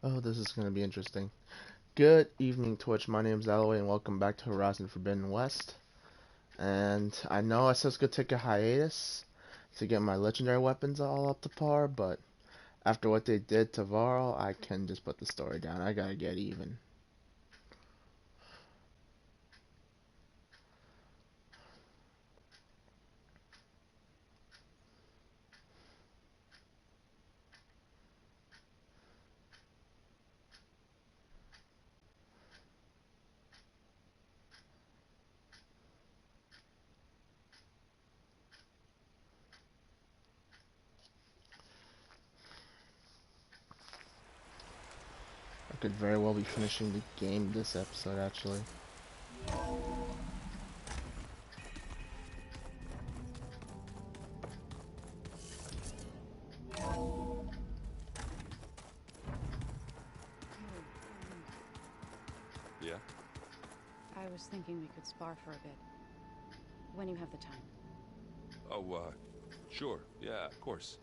Oh, this is going to be interesting. Good evening, Twitch. My name's Alloy, and welcome back to Horizon Forbidden West. And I know I said I was going to take a hiatus to get my legendary weapons all up to par, but after what they did to Varl, I can just put the story down. I gotta get even. I could very well be finishing the game this episode, actually. Yeah? I was thinking we could spar for a bit. When you have the time. Oh, sure. Yeah, of course.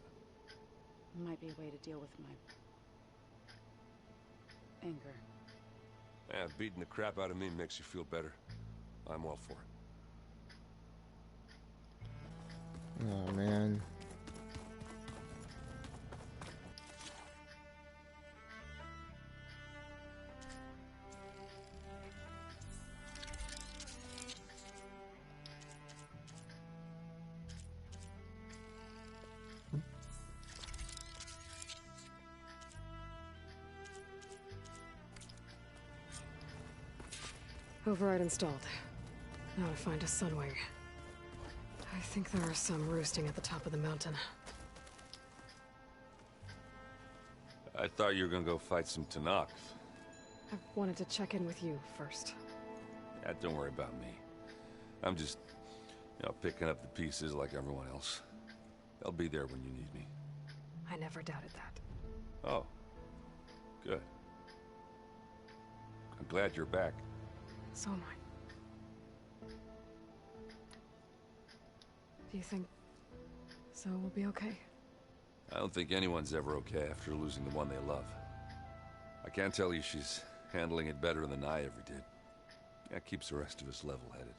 Might be a way to deal with my anger. Yeah, beating the crap out of me makes you feel better. I'm all for it. Oh, man. Override installed. Now to find a Sunwing. I think there are some roosting at the top of the mountain. I thought you were gonna go fight some Tenakth. I wanted to check in with you first. Yeah, don't worry about me. I'm just, picking up the pieces like everyone else. I'll be there when you need me. I never doubted that. Oh. Good. I'm glad you're back. So am I. Do you think Zoe will be okay? I don't think anyone's ever okay after losing the one they love. I can't tell you she's handling it better than I ever did. That keeps the rest of us level-headed.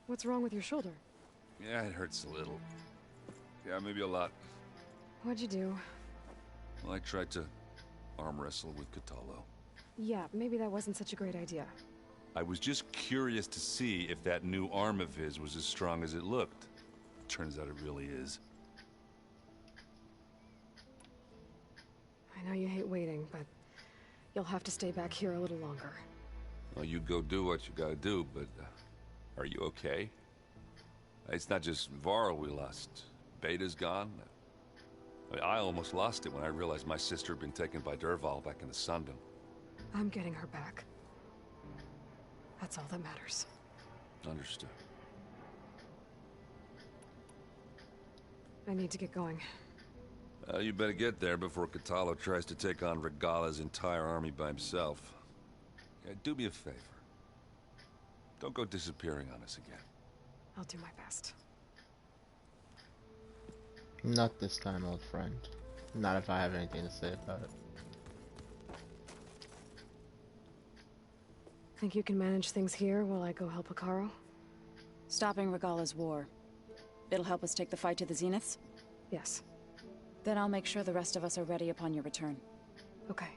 What's wrong with your shoulder? Yeah, it hurts a little. Yeah, maybe a lot. What'd you do? Well, I tried to arm wrestle with Kotallo. Yeah, maybe that wasn't such a great idea. I was just curious to see if that new arm of his was as strong as it looked. Turns out it really is. I know you hate waiting, but you'll have to stay back here a little longer. Well, you go do what you gotta do, but are you okay? It's not just Varl we lost. Beta's gone. I almost lost it when I realized my sister had been taken by Dervahl back in the Sundom. I'm getting her back. That's all that matters. Understood. I need to get going. You better get there before Kotallo tries to take on Regalla's entire army by himself. Yeah, do me a favor. Don't go disappearing on us again. I'll do my best. Not this time, old friend. Not if I have anything to say about it. Think you can manage things here while I go help Hekarro? Stopping Regalla's war. It'll help us take the fight to the Zeniths? Yes. Then I'll make sure the rest of us are ready upon your return. Okay.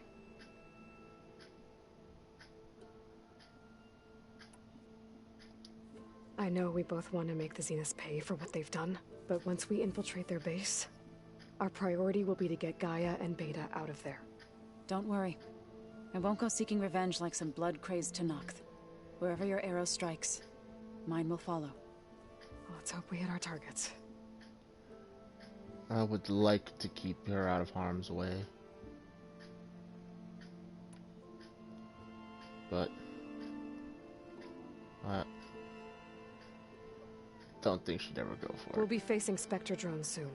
I know we both want to make the Zeniths pay for what they've done, but once we infiltrate their base, our priority will be to get Gaia and Beta out of there. Don't worry. I won't go seeking revenge like some blood-crazed Tenakth. Wherever your arrow strikes, mine will follow. Let's hope we hit our targets. I would like to keep her out of harm's way. But I don't think she'd ever go for We'll it. be facing Spectre drones soon.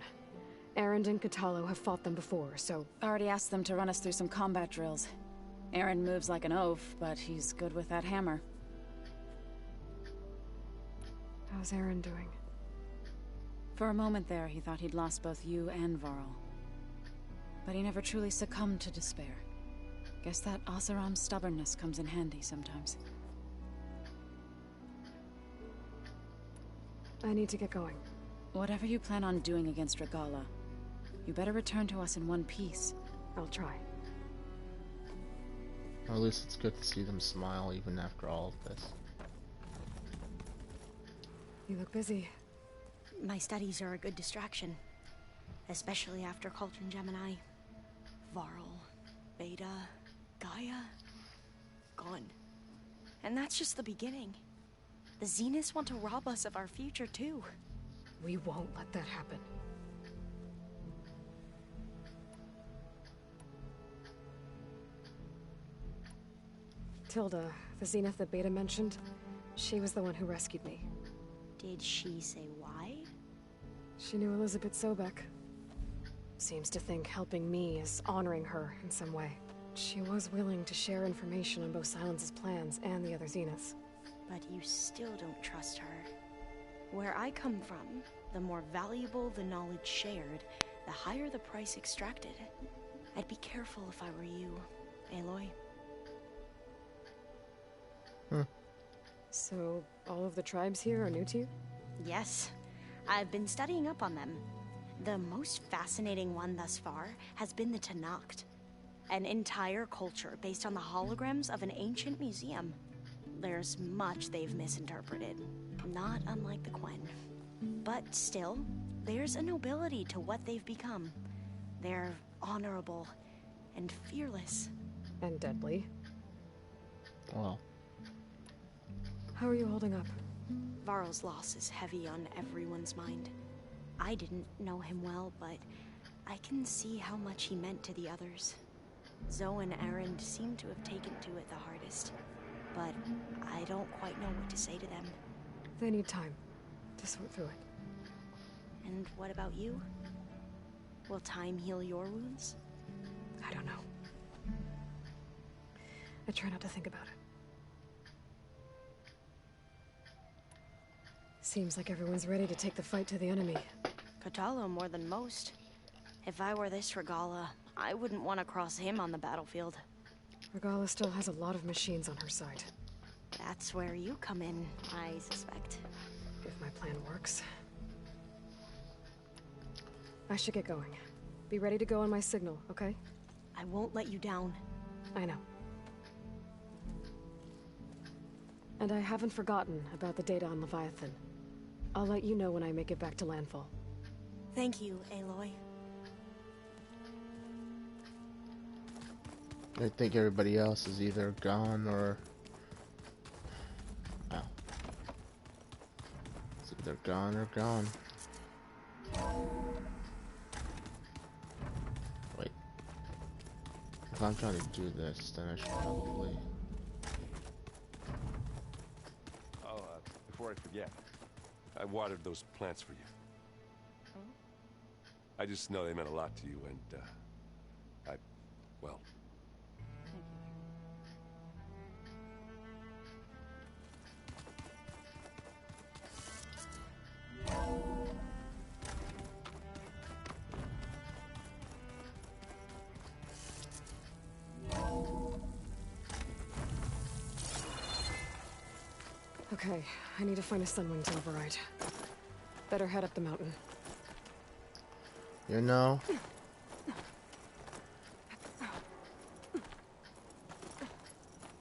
Erend and Kotallo have fought them before, so... Already asked them to run us through some combat drills. Erend moves like an oaf, but he's good with that hammer. How's Erend doing? For a moment there, he thought he'd lost both you and Varl. but he never truly succumbed to despair. Guess that Oseram's stubbornness comes in handy sometimes. I need to get going. Whatever you plan on doing against Regalla, you better return to us in one piece. I'll try. Or at least it's good to see them smile even after all of this. You look busy. My studies are a good distraction. Especially after Cauldron Gemini. Varl, Beta, Gaia, gone. And that's just the beginning. The Zeniths want to rob us of our future too. We won't let that happen. Tilda, the Zenith that Beta mentioned, she was the one who rescued me. Did she say why? She knew Elizabeth Sobek. Seems to think helping me is honoring her in some way. She was willing to share information on both Silence's plans and the other Zeniths. But you still don't trust her. Where I come from, the more valuable the knowledge shared, the higher the price extracted. I'd be careful if I were you, Aloy. So, all of the tribes here are new to you? Yes, I've been studying up on them. The most fascinating one thus far has been the Tenakth, an entire culture based on the holograms of an ancient museum. There's much they've misinterpreted, not unlike the Quen. But still, there's a nobility to what they've become. They're honorable and fearless. And deadly. Well, how are you holding up? Varl's loss is heavy on everyone's mind. I didn't know him well, but I can see how much he meant to the others. Zoe and Erend seem to have taken to it the hardest, but I don't quite know what to say to them. They need time to sort through it. And what about you? Will time heal your wounds? I don't know. I try not to think about it. Seems like everyone's ready to take the fight to the enemy. Kotallo more than most. If I were this Regalla, I wouldn't want to cross him on the battlefield. Regalla still has a lot of machines on her side. That's where you come in, I suspect. If my plan works. I should get going. Be ready to go on my signal, okay? I won't let you down. I know. And I haven't forgotten about the data on Leviathan. I'll let you know when I make it back to landfall. Thank you, Aloy. I think everybody else is either gone or... Oh. It's either gone or gone. Wait. If I'm trying to do this, then I should probably... Oh, before I forget, I watered those plants for you. Oh? I just know they meant a lot to you, and, well... Okay, I need to find a Sunwing to override. Better head up the mountain. You know...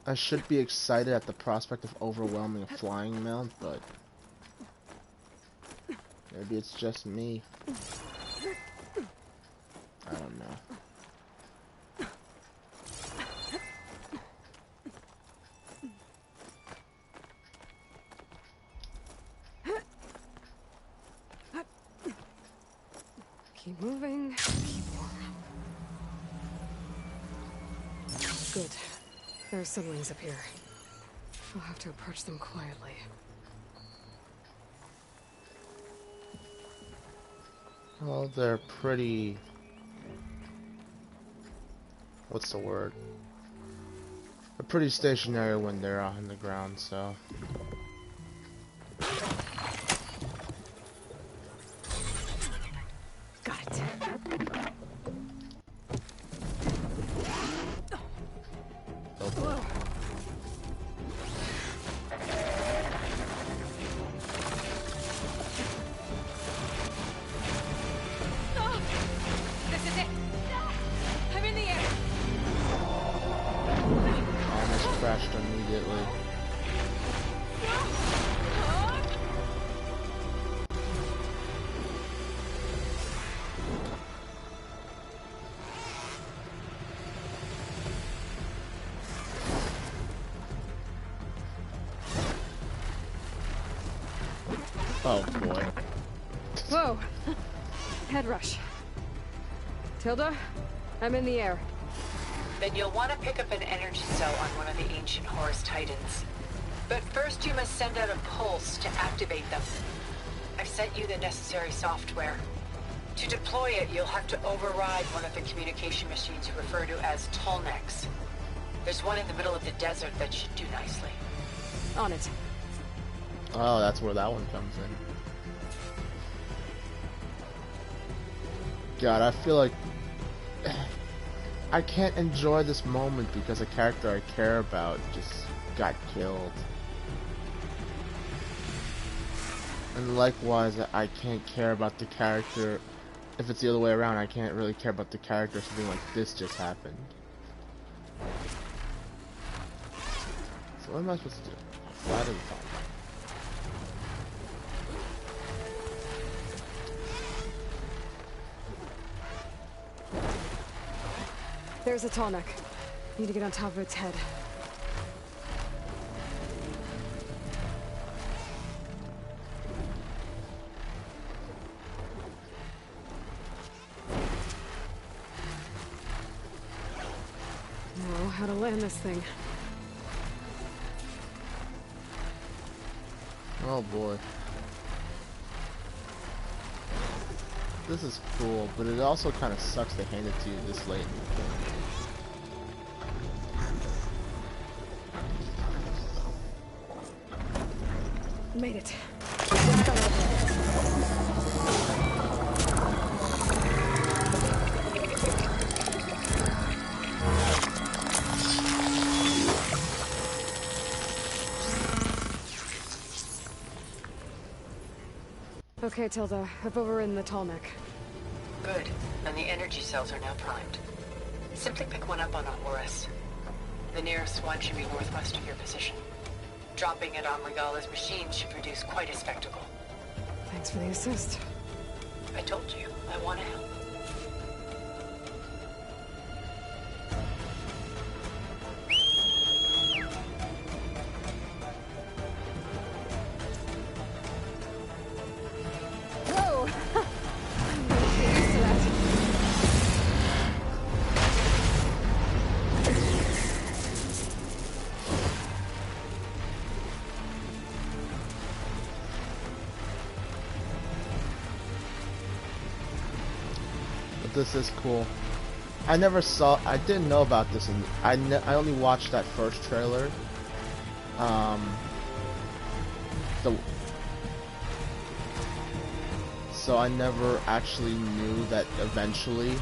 I should be excited at the prospect of overwhelming a flying mount, but... maybe it's just me. I don't know. Keep moving. Keep warm. Good. There are Sunwings up here. We'll have to approach them quietly. Well, they're pretty... what's the word? They're pretty stationary when they're on the ground, so... Got it. Oh boy. Whoa! Head rush. Tilda, I'm in the air. Then you'll want to pick up an energy cell on one of the ancient Horus Titans. But first you must send out a pulse to activate them. I've sent you the necessary software. To deploy it, you'll have to override one of the communication machines you refer to as Tallnecks. There's one in the middle of the desert that should do nicely. On it. Oh, that's where that one comes in. God, I feel like I can't enjoy this moment because a character I care about just got killed. And likewise, I can't care about the character. If it's the other way around, I can't really care about the character if something like this just happened. So what am I supposed to do? Fly to the top. There's a Tallneck. Need to get on top of its head. Now, how to land this thing. Oh boy. This is cool, but it also kind of sucks to hand it to you this late in the game. Made it. Okay, Tilda. I've overridden the Tallneck. Good. And the energy cells are now primed. Simply pick one up on a Horus. The nearest one should be northwest of your position. Dropping it on Regala's machine should produce quite a spectacle. Thanks for the assist. I told you, I want to help. Whoa! I'm gonna get used to that. But this is cool. I didn't know about this, and I only watched that first trailer. So I never actually knew that eventually,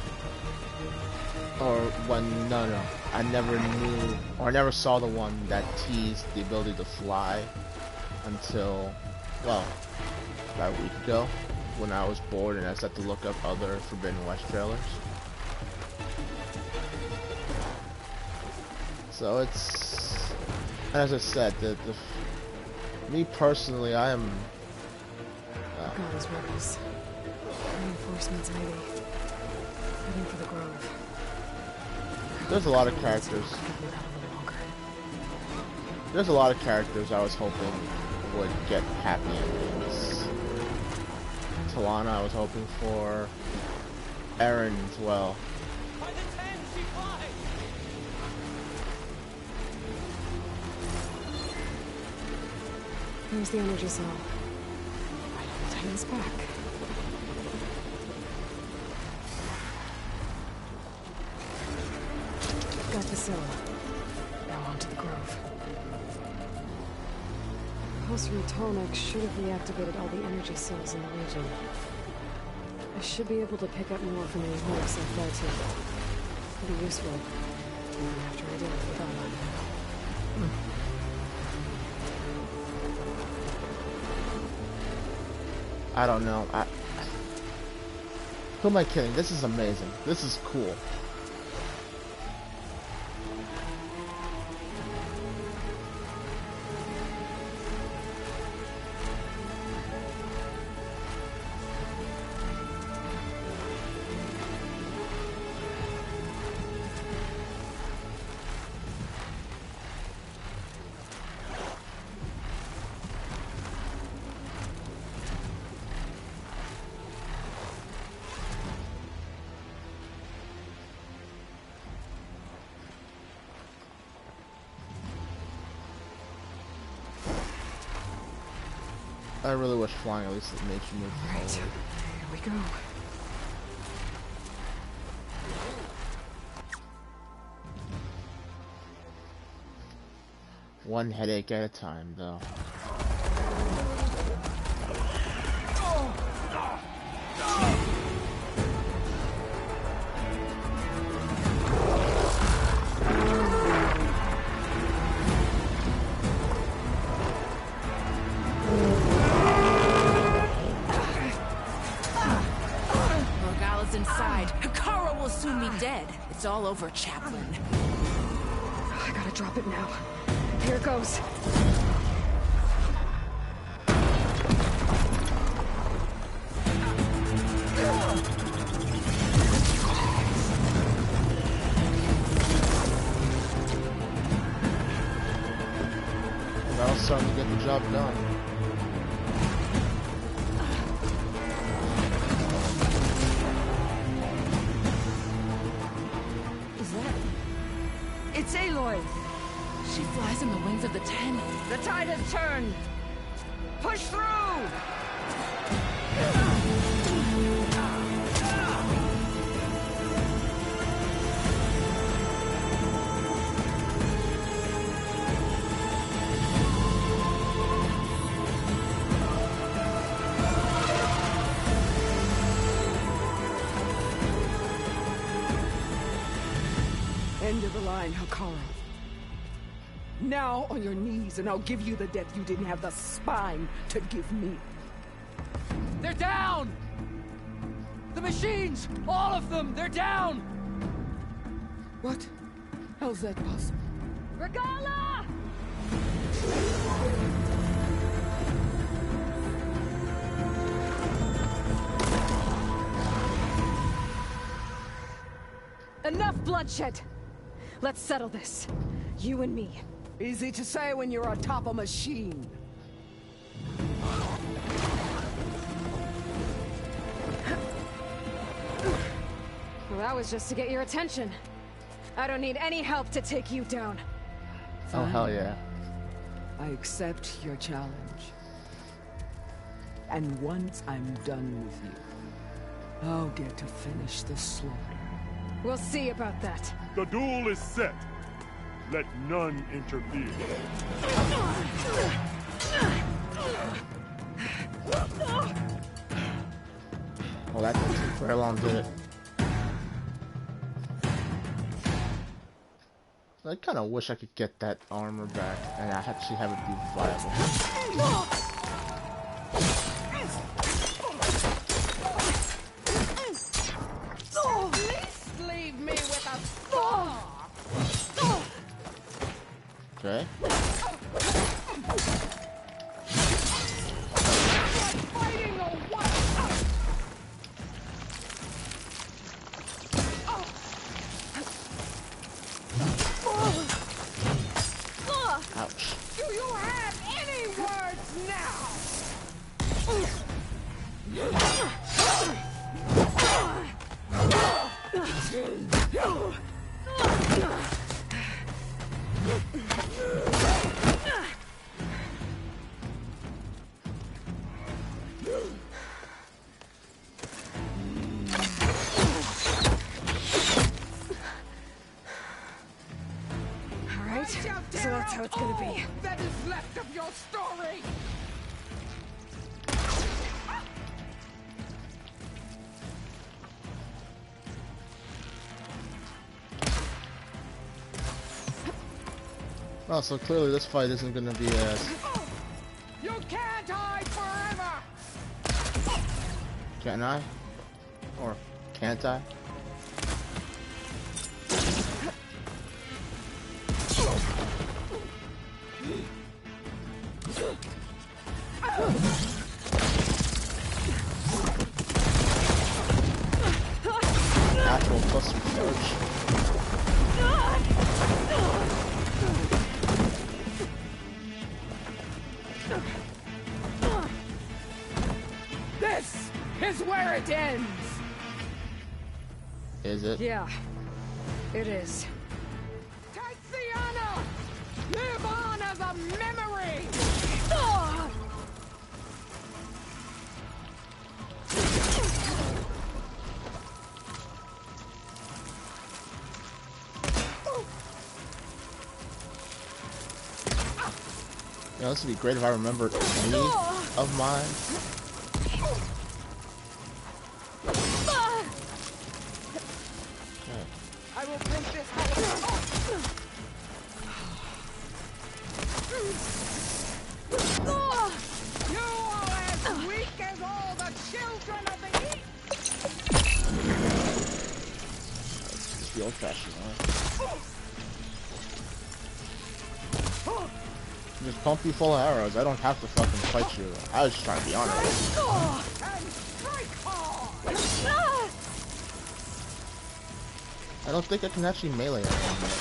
I never knew, or I never saw the one that teased the ability to fly until, well, about a week ago, when I was bored and I started to look up other Forbidden West trailers. So it's, as I said, me personally, I am. God's rebels. Reinforcements, maybe. Heading for the Grove. There's a lot of characters. Hold out a little longer. There's a lot of characters I was hoping would get happy endings. Talana I was hoping for. Eren as well. Here's the energy cell. Right on the Titan's back. Got the cell. Now on to the Grove. Compulsory Tallneck should have reactivated all the energy cells in the region. I should be able to pick up more from any Horus I fly to. It'll be useful. Even after I deal with the Dawn. I don't know. Who am I kidding? This is amazing. This is cool. I really wish flying at least made you move Right. forward. Here we go. One headache at a time, though. Morgala's inside. Hekara will soon be dead. It's all over, Chaplain. I gotta drop it now. Here goes. That was starting to get the job done. Is that? It's Aloy! She flies on the wings of the Ten. The tide has turned. Push through! End of the line, Hekara. Now on your knees, and I'll give you the death you didn't have the spine to give me. They're down! The machines! All of them! They're down! What? How's that possible? Regala! Enough bloodshed! Let's settle this. You and me. Easy to say when you're atop a machine. Well, that was just to get your attention. I don't need any help to take you down. Oh, hell yeah. I accept your challenge. And once I'm done with you, I'll get to finish the slaughter. We'll see about that. The duel is set. Let none interfere. Well, that didn't take very long, did it? I kind of wish I could get that armor back and I actually have it be viable. Leave me with a scar! Okay. Fighting or what? Ouch. Do you have any words now? All right, so that's how it's gonna be. That is left of your story! Oh, so clearly this fight isn't going to be as... You can't hide forever! Can I? Or can't I? Actual plus some charge. This is where it ends! Is it? Yeah, it is. Tiziana! Live on as a memory! know, this would be great if I remembered any of mine. Okay. I will take this house. You are as weak as all the children of the East. It's the old-fashioned, huh? Just pump you full of arrows. I don't have to fucking fight you. I was just trying to be honest. I don't think I can actually melee anyone.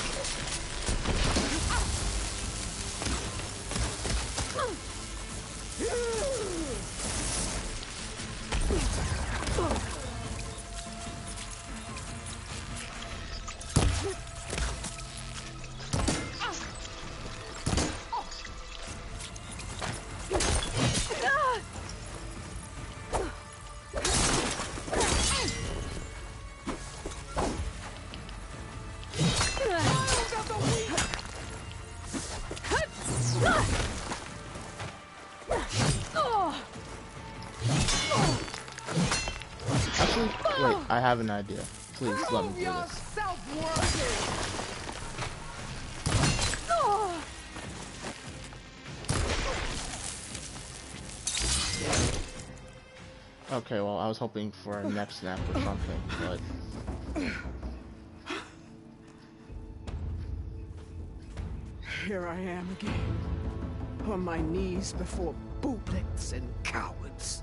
Actually, wait, I have an idea. Please let me do this. Okay, well, I was hoping for a neck snap or something, but... Here I am again, on my knees before booblets and cowards.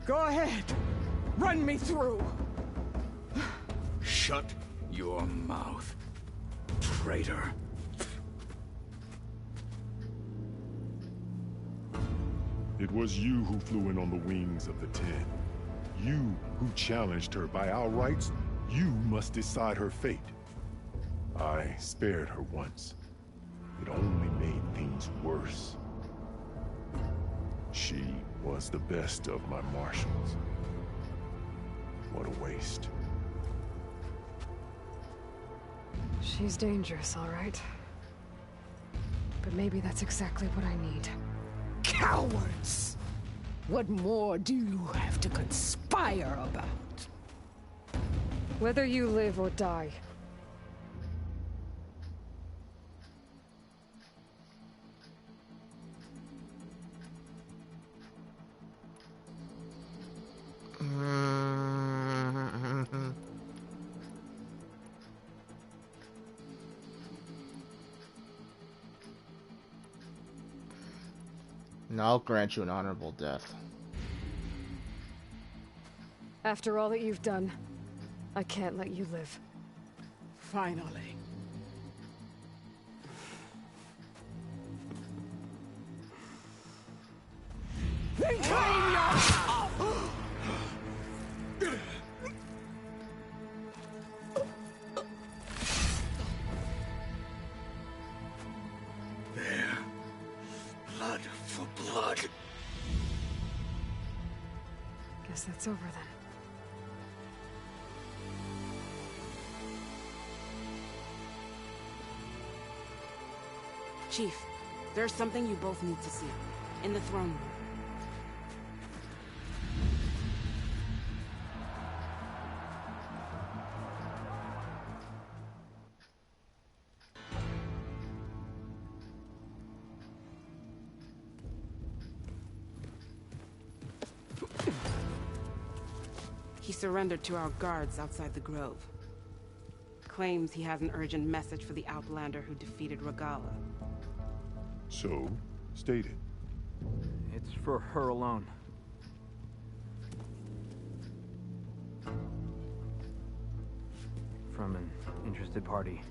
Go ahead, run me through. Shut your mouth, traitor. It was you who flew in on the wings of the Ten. You who challenged her by our rights. You must decide her fate. I spared her once. It only made things worse. She was the best of my marshals. What a waste. She's dangerous, all right. But maybe that's exactly what I need. Cowards! What more do you have to conspire about? Whether you live or die. And I'll grant you an honorable death. After all that you've done, I can't let you live. Finally. Reclaim your... There. Blood for blood. Guess that's over then. Chief, there's something you both need to see. In the throne room. He surrendered to our guards outside the grove. Claims he has an urgent message for the Outlander who defeated Regalla. So, state it. It's for her alone. From an interested party.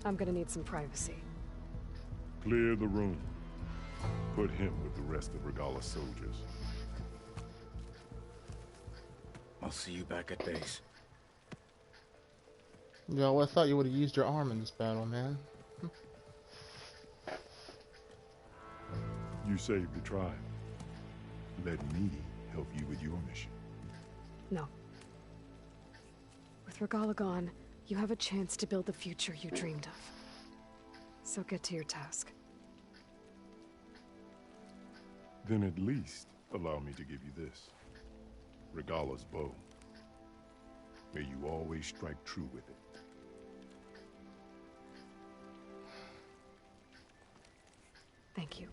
I'm gonna need some privacy. Clear the room. Put him with the rest of Regalla's soldiers. I'll see you back at base. Yo, I thought you would have used your arm in this battle, man. You saved the tribe. Let me help you with your mission. No. Regalla gone, you have a chance to build the future you dreamed of. So get to your task. Then at least allow me to give you this. Regalla's bow. May you always strike true with it. Thank you.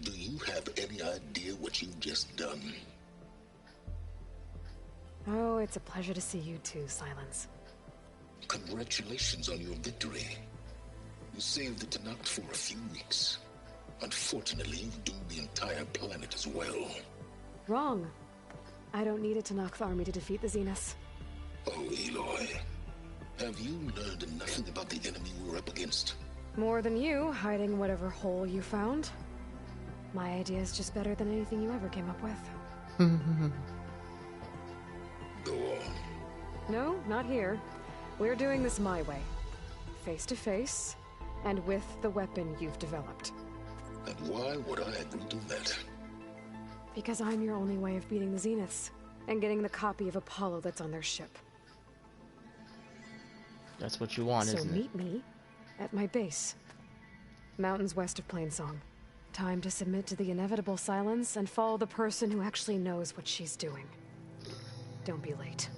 Do you have any idea what you've just done? Oh, it's a pleasure to see you too, Silence. Congratulations on your victory. You saved the Tenakth for a few weeks. Unfortunately, you've doomed the entire planet as well. Wrong. I don't need a Tenakth army to defeat the Zeniths. Oh, Aloy. Have you learned nothing about the enemy we're up against? More than you, hiding whatever hole you found. My idea is just better than anything you ever came up with. Go on. No, not here. We're doing this my way. Face to face, and with the weapon you've developed. And why would I agree to that? Because I'm your only way of beating the Zeniths, and getting the copy of Apollo that's on their ship. That's what you want, isn't it? So meet me at my base. Mountains west of Plainsong. Time to submit to the inevitable silence and follow the person who actually knows what she's doing. Don't be late.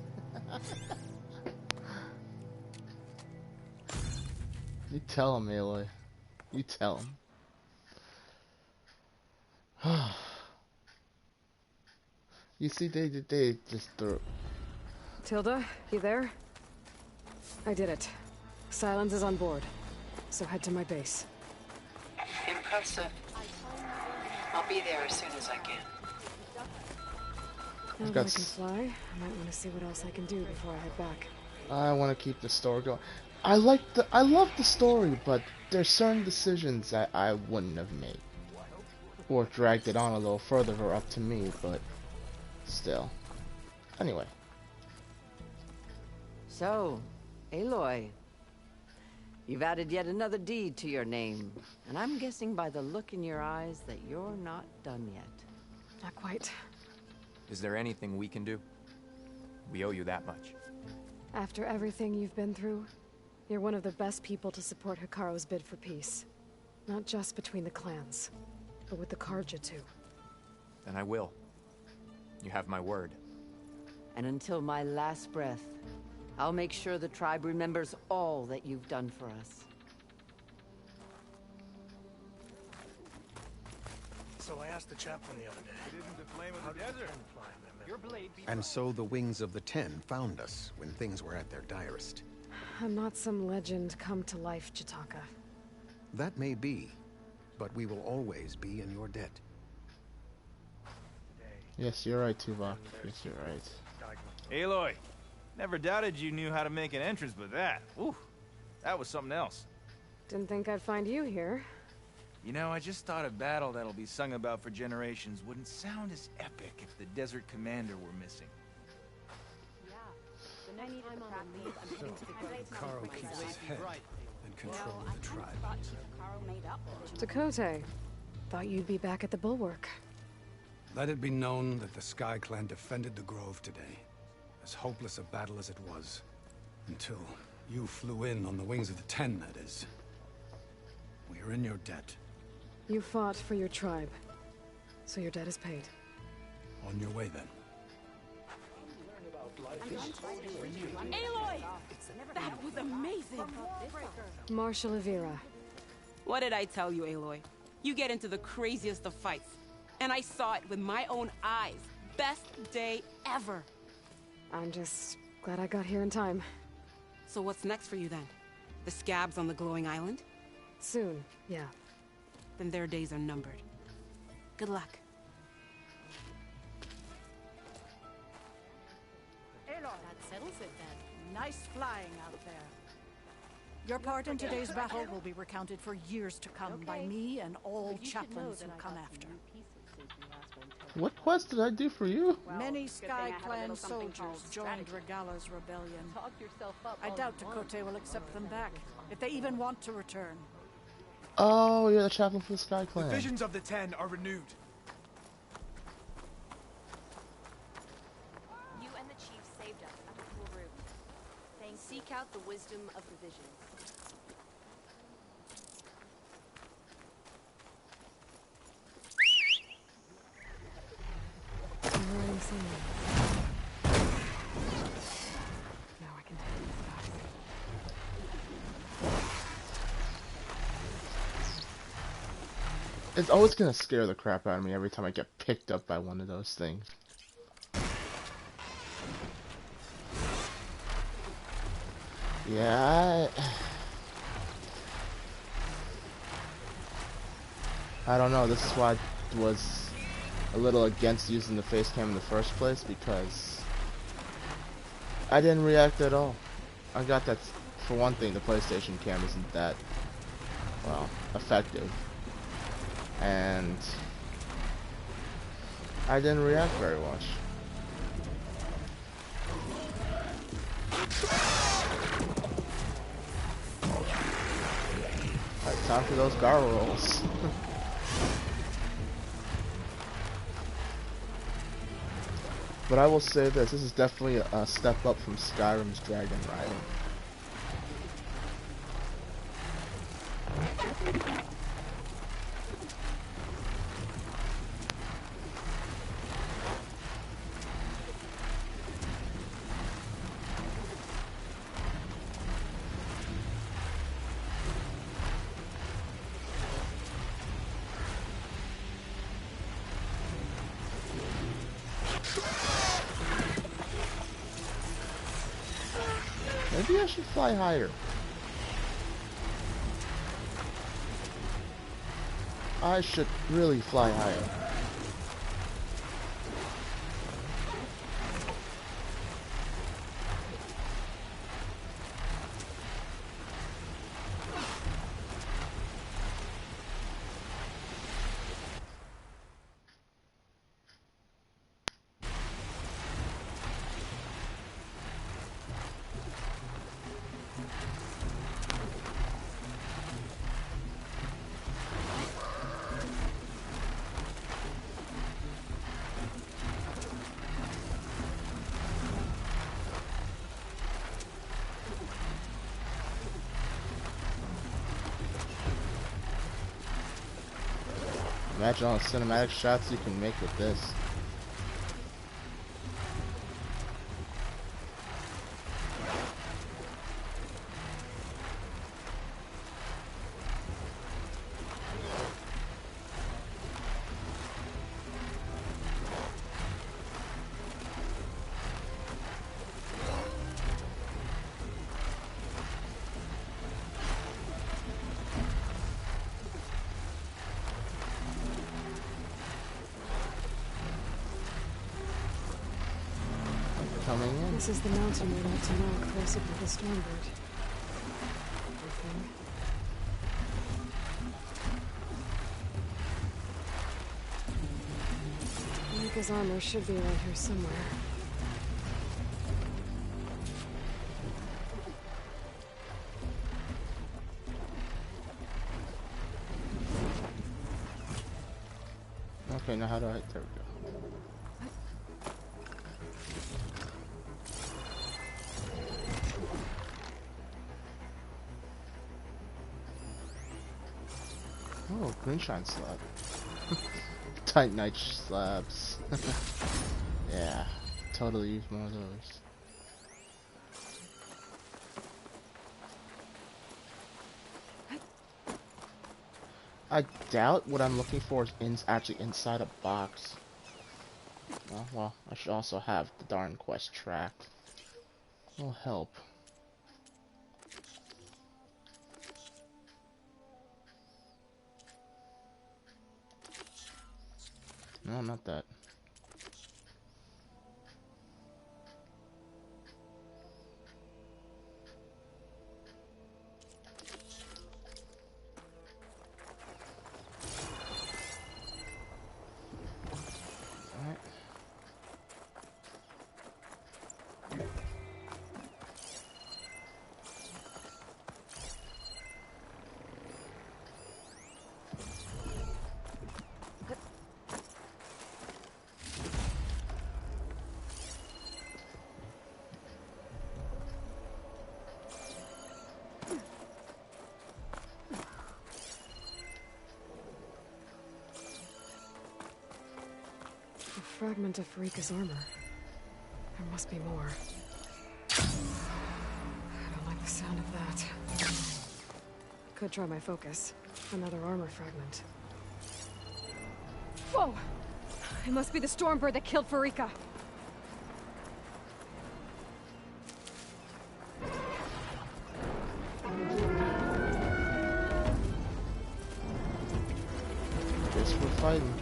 You tell him, Aloy. You tell him. You see, they just threw. Tilda, you there? I did it. Silence is on board. So head to my base. Impressive. I'll be there as soon as I can. Now that I can fly, I might want to see what else I can do before I head back. I want to keep the story going. I love the story, but there's certain decisions that I wouldn't have made. Or dragged it on a little further or up to me, but still. Anyway. So, Aloy, you've added yet another deed to your name, and I'm guessing by the look in your eyes that you're not done yet. Not quite. Is there anything we can do? We owe you that much. After everything you've been through, you're one of the best people to support Hekarro's bid for peace. Not just between the clans, but with the Carja too. Then I will. You have my word. And until my last breath, I'll make sure the tribe remembers all that you've done for us. So I asked the chaplain the other day. It isn't the flame of the desert. Your blade And so the Wings of the Ten found us when things were at their direst. I'm not some legend come to life, Jataka. That may be, but we will always be in your debt. Yes, you're right, Tuvok. Yes, you're right. Aloy, never doubted you knew how to make an entrance, but that, ooh, that was something else. Didn't think I'd find you here. You know, I just thought a battle that'll be sung about for generations wouldn't sound as epic if the Desert Commander were missing. Hekarro keeps his head and control of the tribe. Tekotteh, thought you'd be back at the Bulwark. Let it be known that the Sky Clan defended the Grove today, as hopeless a battle as it was, until you flew in on the Wings of the Ten, that is. We are in your debt. You fought for your tribe, so your debt is paid. On your way, then. Aloy! That was amazing! Marshal Avira. What did I tell you, Aloy? You get into the craziest of fights. And I saw it with my own eyes. Best day ever. I'm just glad I got here in time. So what's next for you then? The scabs on the glowing island? Soon, yeah. Then their days are numbered. Good luck. Aloy, that settles it then. Nice flying out there. Your part in today's battle will be recounted for years to come by me and all chaplains who come after. What quest did I do for you? Many Sky Clan soldiers joined Regala's rebellion. I doubt Tekote will accept them back, if they even want to return. Oh, you're the chaplain for the Sky Clan. The visions of the Ten are renewed. You and the chief saved us at the Cool Root. Thanks. Seek out the wisdom of the visions. Now I can take these guys. It's always gonna scare the crap out of me every time I get picked up by one of those things. Yeah, I don't know. This is why I was a little against using the face cam in the first place, because I didn't react at all. I got that. For one thing, the PlayStation cam isn't that, well, effective, and I didn't react very much. Alright, time for those gargle rolls. But I will say this is definitely a step up from Skyrim's Dragon Riding. Maybe I should fly higher. I should really fly higher. Imagine all the cinematic shots you can make with this. Coming in. This is the mountain we went to know, closer to the Stormbird. Everything. Mika's armor should be around here somewhere. Okay, now how do I... There we go. Oh, Greenshine slab. Titanite slabs. Yeah, totally use more of those. I doubt what I'm looking for is actually inside a box. Well, I should also have the darn quest tracked. Will help. No, not that. fragment of Farika's armor. There must be more. I don't like the sound of that. Could try my focus. Another armor fragment. Whoa! It must be the Stormbird that killed Farika. Guess we're fighting.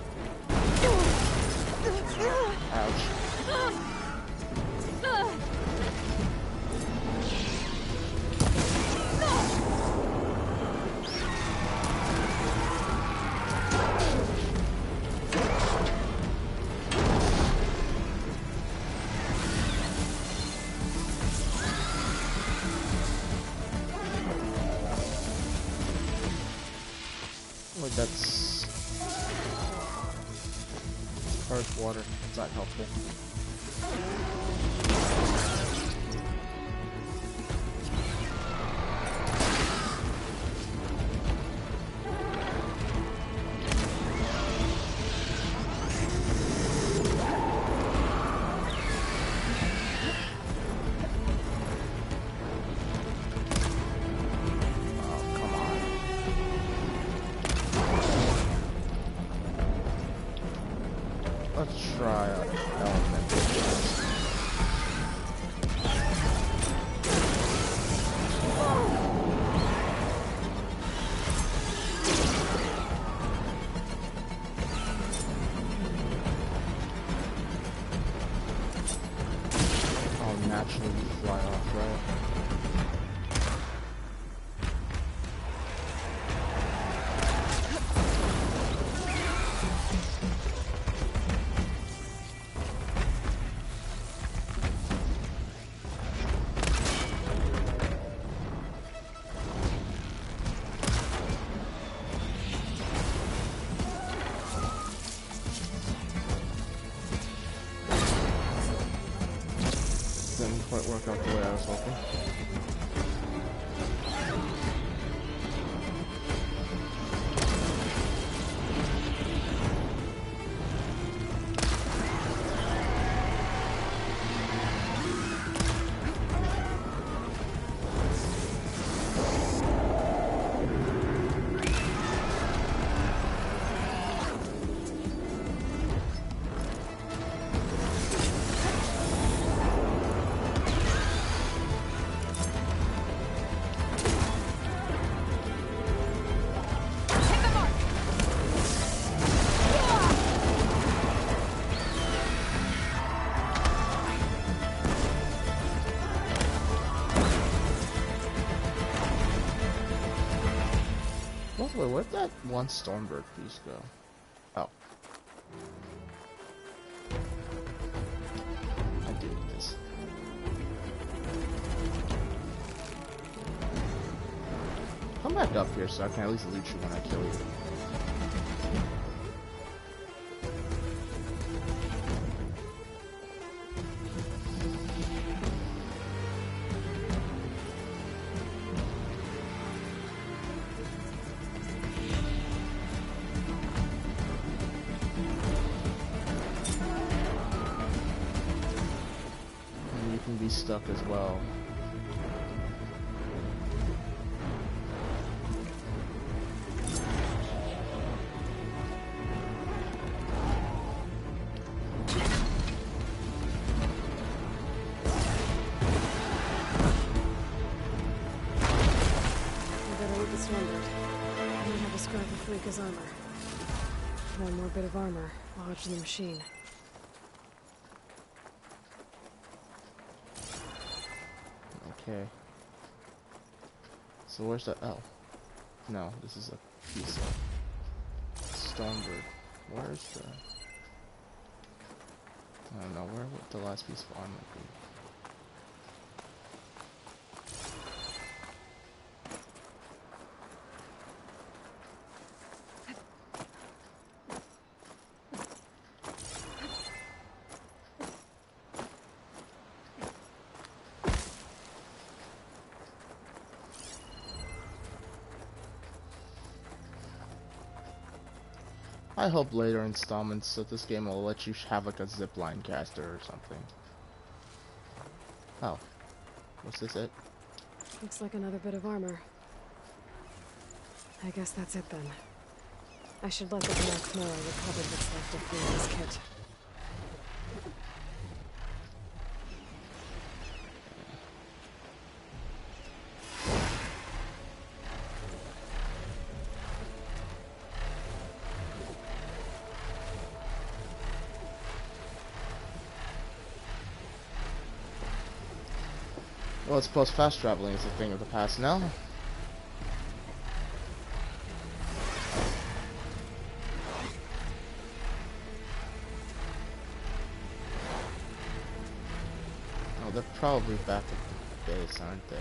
Ouch. Well, that's earth water. It's not helpful. Let's try elemental. Oh, naturally you fly off, right? Didn't quite work out the way I was hoping. Wait, where'd that one Stormbird piece go? Oh. I do this. Come back up here so I can at least loot you when I kill you. Be stuck as well. Farika's armor. One more bit of armor lodged in the machine. Okay. So where's the... Oh. No, this is a piece of Stormbird. Where's the... I don't know, where would the last piece of armor be? I hope later installments of this game will let you have like a zipline caster or something. Oh. Was this it? Looks like another bit of armor. I guess that's it then. I should let the Canucks know I recovered what's left of Fiona's kit. Well, I suppose fast traveling is a thing of the past now. Oh, they're probably back at the base, aren't they?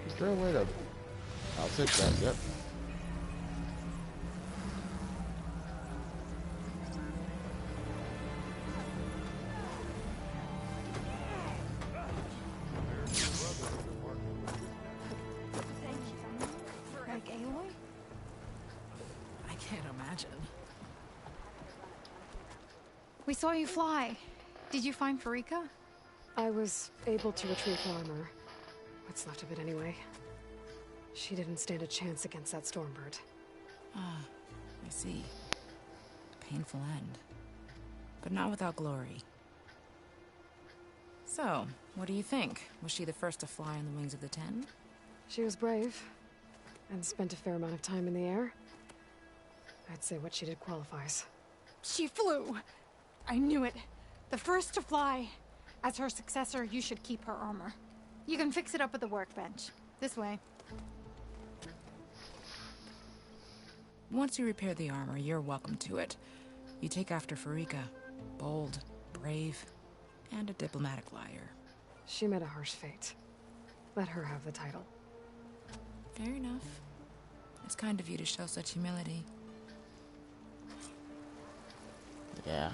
Is there a way to... I'll take that, yep. Like Aloy? I can't imagine. We saw you fly. Did you find Farika? I was able to retrieve her armor. What's left of it anyway. She didn't stand a chance against that Stormbird. Ah, I see. A painful end. But not without glory. So, what do you think? Was she the first to fly on the wings of the Ten? She was brave, and spent a fair amount of time in the air. I'd say what she did qualifies. She flew! I knew it. The first to fly. As her successor, you should keep her armor. You can fix it up at the workbench. This way. Once you repair the armor, you're welcome to it. You take after Farika. Bold, brave, and a diplomatic liar. She met a harsh fate. Let her have the title. Fair enough. It's kind of you to show such humility. Yeah.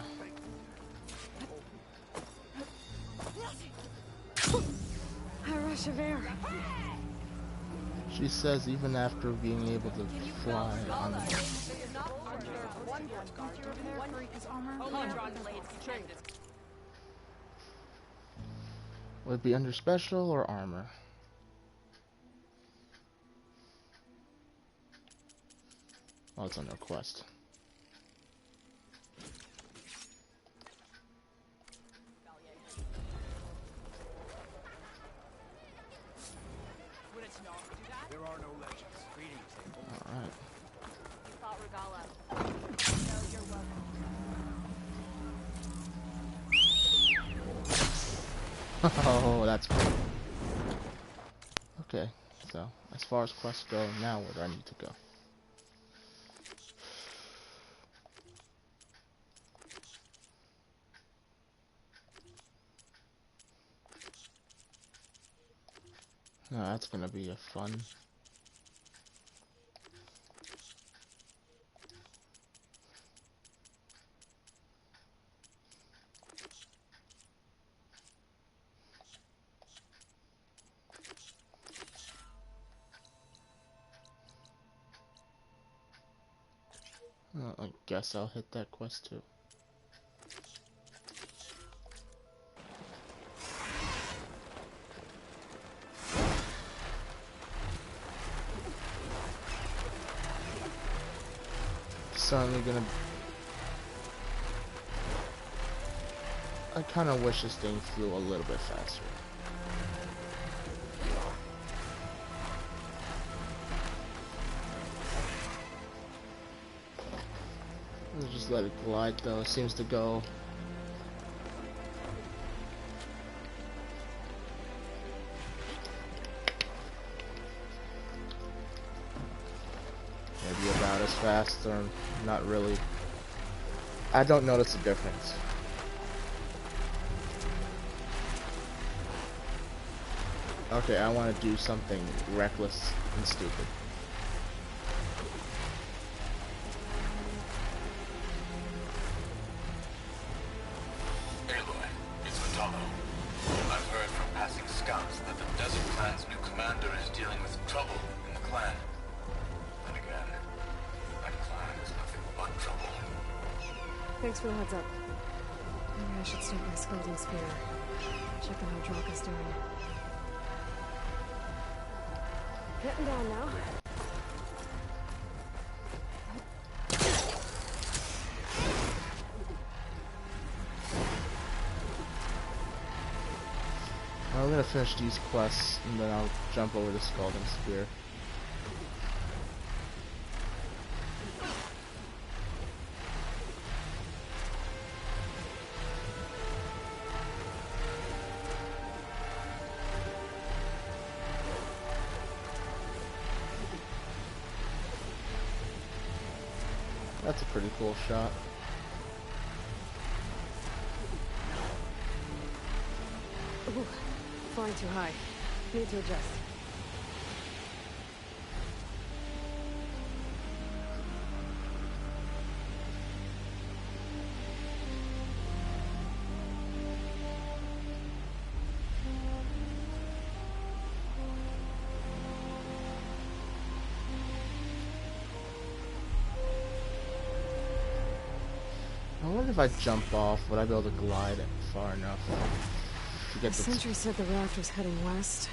A rush of air. She says even after being able to fly on the... Would it be under special or armor? Oh, it's under quest. There are no legends. Greetings. Alright. We fought Regala. No, you're welcome. Oh, that's cool. Okay, so as far as quests go, now where do I need to go? No, that's gonna be a fun. Well, I guess I'll hit that quest too. Certainly gonna... I kind of wish this thing flew a little bit faster. Let's just let it glide though. It seems to go not as fast or not really. I don't notice a difference. Okay, I want to do something reckless and stupid. Aloy, it's Otalo. I've heard from passing scouts that the Desert Clan's new commander is dealing with trouble in the clan. And again, that clan is nothing but trouble. Thanks for the heads up. Maybe I should start my Scalding Spear. Checking how Draka's doing. Getting down now. I'm gonna finish these quests and then I'll jump over to Scalding Spear. That's a pretty cool shot. Ooh, flying too high. Need to adjust. I wonder if I jump off, would I be able to glide it far enough to get The sentry said the raft was heading west.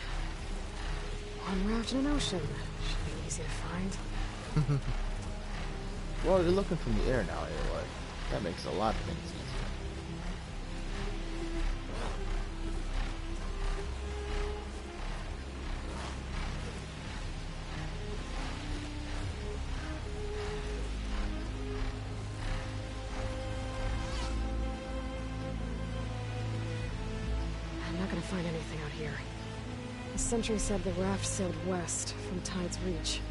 One raft in an ocean. Should be easy to find. Well, you're looking from the air now, Aloy. That makes a lot of things easier. Find anything out here. The sentry said the raft sailed west from Tide's Reach.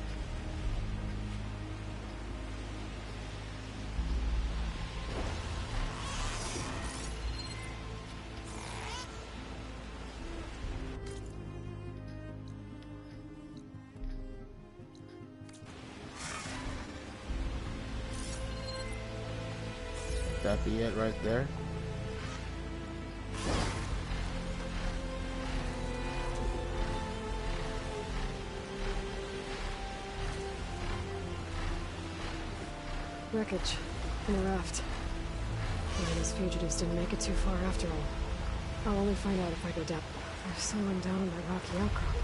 Would that be it right there? Wreckage in a raft. Maybe these fugitives didn't make it too far after all. I'll only find out if I go down. There's someone down in that rocky outcrop.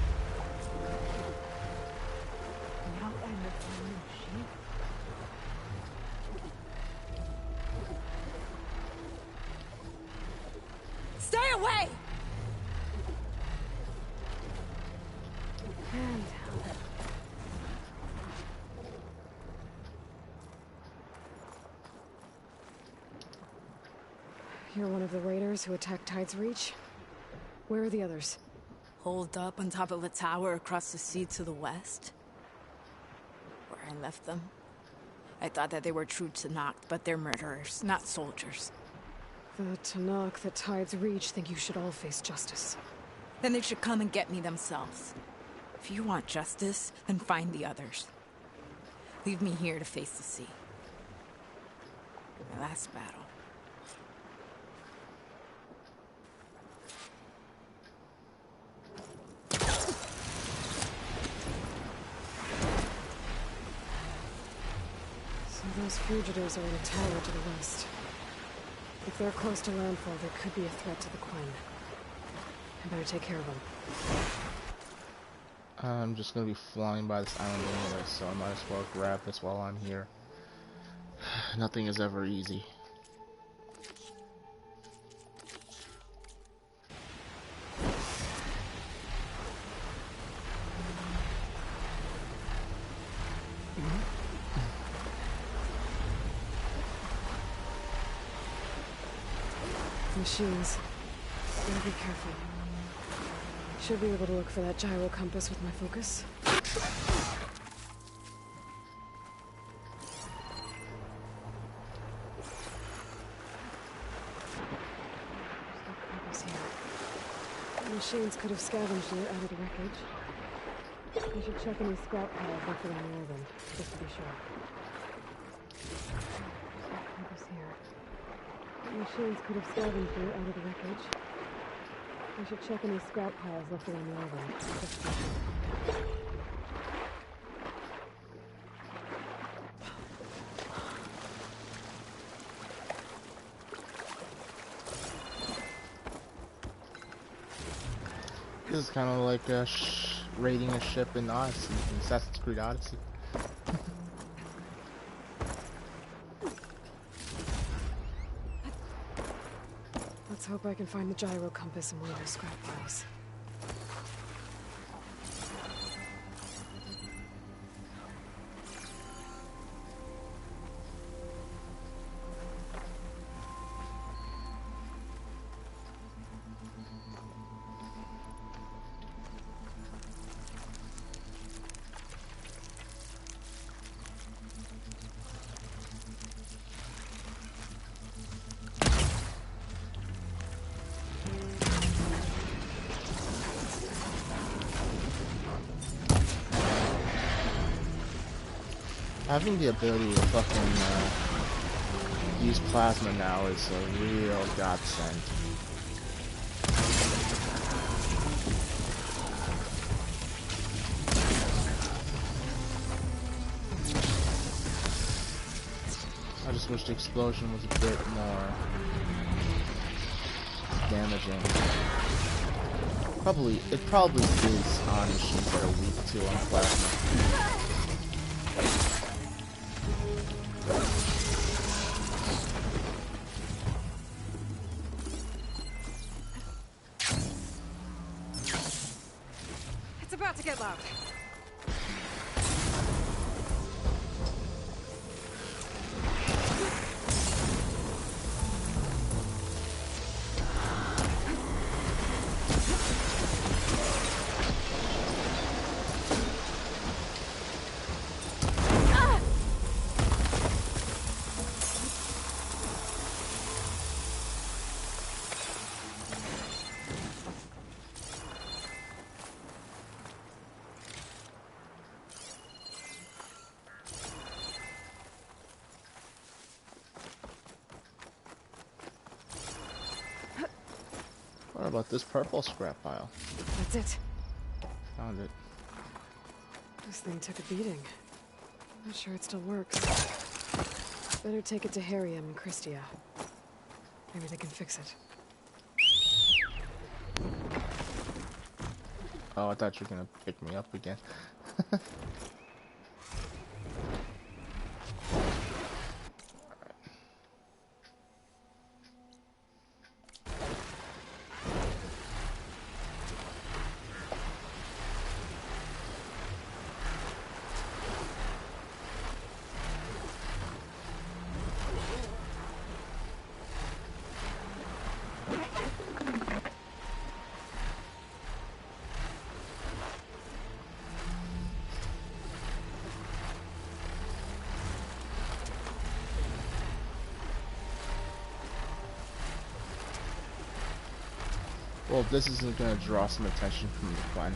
Stay away! And you're one of the raiders who attacked Tide's Reach? Where are the others? Holed up on top of a tower across the sea to the west. Where I left them. I thought that they were true Tenakth, but they're murderers, not soldiers. The Tenakth that Tide's Reach think you should all face justice. Then they should come and get me themselves. If you want justice, then find the others. Leave me here to face the sea. My last battle. Those fugitives are in a tower to the west. If they're close to landfall, there could be a threat to the Quen. I better take care of them. I'm just gonna be flying by this island anyway, so I might as well grab this while I'm here. Nothing is ever easy. Machines. Gotta be careful. Should be able to look for that gyro compass with my focus. Machines could have scavenged it out of the wreckage. We should check any scrap piles left around the island, just to be sure. Compass here. Machines could have scavenged it out of the wreckage. We should check any scrap piles left around the island, just to be sure. This is kind of like raiding a ship in Odyssey, in Assassin's Creed Odyssey. Let's hope I can find the gyro compass in one of those scrap piles. Having the ability to fucking use plasma now is a real godsend. I just wish the explosion was a bit more damaging. It probably is on machines that are weak to on plasma. It's about to get loud. What about this purple scrap pile? That's it. Found it. This thing took a beating. Not sure it still works. Better take it to Harriam and Christia. Maybe they can fix it. Oh, I thought you were gonna pick me up again. Well, this isn't gonna draw some attention from the clan.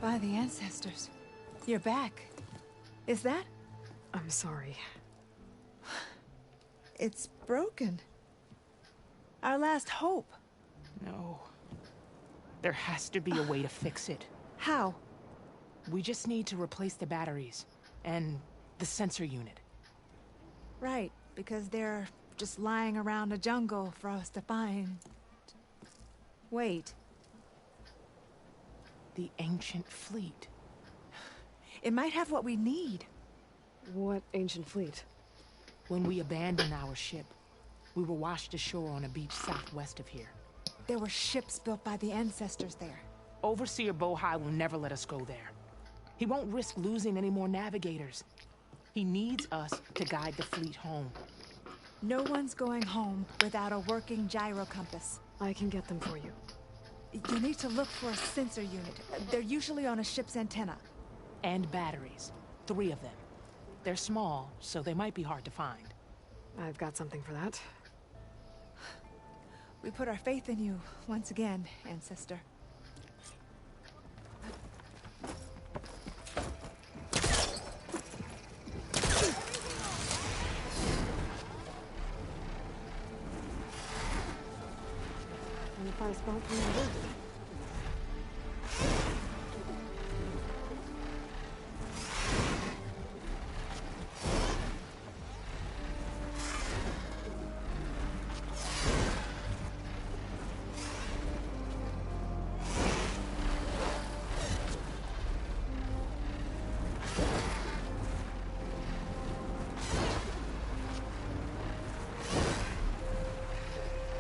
By the ancestors. You're back. Is that? I'm sorry. It's broken. Our last hope. No. There has to be a way to fix it. How? We just need to replace the batteries and the sensor unit. Right, because they're just lying around a jungle for us to find. Wait. The ancient fleet. It might have what we need. What ancient fleet? When we abandoned our ship, we were washed ashore on a beach southwest of here. There were ships built by the ancestors there. Overseer Bohai will never let us go there. He won't risk losing any more navigators. He needs us to guide the fleet home. No one's going home without a working gyro compass. I can get them for you. You need to look for a sensor unit. They're usually on a ship's antenna. And batteries. 3 of them. They're small, so they might be hard to find. I've got something for that. We put our faith in you once again, Ancestor. Trying to find a spot for you.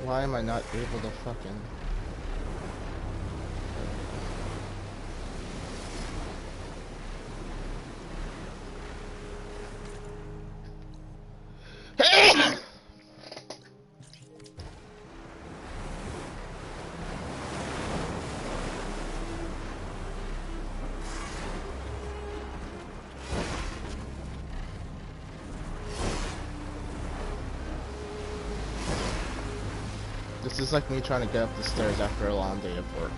Why am I not able to fucking... This is like me trying to get up the stairs after a long day of work.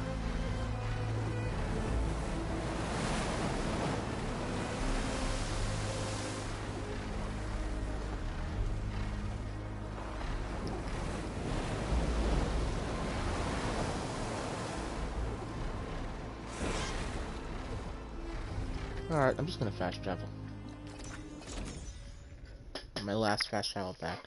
Alright, I'm just gonna fast travel. My last fast travel back.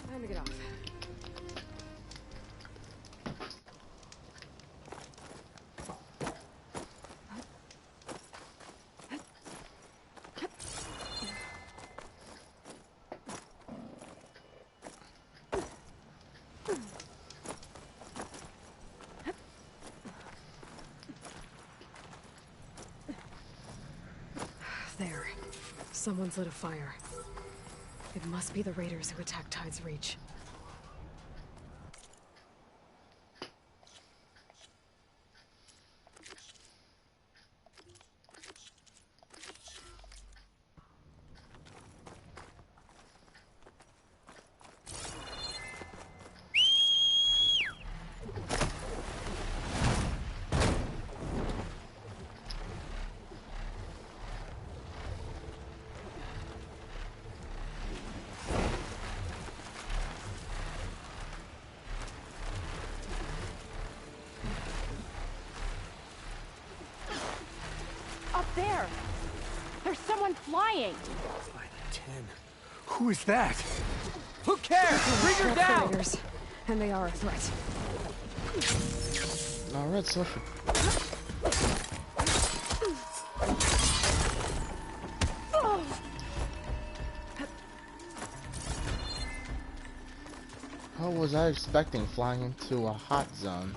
Time to get off. There. Someone's lit a fire. It must be the raiders who attacked Tide's Reach. There! There's someone flying! Flight 10. Who is that? Who cares? Bring her down! Raiders, and they are a threat. Alright, so how was I expecting flying into a hot zone?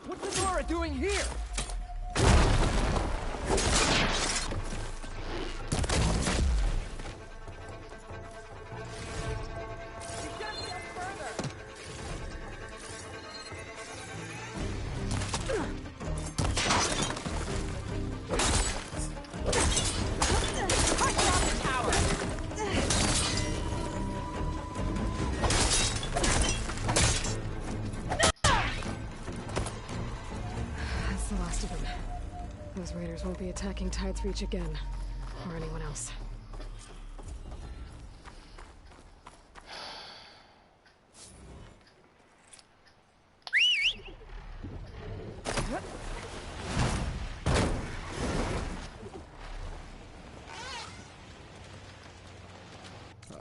What's Nora doing here? That's the last of them. Those raiders won't be attacking Tide's Reach again, or anyone else.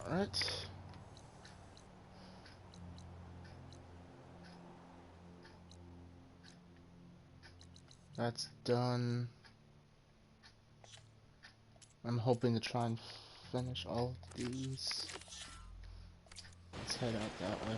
Alright. That's done. I'm hoping to try and finish all of these. Let's head out that way.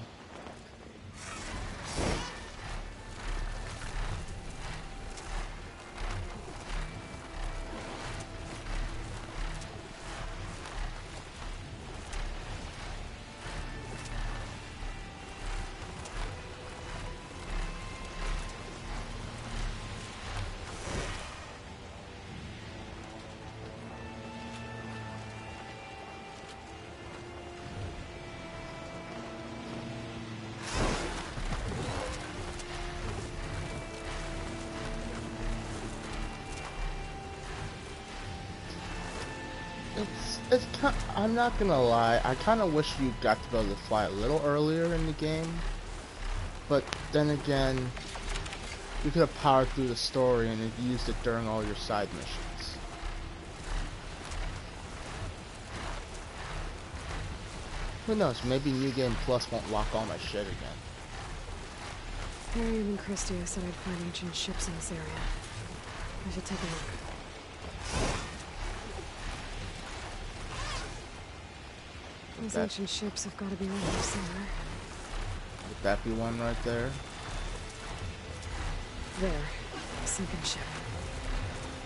I'm not gonna lie, I kinda wish you got to be able to fly a little earlier in the game. But then again, you could have powered through the story and used it during all your side missions. Who knows, maybe New Game Plus won't lock all my shit again. Harriman and Christie said I'd find ancient ships in this area. I should take a look. Those ancient ships have got to be around here somewhere. Would that be one right there? There. A sinking ship.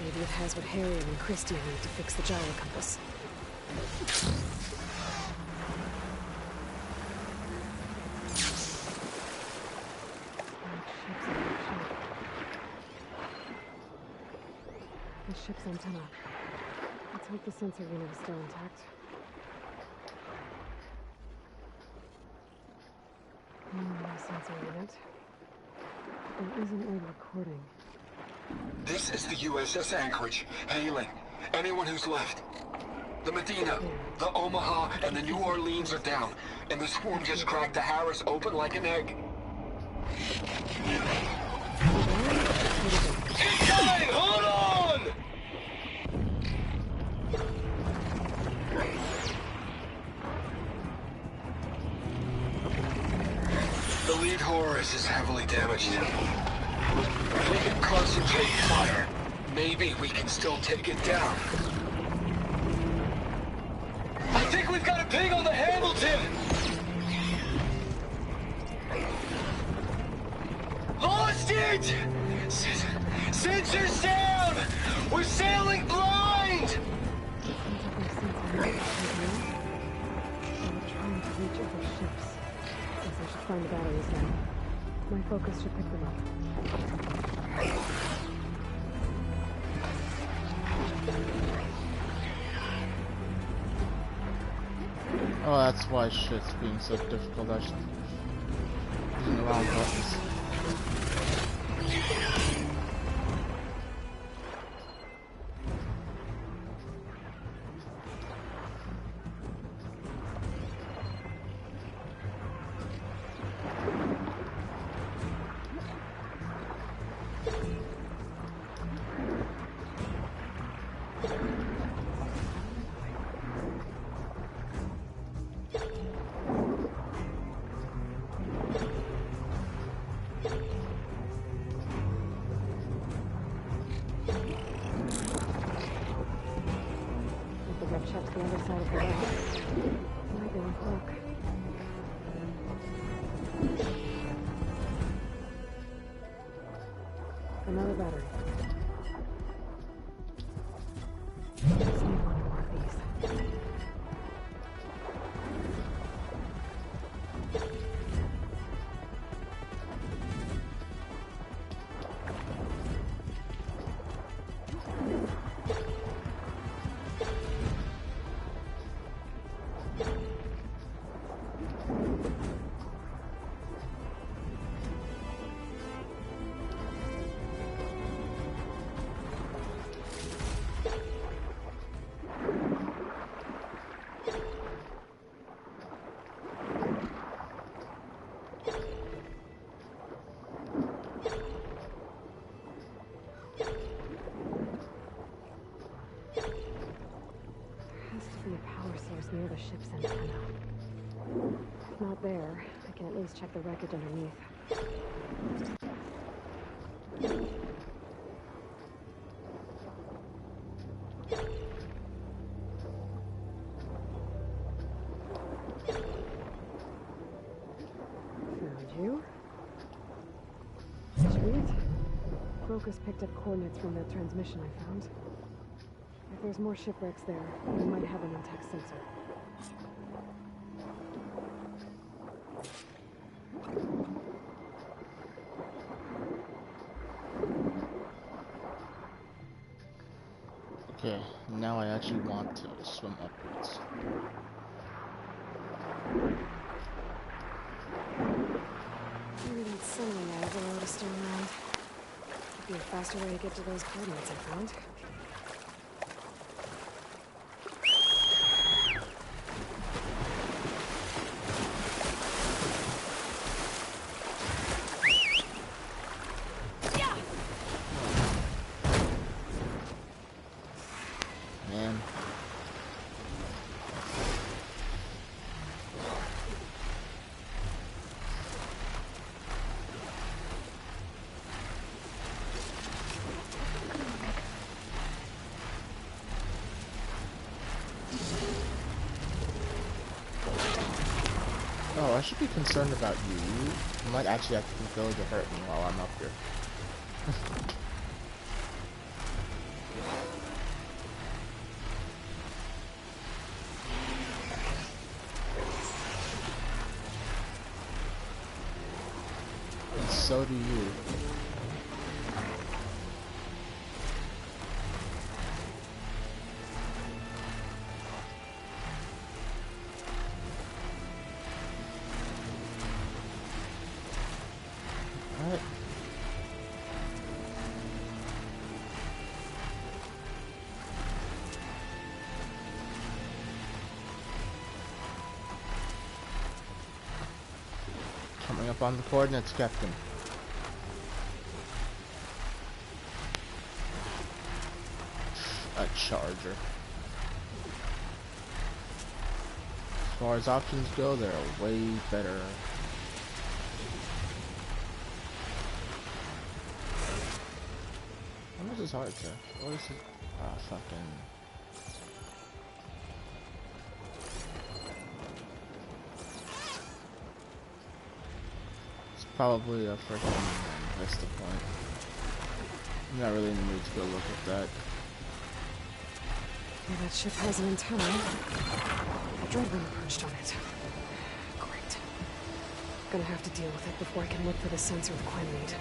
Maybe it has what Harriman and Christie need to fix the gyro compass. The ship's antenna. Let's hope the sensor unit is still intact. Sensor unit. There isn't a recording. This is the USS Anchorage. Hailing anyone who's left. The Medina, the Omaha, and the New Orleans are down, and the swarm just cracked the Harris open like an egg. Keep going! Hold on! The lead Horus is heavily damaged. If we can concentrate fire, maybe we can still take it down. I think we've got a ping on the Hamilton! Lost it! Sensors down! We're sailing blind! I'm trying to reach other ships. Guess I should find the batteries now. My focus should pick them up. Oh, that's why shit's being so difficult. I should using the wrong buttons. Check the other side of the wall. Might be on cloak. Another battery. Just need one more of these. Near the ship's antenna. If not there, I can at least check the wreckage underneath. Crocus picked up coordinates from that transmission I found. If there's more shipwrecks there, we might have an intact sensor. Okay, now I actually want to swim upwards. Maybe that sunlight I have allowed to stay around. Could be a faster way to get to those coordinates I found. Oh, I should be concerned about you. You might actually have to go to hurt me while I'm up here. And so do you. Coming up on the coordinates, Captain. A charger. As far as options go, they're way better. How much is hard to? What is it? Ah, fucking. Probably a freaking Vista point. I'm not really in the mood to go look at that. Yeah, that ship has an antenna. A Dreadwing perched on it. Great. Gonna have to deal with it before I can look for the sensor the Quen need.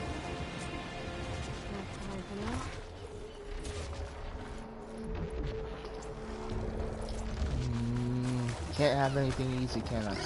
Can't have anything easy, can I?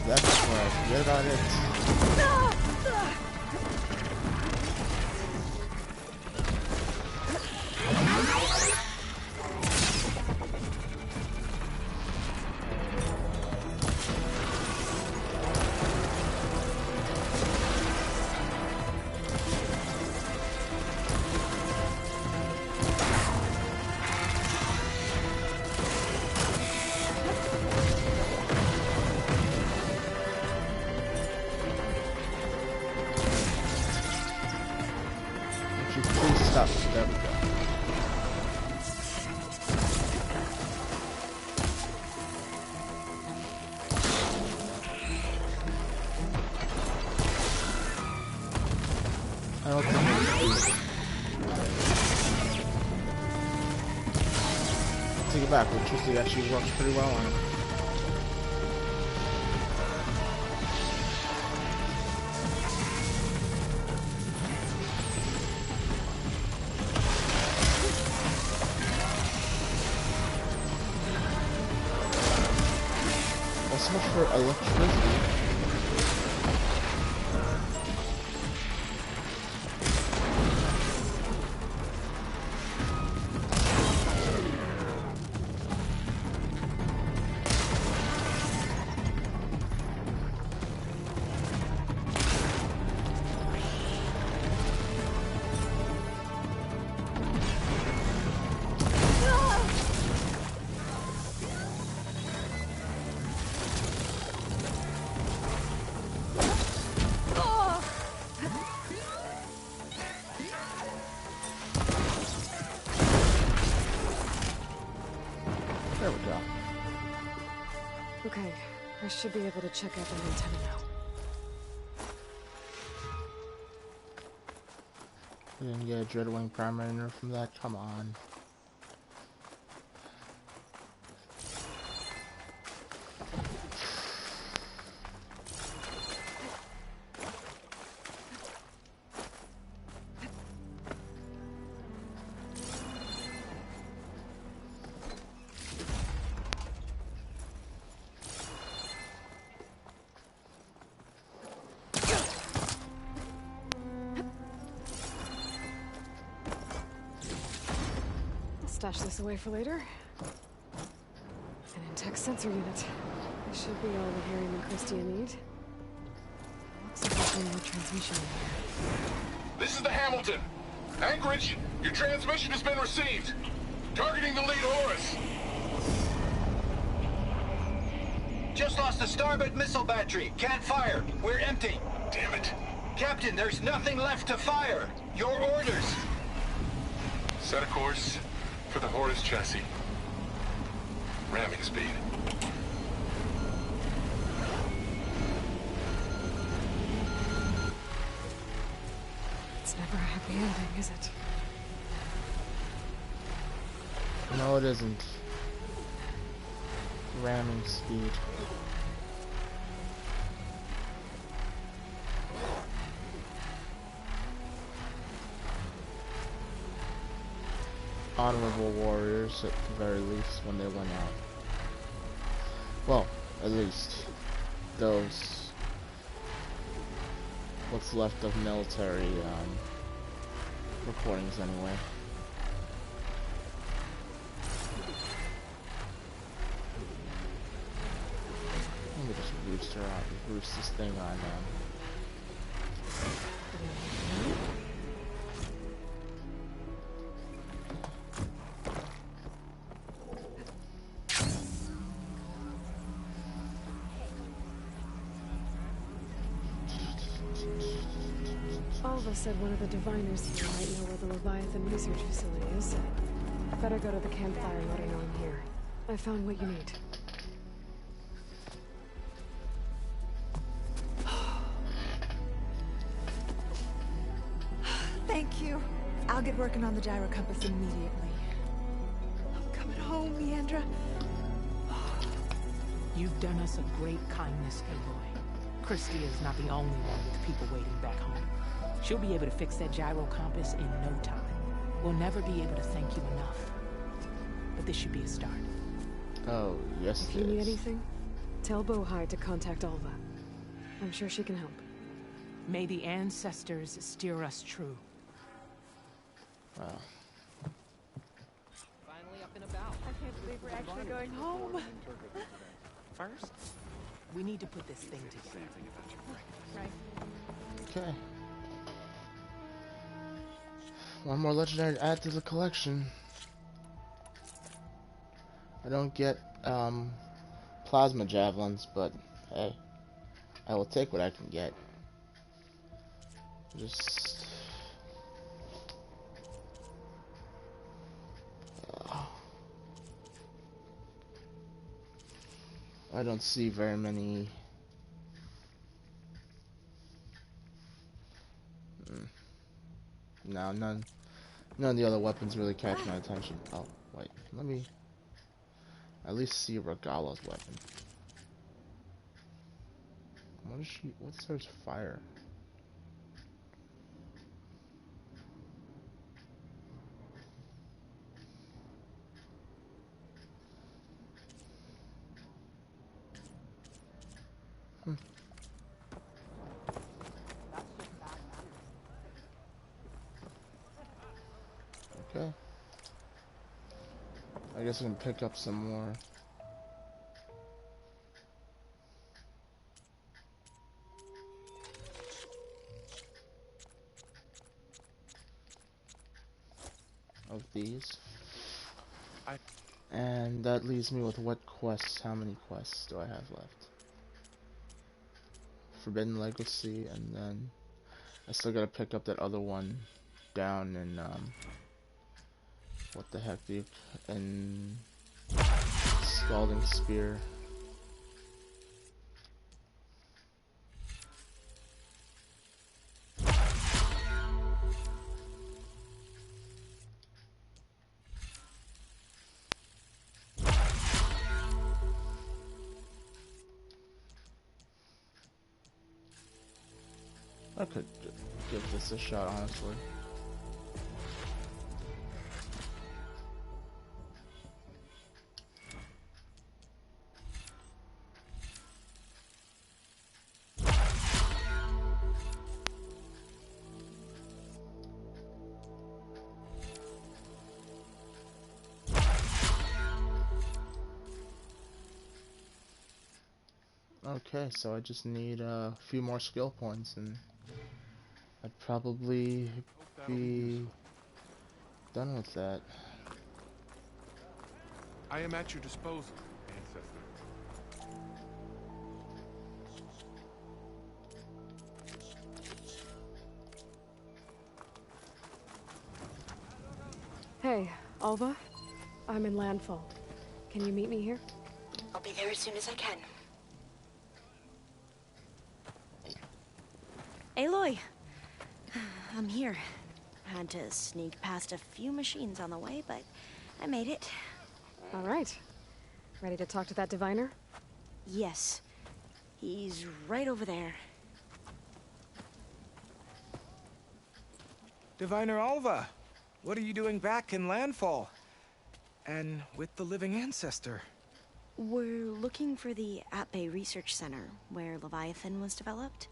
That's before I forget about it. There we go. I don't think take it back, electricity actually works pretty well on it. So much for electricity. should be able to check out that antenna now. We didn't get a Dreadwing primary nerf from that? Come on. Stash this away for later. An intact sensor unit. This should be all that Harriman and Christia need. Looks like there's one more transmission in here. This is the Hamilton. Anchorage, your transmission has been received. Targeting the lead Horus. Just lost the starboard missile battery. Can't fire. We're empty. Damn it. Captain, there's nothing left to fire. Your orders. Set a course for the Horus chassis. Ramming speed. It's never a happy ending, is it? No, it isn't. Ramming speed. Honorable warriors, at the very least, when they went out. Well, at least those, what's left of military recordings anyway. Let me just boost this thing on Alva said one of the diviners here might know where the Leviathan research facility is. Better go to the campfire and let her know I'm here. I found what you need. Thank you. I'll get working on the gyro compass immediately. I'm coming home, Leandra. You've done us a great kindness, Aloy. Christia is not the only one with people waiting back home. She'll be able to fix that gyro compass in no time. We'll never be able to thank you enough. But this should be a start. Oh, yes If you need anything, tell Bohai to contact Alva. I'm sure she can help. May the ancestors steer us true. Wow. Finally up and about. I can't believe we're actually going home. First, we need to put this thing together. Right. Okay. One more legendary to add to the collection. I don't get plasma javelins, but hey, I will take what I can get. Just I don't see very many. No, none of the other weapons really catch my attention. Oh, wait, let me at least see Regala's weapon. What is she? What's her fire? Okay. I guess I can pick up some more. Of these. And that leaves me with what quests? How many quests do I have left? Forbidden Legacy, and then I still gotta pick up that other one down in what the heck, dude? In Scalding Spear. I could give this a shot, honestly. Okay, so I just need a few more skill points and I'd probably be done with that. I am at your disposal, Ancestor. Hey, Alva. I'm in Landfall. Can you meet me here? I'll be there as soon as I can. Aloy! I'm here. Had to sneak past a few machines on the way, but I made it. All right. Ready to talk to that diviner? Yes. He's right over there. Diviner Alva, what are you doing back in Landfall? And with the living ancestor? We're looking for the At-Bay Research Center, where Leviathan was developed.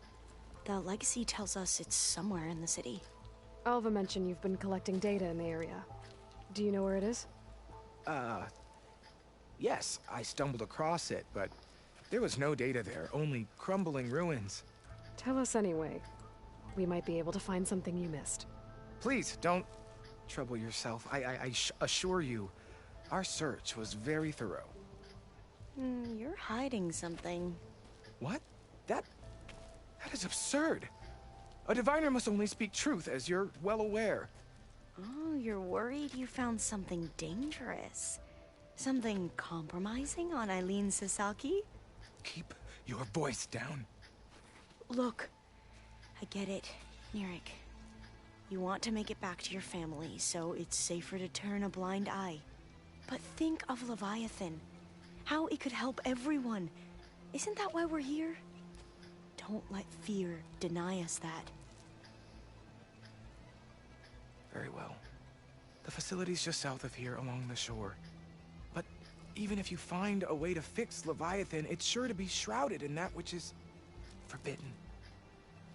The legacy tells us it's somewhere in the city. Alva mentioned you've been collecting data in the area. Do you know where it is? Yes, I stumbled across it, but there was no data there, only crumbling ruins. Tell us anyway. We might be able to find something you missed. Please, don't trouble yourself. I assure you, our search was very thorough. You're hiding something. What? That is absurd. A diviner must only speak truth, as you're well aware. Oh, you're worried you found something dangerous. Something compromising on Eileen Sasaki? Keep your voice down. Look, I get it, Nirik. You want to make it back to your family, so it's safer to turn a blind eye. But think of Leviathan. How it could help everyone. Isn't that why we're here? Don't let fear deny us that. Very well. The facility's just south of here along the shore. But even if you find a way to fix Leviathan, it's sure to be shrouded in that which is forbidden.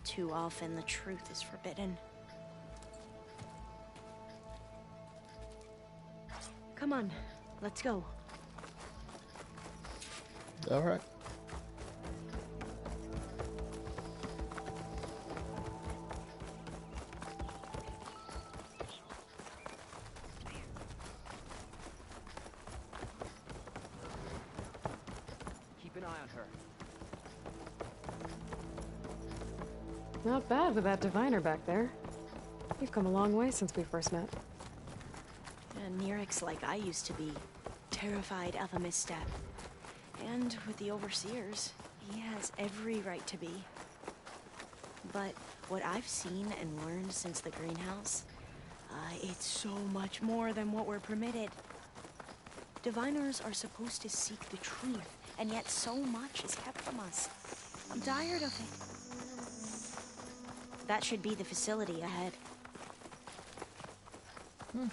Too often the truth is forbidden. Come on, let's go. All right. Keep an eye on her. Not bad with that diviner back there. You've come a long way since we first met. And Nirik's like I used to be, terrified of a misstep. And with the Overseers, he has every right to be. But what I've seen and learned since the greenhouse, it's so much more than what we're permitted. Diviners are supposed to seek the truth, and yet so much is kept from us. I'm tired of it. That should be the facility ahead. Oh,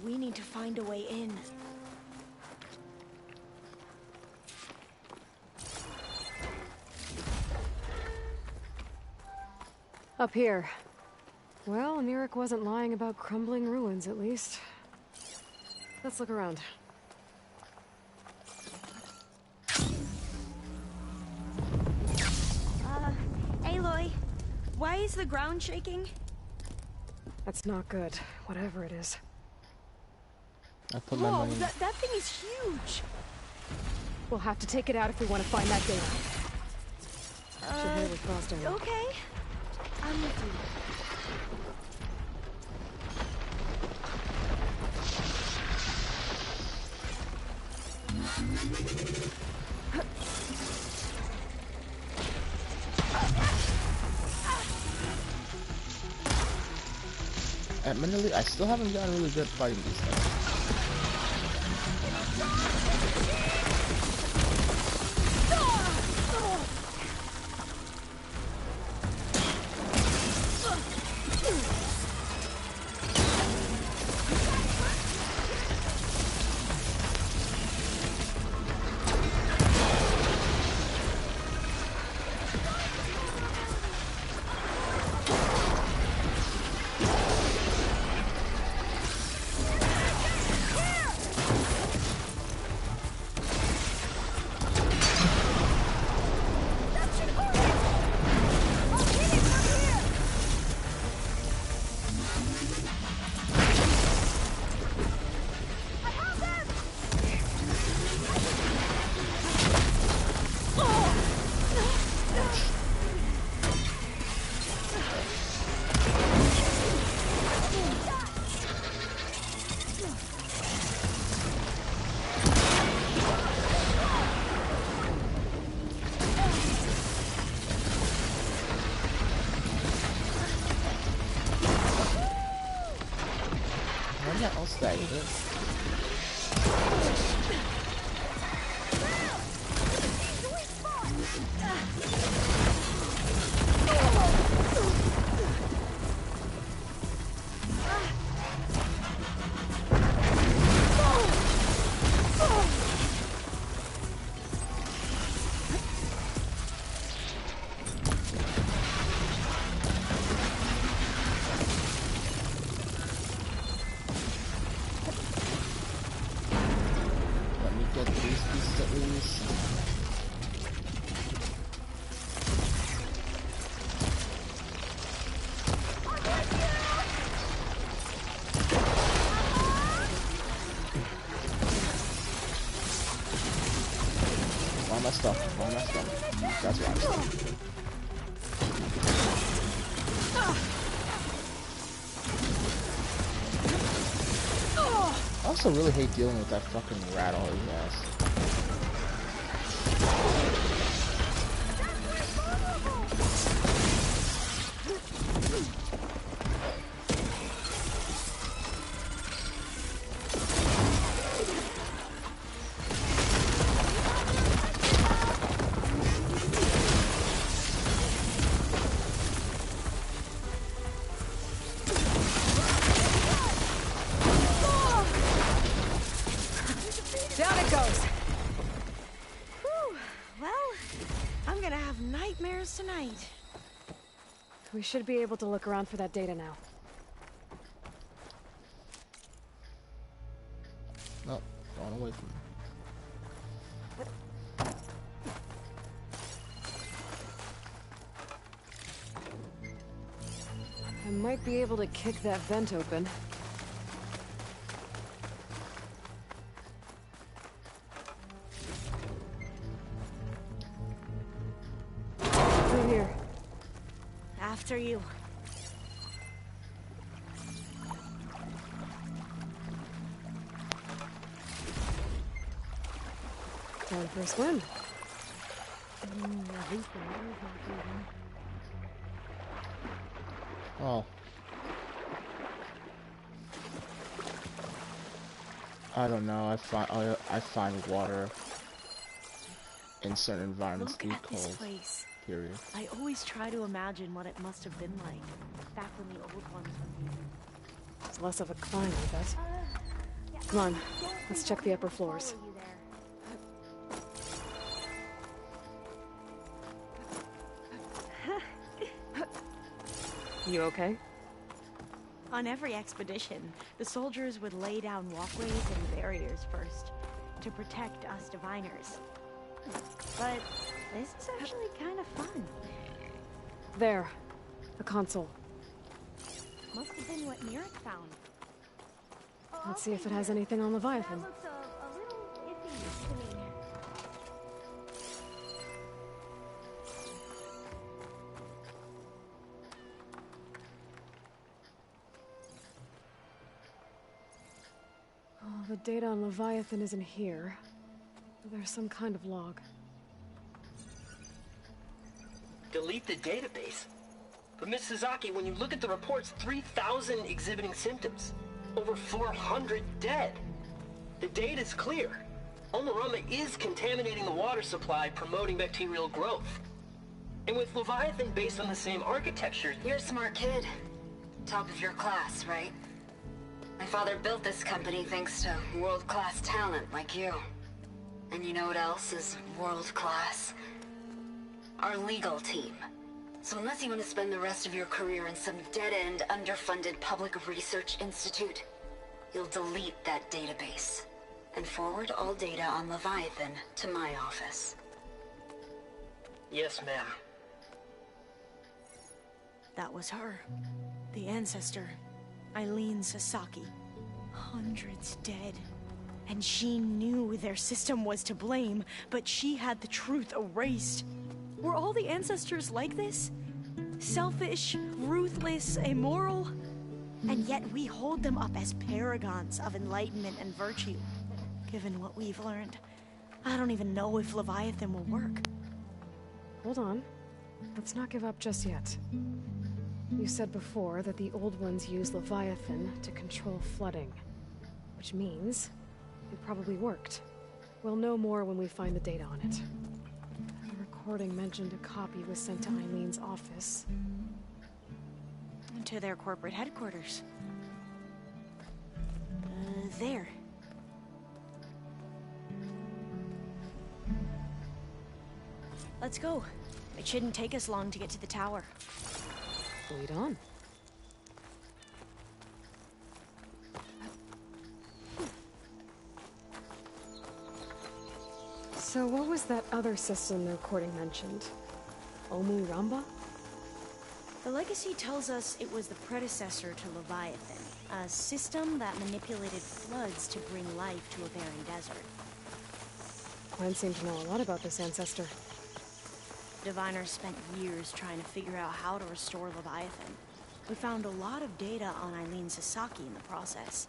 we need to find a way in. Up here. Well, Nirik wasn't lying about crumbling ruins, at least. Let's look around. Aloy, why is the ground shaking? That's not good, whatever it is. I put my Whoa, money. that thing is huge! We'll have to take it out if we want to find that data. Should hear with Frost over. Okay. I'm with you. Admittedly, I still haven't gotten really good fighting these things. Yeah, I'll stay with it. That's what I'm saying. I also really hate dealing with that fucking rat all he has. We should be able to look around for that data now. Nope, going away from me. I might be able to kick that vent open. Through here. After you. Time for a swim. Oh. I don't know. I find water in certain environments to be cold. This place. Period. I always try to imagine what it must have been like back when the old ones were here. It's less of a climb, I bet. Come on, let's check the upper floors. You okay? On every expedition, the soldiers would lay down walkways and barriers first to protect us diviners. But this is actually kind of fun. There. A console. Must have been what Nirek found. Let's see if it has anything on Leviathan. That looks a little iffy to me. Oh, the data on Leviathan isn't here. There's some kind of log. Delete the database? But Miss Sasaki, when you look at the reports, 3,000 exhibiting symptoms. Over 400 dead. The data's clear. Omarama is contaminating the water supply, promoting bacterial growth. And with Leviathan based on the same architecture... You're a smart kid. Top of your class, right? My father built this company thanks to world-class talent like you. And you know what else is world-class? Our legal team. So unless you want to spend the rest of your career in some dead-end, underfunded public research institute, you'll delete that database and forward all data on Leviathan to my office. Yes, ma'am. That was her. The ancestor. Eileen Sasaki. Hundreds dead. And she knew their system was to blame, but she had the truth erased. Were all the ancestors like this? Selfish, ruthless, immoral? And yet we hold them up as paragons of enlightenment and virtue. Given what we've learned, I don't even know if Leviathan will work. Hold on. Let's not give up just yet. You said before that the old ones use Leviathan to control flooding. Which means it probably worked. We'll know more when we find the data on it. The recording mentioned a copy was sent to Eileen's office. To their corporate headquarters. There. Let's go. It shouldn't take us long to get to the tower. Lead on. So what was that other system the recording mentioned? Omu Ramba? The legacy tells us it was the predecessor to Leviathan, a system that manipulated floods to bring life to a barren desert. Glenn seemed to know a lot about this ancestor. Diviners spent years trying to figure out how to restore Leviathan. We found a lot of data on Eileen Sasaki in the process.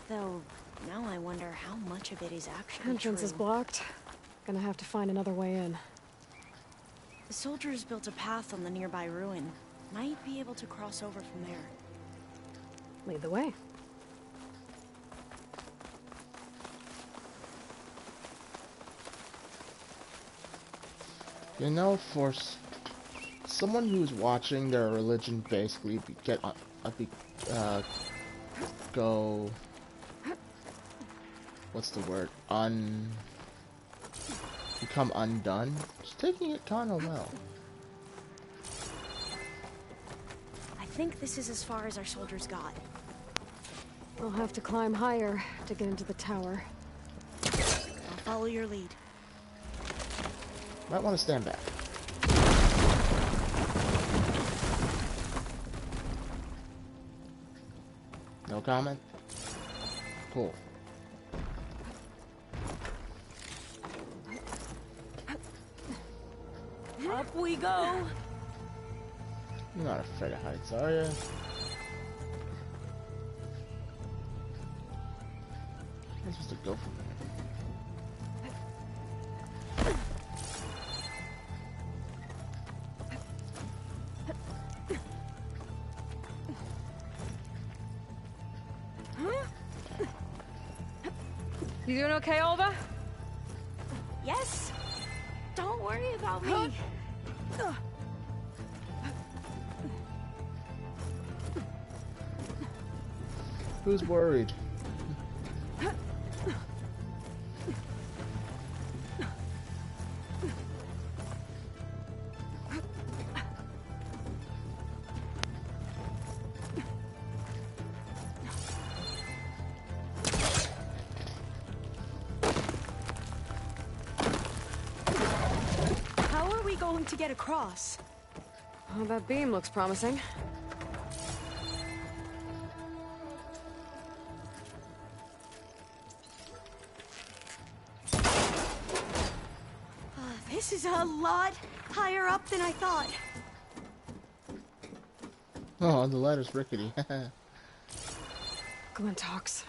Though, now I wonder how much of it is actually Entrance is blocked. Gonna have to find another way in. The soldiers built a path on the nearby ruin. Might be able to cross over from there. Lead the way. You know, for someone who's watching their religion basically go, what's the word? Become undone. Just taking it kind of well. I think this is as far as our soldiers got. We'll have to climb higher to get into the tower. I'll follow your lead. Might want to stand back. No comment? Cool. Up we go! You're not afraid of heights, are you? I'm supposed to go from there. You doing okay, Olva? Yes! Don't worry about me! Who's worried? How are we going to get across? Oh, that beam looks promising. This is a lot higher up than I thought. Oh, the ladder's rickety. Glintox.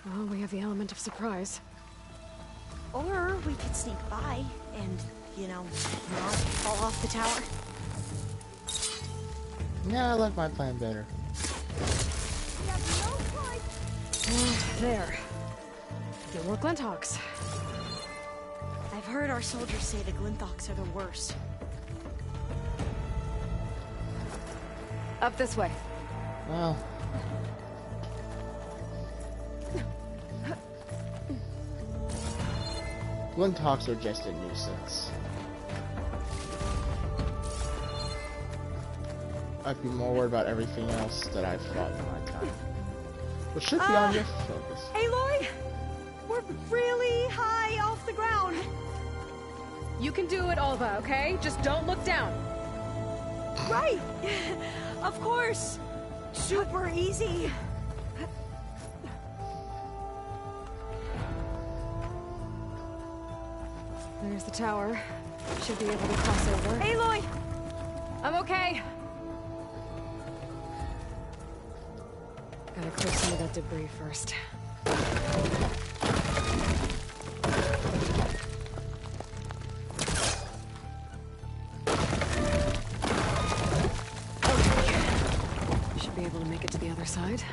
Well, we have the element of surprise. Or we could sneak by and, you know, not fall off the tower. Yeah, I like my plan better. There. No more Glintox. I've heard our soldiers say the Glintox are the worst. Up this way. Well. Glintox are just a nuisance. I'd be more worried about everything else that I've fought in my time. Which should be on your focus. Aloy! We're really high off the ground. You can do it, Olva, okay? Just don't look down. Right! Of course! Super easy! There's the tower. Should be able to cross over. Aloy! I'm okay. Gotta clear some of that debris first. Okay. Should be able to make it to the other side.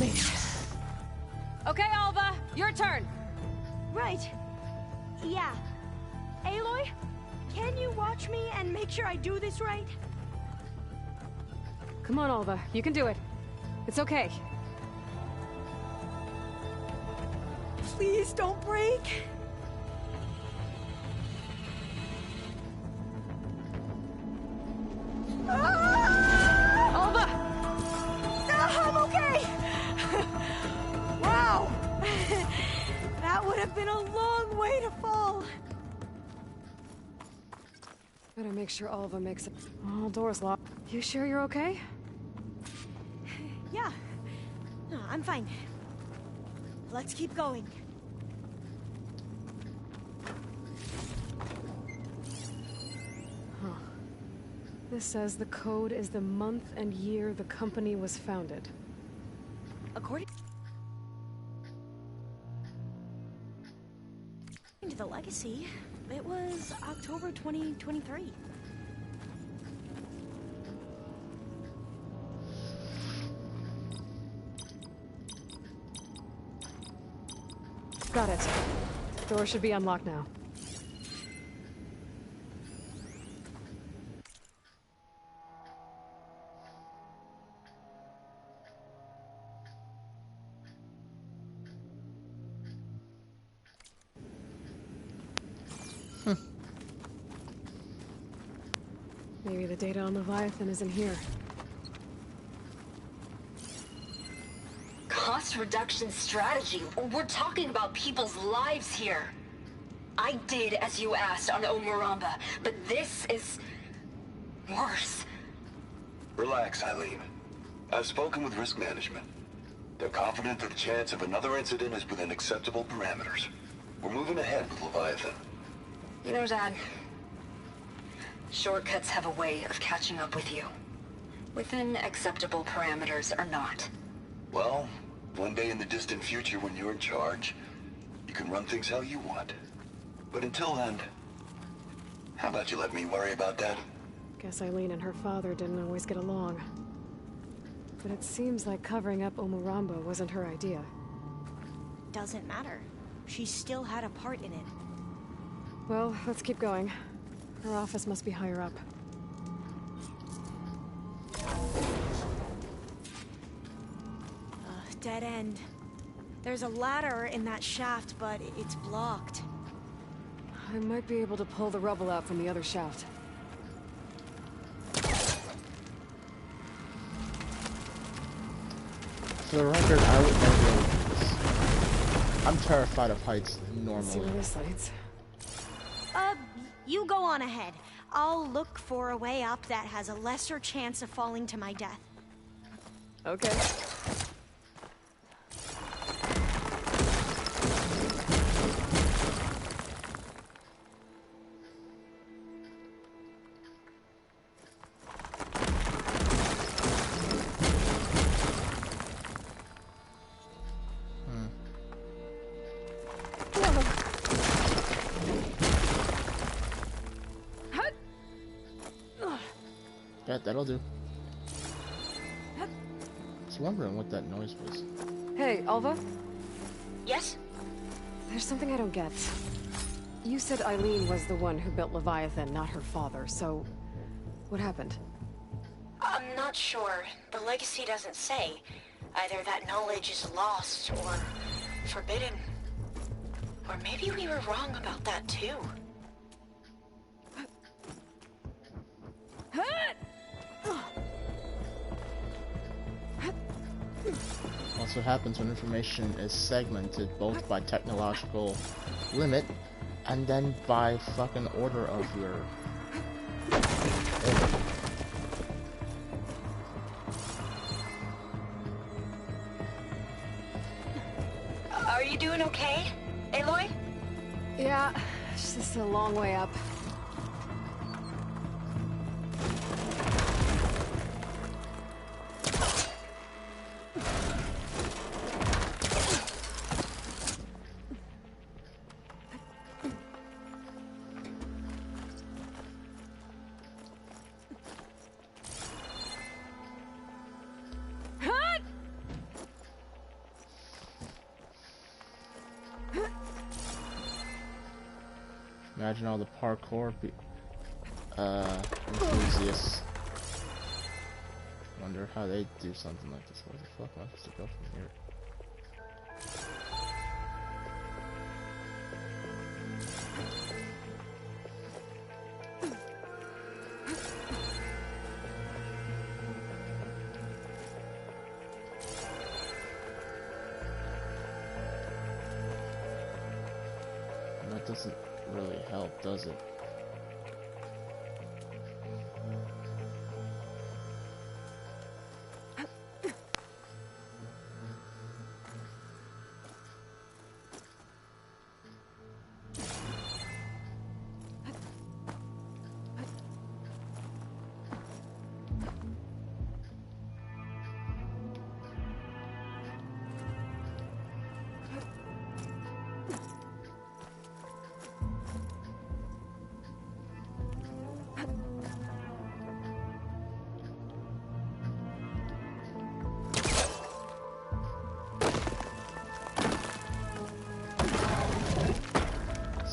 Made it. Okay, Alva, your turn. Right. Yeah. Aloy, can you watch me and make sure I do this right? Come on, Alva, you can do it. It's okay. Please don't break. Alva! I'm okay! Wow! That would have been a long way to fall. Better make sure Alva makes it. Oh, door's locked. You sure you're okay? Yeah. No, I'm fine. Let's keep going. Huh. This says the code is the month and year the company was founded. According to the legacy, it was October 2023. Got it. Door should be unlocked now. Maybe the data on Leviathan isn't here. Cost reduction strategy? We're talking about people's lives here. I did as you asked on Omuramba, but this is worse. Relax, Eileen. I've spoken with risk management. They're confident that the chance of another incident is within acceptable parameters. We're moving ahead with Leviathan. You know, Dad, shortcuts have a way of catching up with you. Within acceptable parameters or not. Well, one day in the distant future when you're in charge, you can run things how you want. But until then, how about you let me worry about that? Guess Eileen and her father didn't always get along. But it seems like covering up Omuramba wasn't her idea. Doesn't matter. She still had a part in it. Well, let's keep going. Her office must be higher up. Dead end. There's a ladder in that shaft, but it's blocked. I might be able to pull the rubble out from the other shaft. For the record, I would never do this. I'm terrified of heights normally. Let's see where this leads. You go on ahead. I'll look for a way up that has a lesser chance of falling to my death. Okay. Yeah, that'll do. I was wondering what that noise was. Hey, Alva? Yes? There's something I don't get. You said Eileen was the one who built Leviathan, not her father, so... what happened? I'm not sure. The legacy doesn't say. Either that knowledge is lost or forbidden. Or maybe we were wrong about that too. Also happens when information is segmented both by technological limit and then by fucking order of your... Are you doing okay, Aloy? Yeah, it's just a long way up. Imagine all the parkour enthusiasts. Wonder how they do something like this. Where the fuck am I supposed to go from here? That doesn't really help, does it?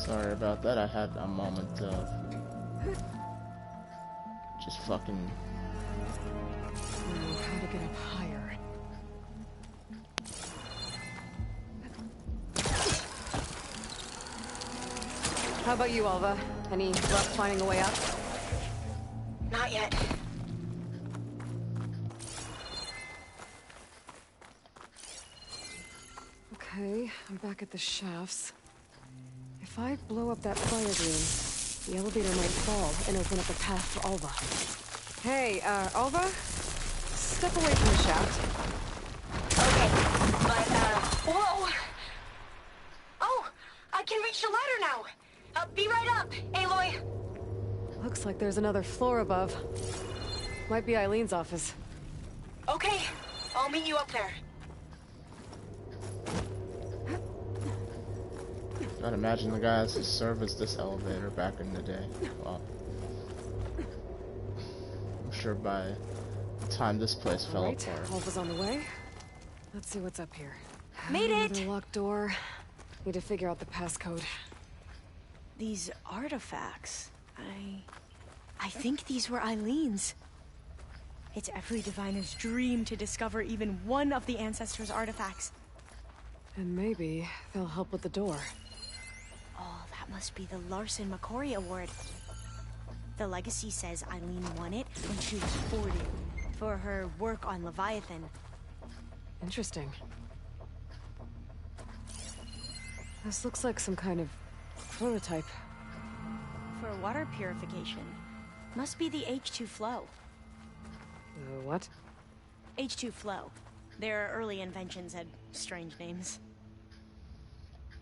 Sorry about that, I had a moment of just fucking... Know how to get up higher. How about you, Alva? Any luck finding a way up? Not yet. Okay, I'm back at the shafts. If I blow up that fire green, the elevator might fall and open up a path for Alva. Hey, Alva? Step away from the shaft. Okay, but, whoa! Oh, I can reach the ladder now! Be right up, Aloy! Looks like there's another floor above. Might be Eileen's office. Okay, I'll meet you up there. I'd imagine the guys who serviced this elevator back in the day. Well, I'm sure by the time this place fell apart. Alva's on the way. Let's see what's up here. Made it! Another locked door. Need to figure out the passcode. These artifacts, I think these were Eileen's. It's every diviner's dream to discover even one of the Ancestors' artifacts. And maybe they'll help with the door. Oh, that must be the Larson McCory Award. The legacy says Eileen won it when she was 40 for her work on Leviathan. Interesting. This looks like some kind of prototype. For water purification. Must be the H2 flow. What? H2 flow. Their early inventions had strange names.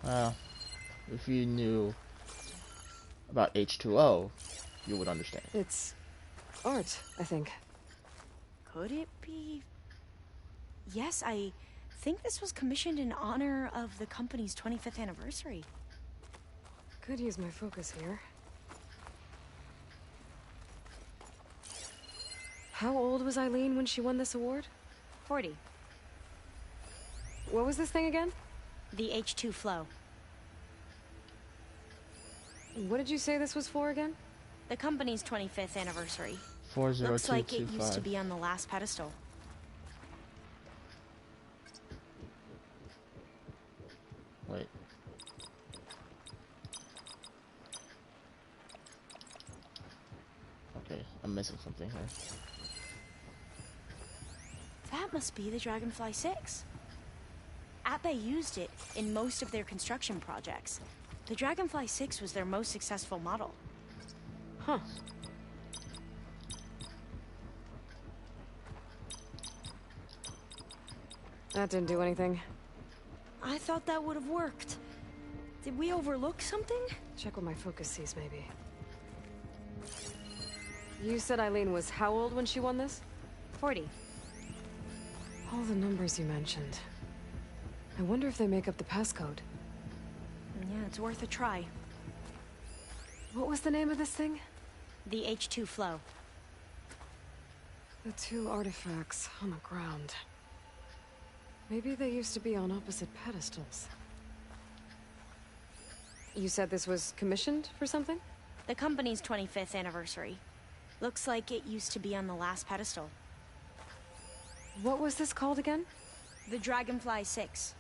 Well, if you knew about H2O, you would understand. It's art, I think. Could it be? Yes, I think this was commissioned in honor of the company's 25th anniversary. Could use my focus here. How old was Eileen when she won this award? 40. What was this thing again? The H2 flow. What did you say this was for again? The company's 25th anniversary. 40225. Looks like it used to be on the last pedestal. Wait. Okay, I'm missing something here. That must be the Dragonfly 6. Atbay used it in most of their construction projects. The Dragonfly 6 was their most successful model. Huh. That didn't do anything. I thought that would have worked. Did we overlook something? Check what my focus sees, maybe. You said Eileen was how old when she won this? 40. All the numbers you mentioned. I wonder if they make up the passcode. Yeah, it's worth a try. What was the name of this thing? The H2 flow. The two artifacts on the ground. Maybe they used to be on opposite pedestals. You said this was commissioned for something? The company's 25th anniversary. Looks like it used to be on the last pedestal. What was this called again? The Dragonfly 6.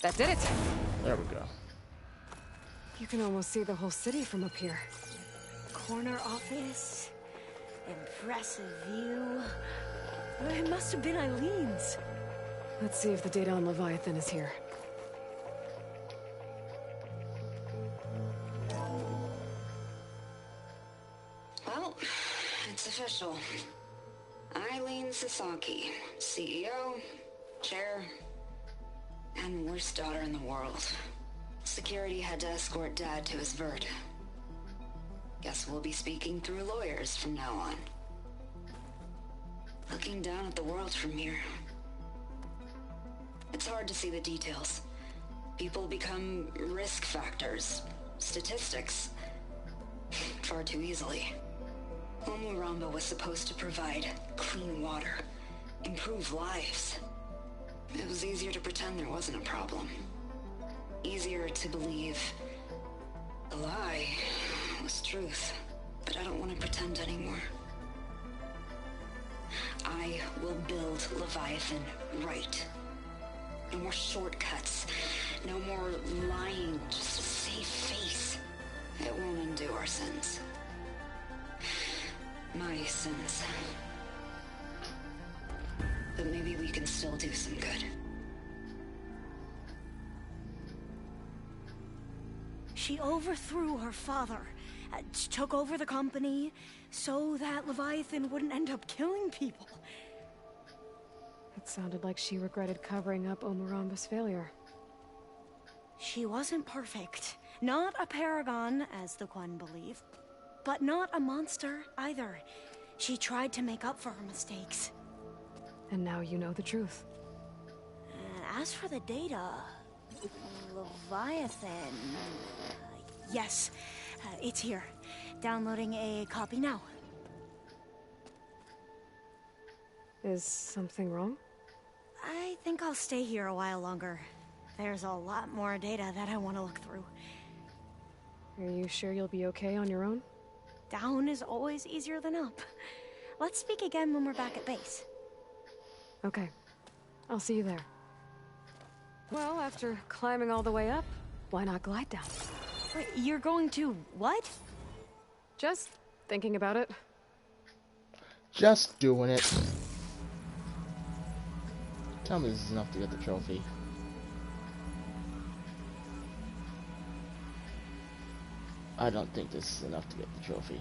That did it! There we go. You can almost see the whole city from up here. Corner office. Impressive view. It must have been Eileen's. Let's see if the data on Leviathan is here. Well, it's official. Eileen Sasaki, CEO, chair, and worst daughter in the world. Security had to escort Dad to his vert. Guess we'll be speaking through lawyers from now on. Looking down at the world from here. It's hard to see the details. People become risk factors, statistics, far too easily. Omuramba was supposed to provide clean water, improve lives. It was easier to pretend there wasn't a problem. Easier to believe the lie was truth. But I don't want to pretend anymore. I will build Leviathan right. No more shortcuts. No more lying just to save face. It won't undo our sins. My sins. But maybe we can still do some good. She overthrew her father, took over the company, so that Leviathan wouldn't end up killing people. It sounded like she regretted covering up Omuramba's failure. She wasn't perfect. Not a paragon, as the Quan believe. But not a monster, either. She tried to make up for her mistakes. And now you know the truth. As for the data... Leviathan... yes, it's here. Downloading a copy now. Is something wrong? I think I'll stay here a while longer. There's a lot more data that I want to look through. Are you sure you'll be okay on your own? Down is always easier than up. Let's speak again when we're back at base. Okay. I'll see you there. Well, after climbing all the way up, why not glide down? Wait, you're going to what? Just thinking about it. Just doing it. Tell me this is enough to get the trophy. I don't think this is enough to get the trophy.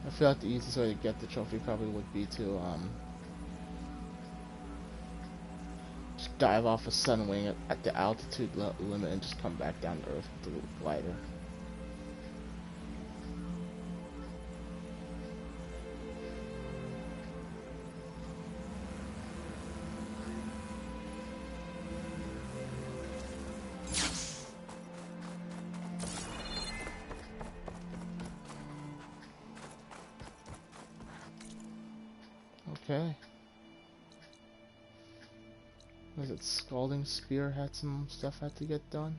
I feel like the easiest way to get the trophy probably would be to just dive off a Sunwing at the altitude limit and just come back down to Earth with the glider. Okay. Was it Scalding Spear had some stuff had to get done?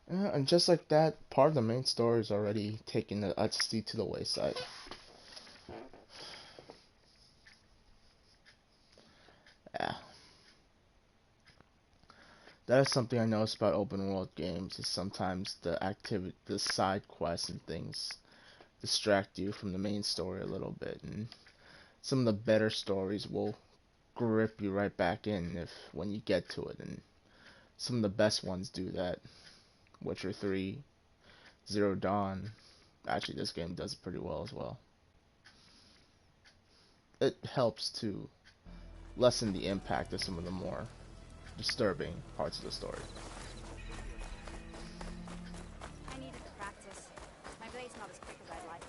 And just like that, part of the main story is already taking the Utsi to the wayside. Yeah. That is something I noticed about open world games, is sometimes the side quests and things distract you from the main story a little bit, and some of the better stories will grip you right back in when you get to it, and some of the best ones do that. Witcher 3, Zero Dawn. Actually, this game does it pretty well as well. it helps to lessen the impact of some of the more disturbing parts of the story. I needed to practice. My blade's not as quick as I'd like.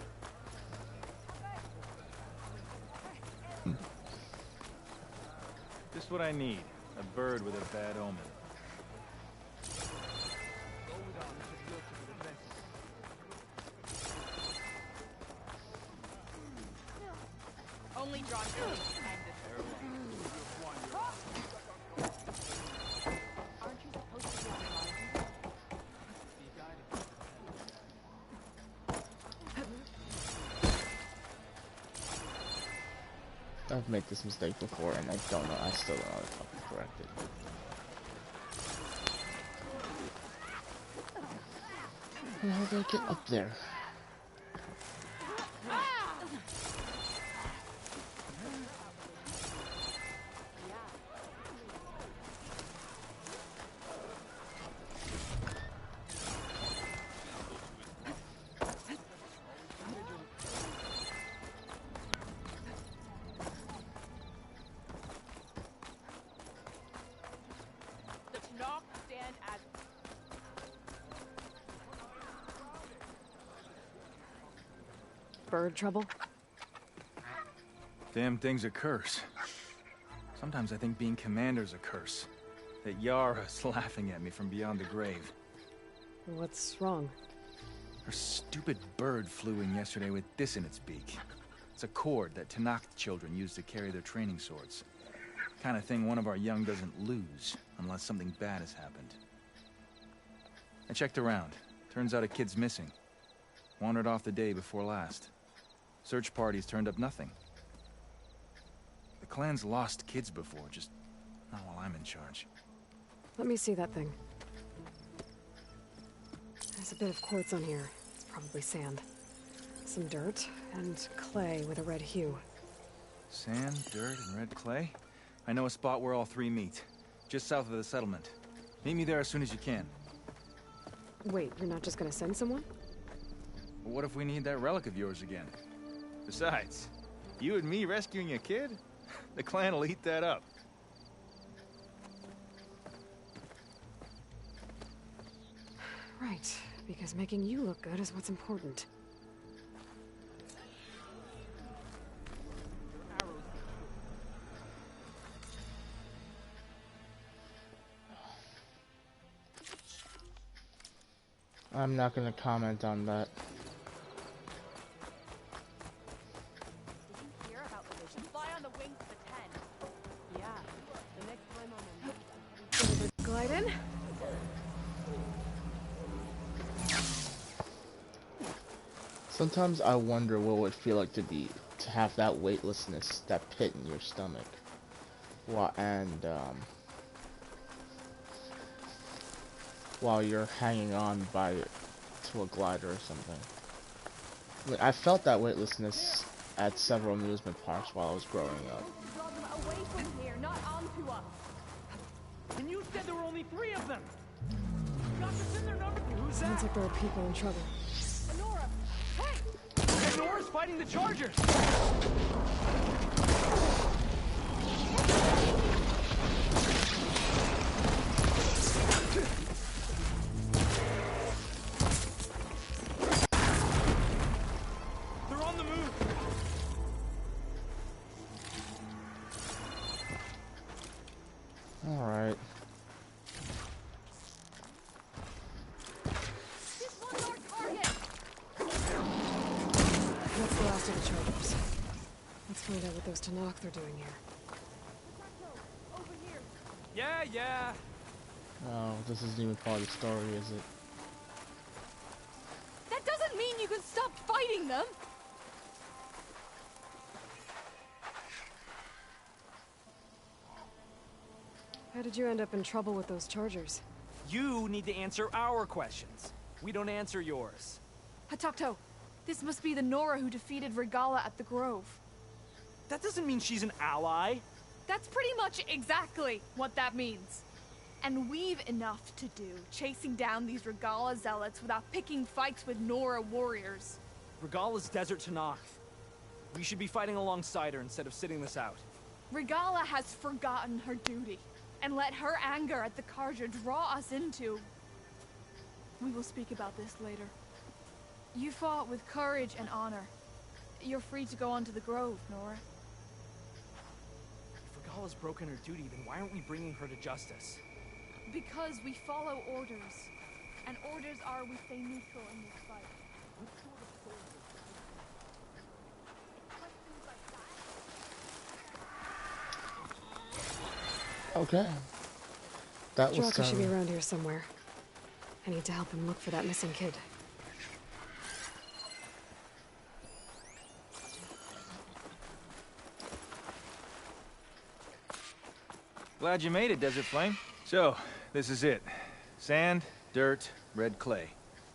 Just what I need. A bird with a bad omen. Only John Jones can Aren't you supposed to be on I've made this mistake before, and I still don't know how to fucking correct it. How do I get up there? Bird trouble? Damn thing's a curse. Sometimes I think being commander's a curse. That Yara's laughing at me from beyond the grave. What's wrong? Her stupid bird flew in yesterday with this in its beak. It's a cord that Tenakth children use to carry their training swords. Kind of thing one of our young doesn't lose, unless something bad has happened. I checked around. Turns out a kid's missing. Wandered off the day before last. Search parties turned up nothing. The clan's lost kids before, just not while I'm in charge. Let me see that thing. There's a bit of quartz on here. It's probably sand. Some dirt, and clay with a red hue. Sand, dirt, and red clay? I know a spot where all three meet. Just south of the settlement. Meet me there as soon as you can. Wait, you're not just gonna send someone? But what if we need that relic of yours again? Besides, you and me rescuing a kid? The clan will eat that up. Right, because making you look good is what's important. I'm not gonna comment on that. Glide in. Sometimes I wonder what it would feel like to have that weightlessness, that pit in your stomach, while you're hanging on to a glider or something. Like, I felt that weightlessness at several amusement parks while I was growing up. away from here, not onto us. And you said there were only 3 of them. Who's Sounds like there are people in trouble. Nora! Hey! Nora's fighting the Chargers! They're on the move! Alright. That's the last of the Chargers. Let's find out what those Tenakth are doing here. Yeah. Oh, this isn't even part of the story, is it? That doesn't mean you can stop fighting them! How did you end up in trouble with those Chargers? You need to answer our questions. We don't answer yours. Hatakto, this must be the Nora who defeated Regalla at the Grove. That doesn't mean she's an ally. That's pretty much exactly what that means. And we've enough to do chasing down these Regalla zealots without picking fights with Nora warriors. Regalla's Desert Tenakth. We should be fighting alongside her instead of sitting this out. Regala has forgotten her duty, and let her anger at the Carja draw us into... We will speak about this later. You fought with courage and honor. You're free to go on to the Grove, Nora. If Regala's broken her duty, then why aren't we bringing her to justice? Because we follow orders, and orders are we stay neutral in this fight. What sort of soldiers? Okay. That was Draka should be around here somewhere. I need to help him look for that missing kid. Glad you made it, Desert Flame. So, this is it. Sand, dirt, red clay.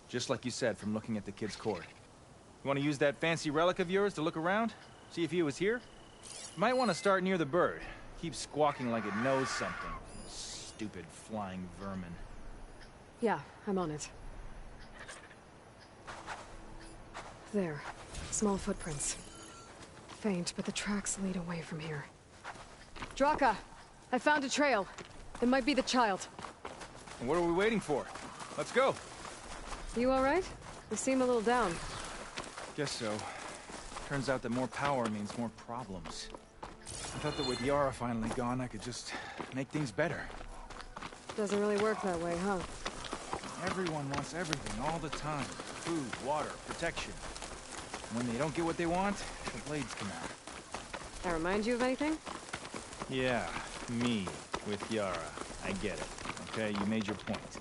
Just like you said from looking at the kid's cord. You want to use that fancy relic of yours to look around? See if he was here? You might want to start near the bird. Keeps squawking like it knows something. Stupid flying vermin. Yeah, I'm on it. There. Small footprints. Faint, but the tracks lead away from here. Draka! I found a trail. It might be the child. What are we waiting for? Let's go. You alright? You seem a little down. Guess so. Turns out that more power means more problems. I thought that with Yara finally gone, I could just make things better. Doesn't really work that way, huh? Everyone wants everything all the time. Food, water, protection. When they don't get what they want, the blades come out. That remind you of anything? Yeah, me with Yara. I get it. Okay, you made your point.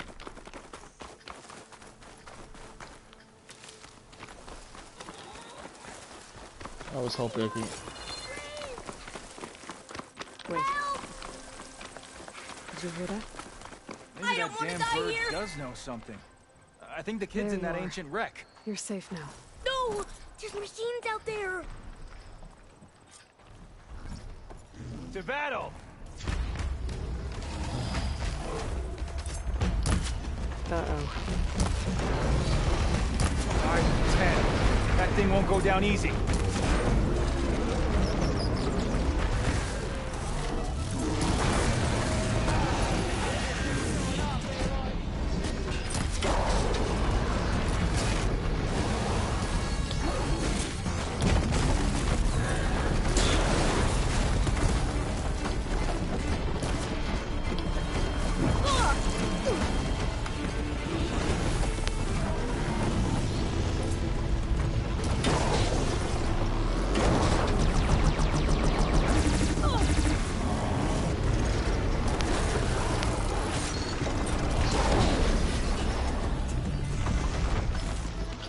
I was hoping I could... Wait. Did you hear that? Maybe that damn bird does know something. I think the kid's in that ancient wreck. You're safe now. No! There's machines out there! To battle! Uh-oh. 5 to 10. That thing won't go down easy.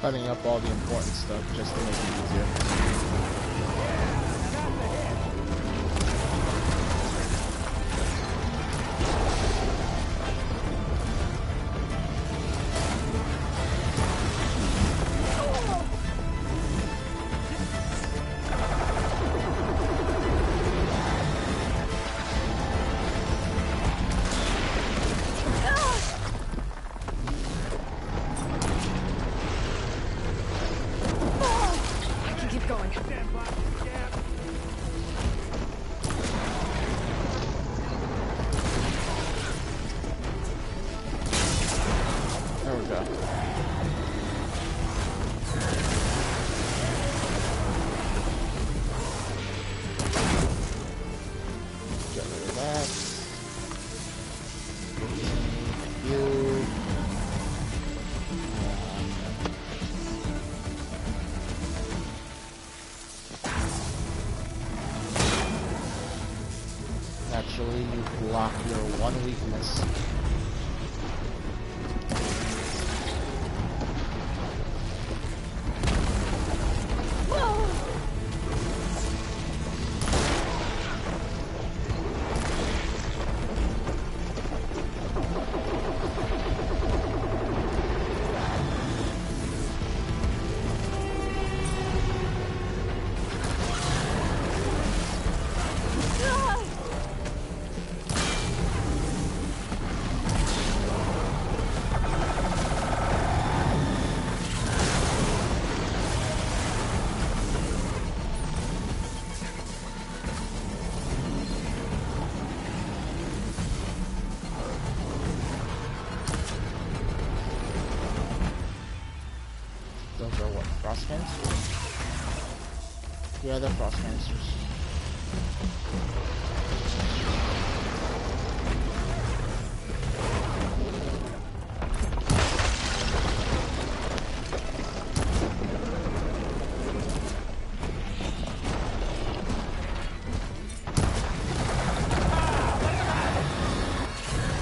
Cutting up all the important stuff just to make it easier. Naturally, you block your one weakness. Yeah, they're frost canisters.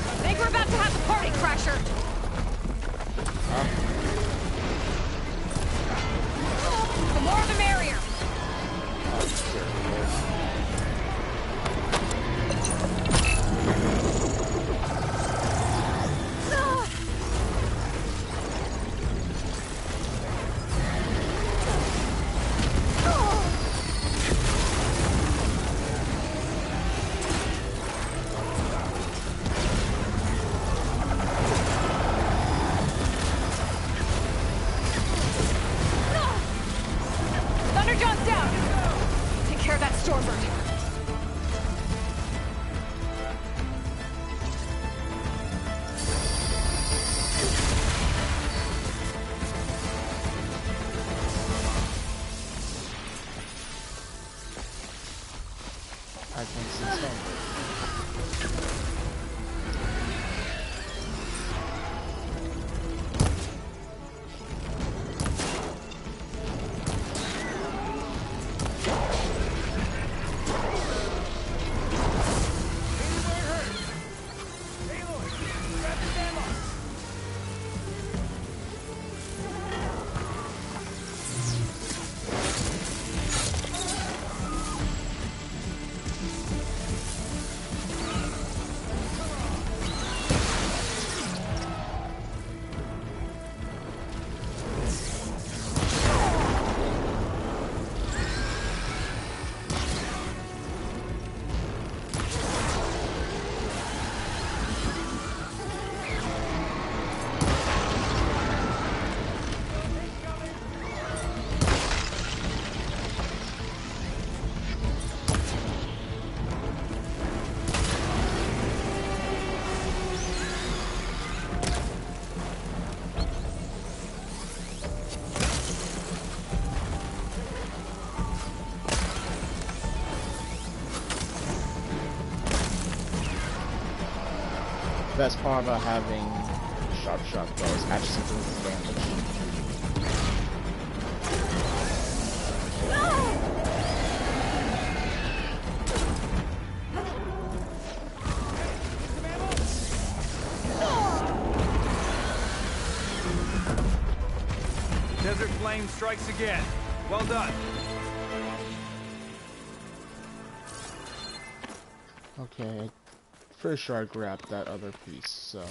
I think we're about to have the party crasher. The more the merrier. Thunderjawn's down. Take care of that Stormbird. I can see Stormbird. Best part about having sharp though is actually doing the damage. Desert Flame strikes again. Well done. Okay, pretty sure I grabbed that other piece, so.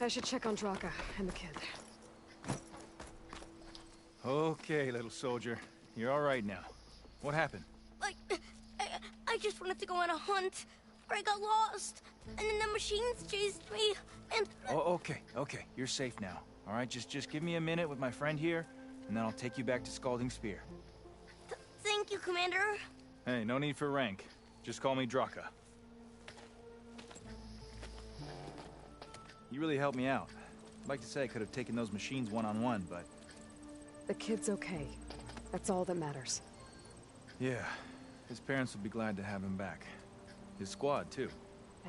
I should check on Draka and the kid. Okay, little soldier. You're all right now. What happened? I just wanted to go on a hunt, or I got lost, and then the machines chased me, and... Oh, okay. You're safe now. All right, just give me a minute with my friend here, and then I'll take you back to Scalding Spear. Thank you, Commander. Hey, no need for rank. Just call me Draka. You really helped me out. I'd like to say I could have taken those machines one-on-one, but... The kid's okay. That's all that matters. Yeah, his parents will be glad to have him back. His squad, too.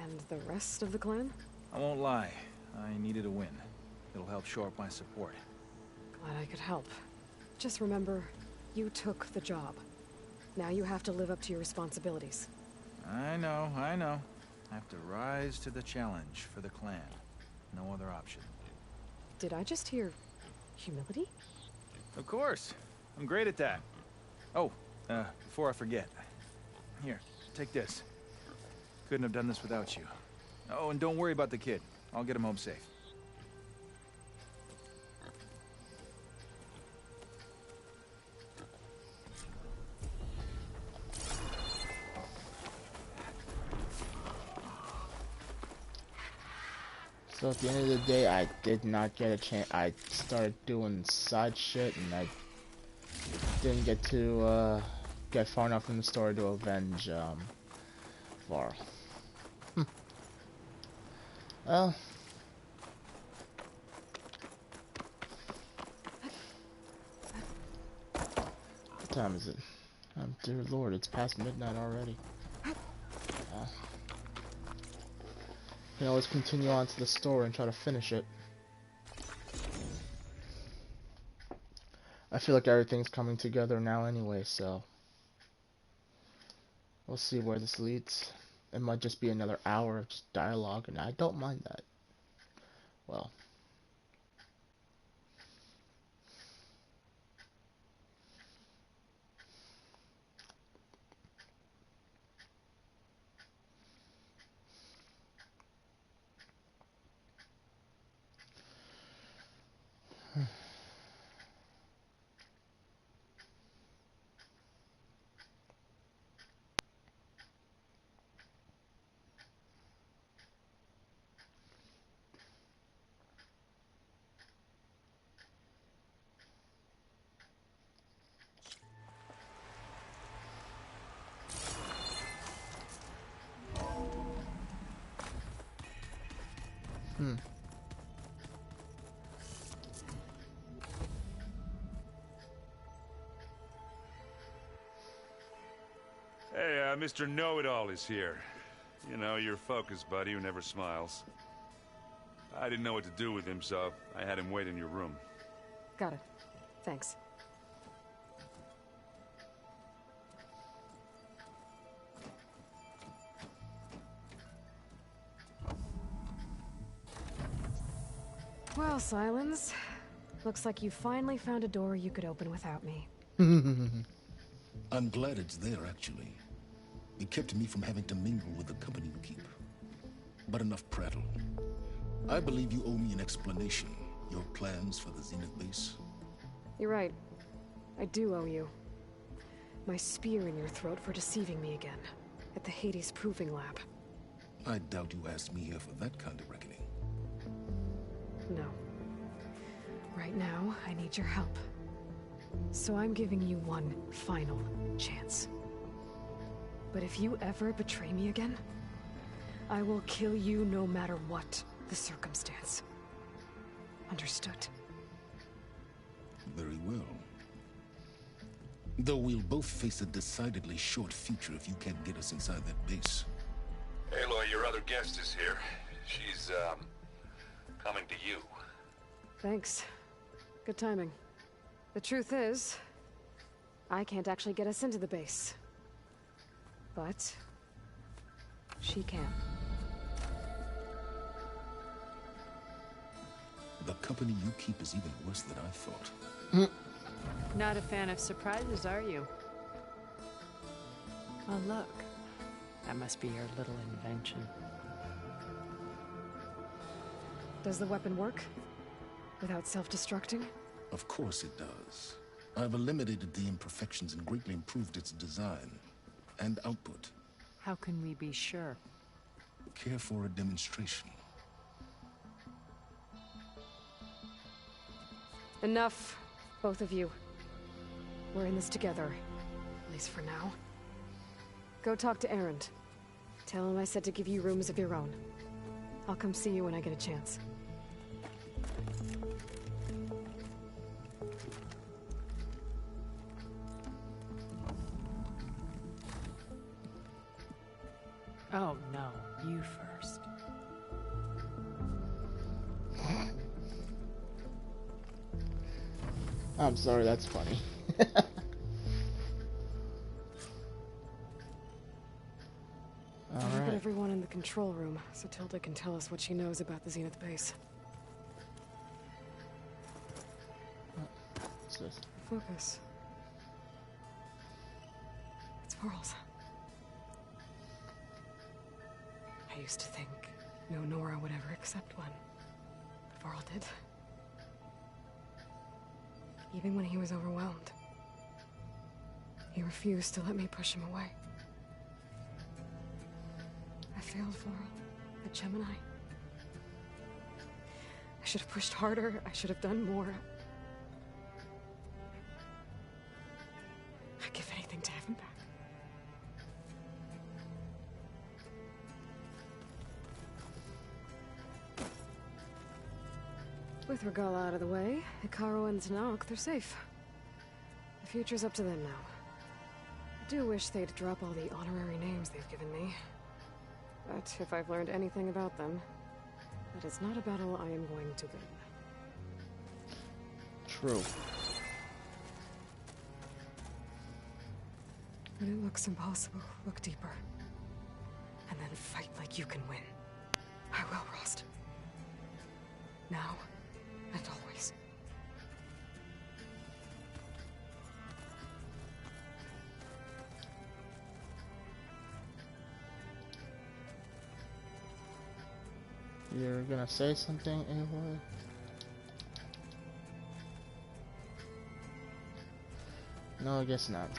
And the rest of the clan? I won't lie. I needed a win. It'll help shore up my support. Glad I could help. Just remember, you took the job. Now you have to live up to your responsibilities. I know. I have to rise to the challenge for the clan. No other option. Did I just hear humility? Of course. I'm great at that. Oh, before I forget. Here, take this. Couldn't have done this without you. Oh, and don't worry about the kid. I'll get him home safe. So at the end of the day, I did not get a chance. I started doing side shit, and I didn't get to get far enough in the story to avenge Varl. Well, what time is it? Dear Lord, it's past midnight already. You can always continue on to the store and try to finish it. I feel like everything's coming together now anyway, so we'll see where this leads. It might just be another hour of just dialogue, and I don't mind that. Well. Hey, Mr. Know-It-All is here. You know, your focus buddy who never smiles. I didn't know what to do with him, so I had him wait in your room. Got it. Thanks. Well, Silence. Looks like you finally found a door you could open without me. I'm glad it's there, actually. It kept me from having to mingle with the company you keep. But enough prattle. I believe you owe me an explanation. Your plans for the Zenith base. You're right. I do owe you. My spear in your throat for deceiving me again. At the Hades Proving Lab. I doubt you asked me here for that kind of reckoning. No. Right now, I need your help. So I'm giving you one final chance. But if you ever betray me again, I will kill you no matter what the circumstance. Understood? Very well. Though we'll both face a decidedly short future if you can't get us inside that base. Aloy, your other guest is here. She's, coming to you. Thanks. Good timing. The truth is, I can't actually get us into the base. But she can. The company you keep is even worse than I thought. Not a fan of surprises, are you? Oh, look. That must be your little invention. Does the weapon work? Without self-destructing? Of course it does. I've eliminated the imperfections and greatly improved its design and output. How can we be sure? Care for a demonstration? Enough, both of you. We're in this together, at least for now. Go talk to Erend. Tell him I said to give you rooms of your own. I'll come see you when I get a chance. Oh, no. You first. I'm sorry, that's funny. I'll look at everyone in the control room, so Tilda can tell us what she knows about the Zenith base. What's this? Focus. It's Varl's. I used to think no Nora would ever accept one, but Varl did. Even when he was overwhelmed, he refused to let me push him away. I failed Varl at Gemini. I should have pushed harder. I should have done more. I'd give anything to have him back. With Regala out of the way, Hikaru and Tenakth, they're safe. The future's up to them now. I do wish they'd drop all the honorary names they've given me. But if I've learned anything about them, that is not a battle I am going to win. True. When it looks impossible, look deeper. And then fight like you can win. I will, Rost. Now and always. You're gonna say something, Aloy? No, I guess not.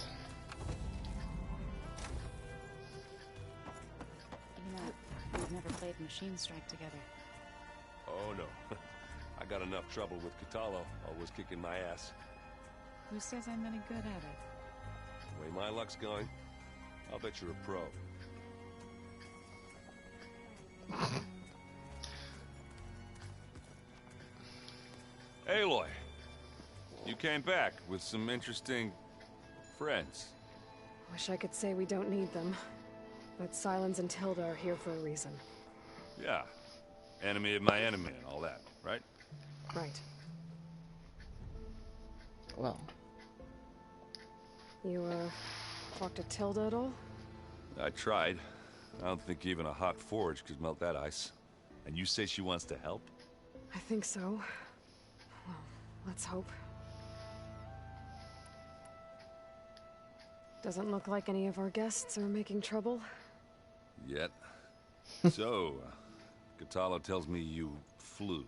You know, we've never played Machine Strike together. Oh no. I got enough trouble with Kotallo, always kicking my ass. Who says I'm any good at it? The way my luck's going, I'll bet you're a pro. Aloy, you came back with some interesting friends. Wish I could say we don't need them. But Sylens and Tilda are here for a reason. Yeah, enemy of my enemy and all that, right? Right. Well. You, talked to Tilda at all? I tried. I don't think even a hot forge could melt that ice. And you say she wants to help? I think so. Well, let's hope. Doesn't look like any of our guests are making trouble. Yet. So, Kotallo tells me you flew.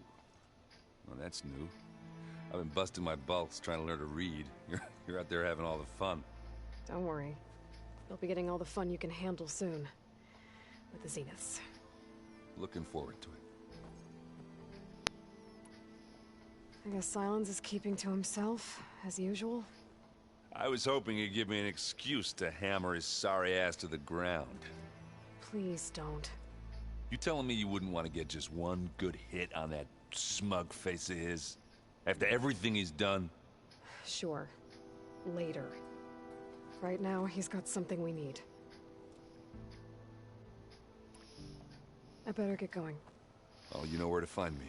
Well, that's new. I've been busting my balls trying to learn to read. You're out there having all the fun. Don't worry. You'll be getting all the fun you can handle soon. With the Zeniths. Looking forward to it. I guess Sylens is keeping to himself, as usual. I was hoping he'd give me an excuse to hammer his sorry ass to the ground. Please don't. You telling me you wouldn't want to get just one good hit on that smug face of his? After everything he's done? Sure. Later. Right now, he's got something we need. I better get going. Oh, you know where to find me.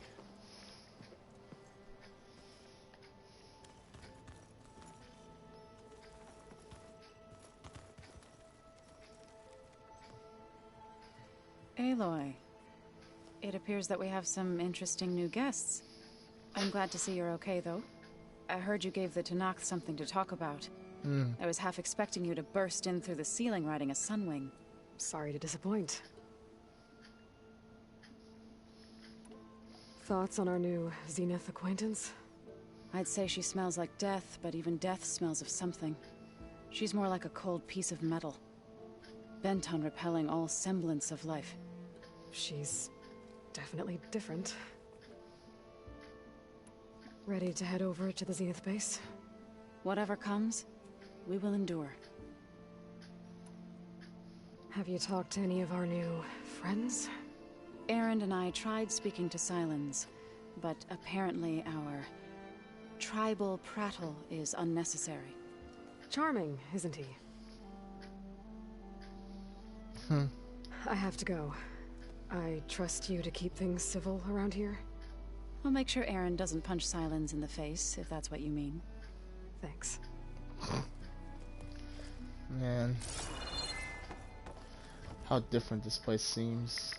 Aloy, it appears that we have some interesting new guests. I'm glad to see you're okay, though. I heard you gave the Tenakth something to talk about. I was half expecting you to burst in through the ceiling riding a Sunwing. Sorry to disappoint. Thoughts on our new Zenith acquaintance? I'd say she smells like death, but even death smells of something. She's more like a cold piece of metal. Bent on repelling all semblance of life. She's definitely different. Ready to head over to the Zenith base? Whatever comes, we will endure. Have you talked to any of our new friends? Erend and I tried speaking to Sylens, but apparently our tribal prattle is unnecessary. Charming, isn't he? I have to go. I trust you to keep things civil around here. I'll make sure Erend doesn't punch Sylens in the face, if that's what you mean. Thanks. Man. How different this place seems.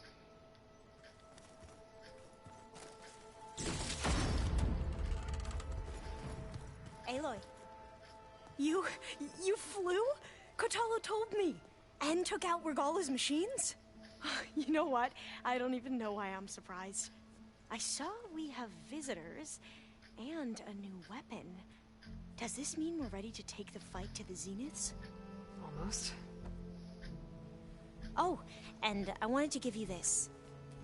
Aloy. You flew? Kotallo told me. And took out Regala's machines? You know what? I don't even know why I'm surprised. I saw we have visitors and a new weapon. Does this mean we're ready to take the fight to the Zeniths? Almost. Oh, and I wanted to give you this.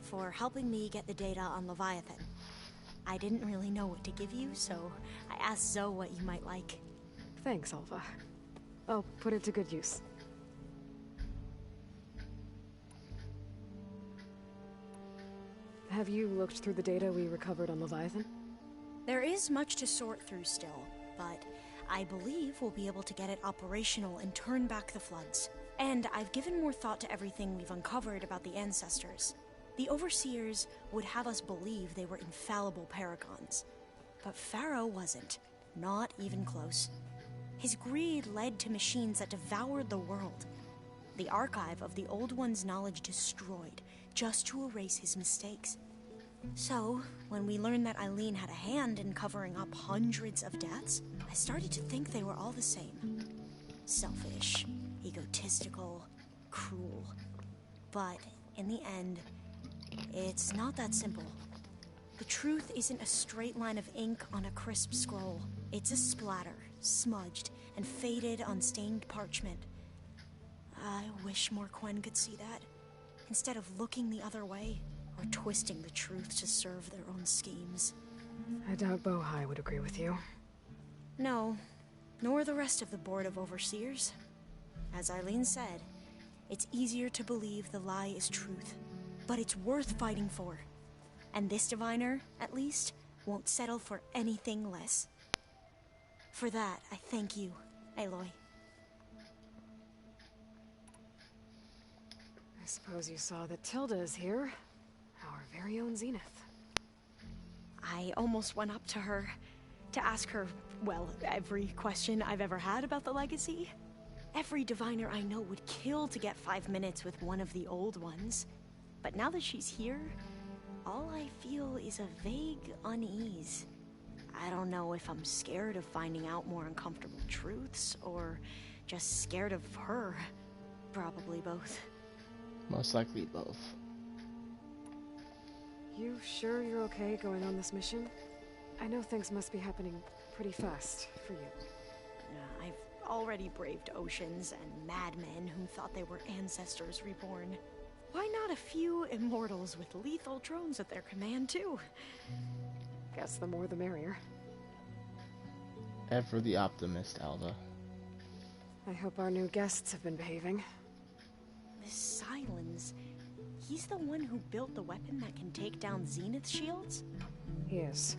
For helping me get the data on Leviathan. I didn't really know what to give you, so I asked Zoe what you might like. Thanks, Alva. I'll put it to good use. Have you looked through the data we recovered on Leviathan? There is much to sort through still, but I believe we'll be able to get it operational and turn back the floods. And I've given more thought to everything we've uncovered about the ancestors. The Overseers would have us believe they were infallible paragons. But Pharaoh wasn't. Not even close. His greed led to machines that devoured the world. The archive of the Old One's knowledge destroyed, just to erase his mistakes. So, when we learned that Eileen had a hand in covering up hundreds of deaths, I started to think they were all the same. Selfish, egotistical, cruel. But, in the end, it's not that simple. The truth isn't a straight line of ink on a crisp scroll. It's a splatter, smudged, and faded on stained parchment. I wish more Quen could see that, instead of looking the other way, or twisting the truth to serve their own schemes. I doubt Bohai would agree with you. No, nor the rest of the Board of Overseers. As Eileen said, it's easier to believe the lie is truth, but it's worth fighting for. And this diviner, at least, won't settle for anything less. For that, I thank you, Aloy. I suppose you saw that Tilda is here. Our very own Zenith. I almost went up to her to ask her, well, every question I've ever had about the legacy. Every diviner I know would kill to get 5 minutes with one of the old ones. But now that she's here, all I feel is a vague unease. I don't know if I'm scared of finding out more uncomfortable truths, or just scared of her. Probably both. Most likely both. You sure you're okay going on this mission? I know things must be happening pretty fast for you. I've already braved oceans and madmen who thought they were ancestors reborn. Why not a few immortals with lethal drones at their command, too? Guess the more the merrier. Ever the optimist, Alva. I hope our new guests have been behaving. This Sylens, he's the one who built the weapon that can take down Zenith shields? He is.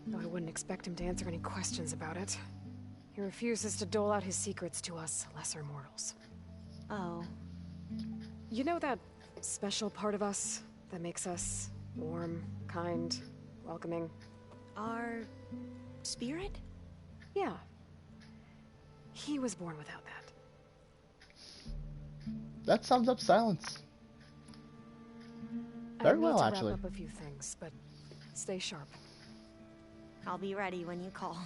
Though I wouldn't expect him to answer any questions about it. He refuses to dole out his secrets to us lesser mortals. Oh. You know that special part of us that makes us warm, kind, welcoming? Our spirit? Yeah. He was born without that. That sums up Silence. Very well, I need to actually. wrap up a few things, but stay sharp. I'll be ready when you call.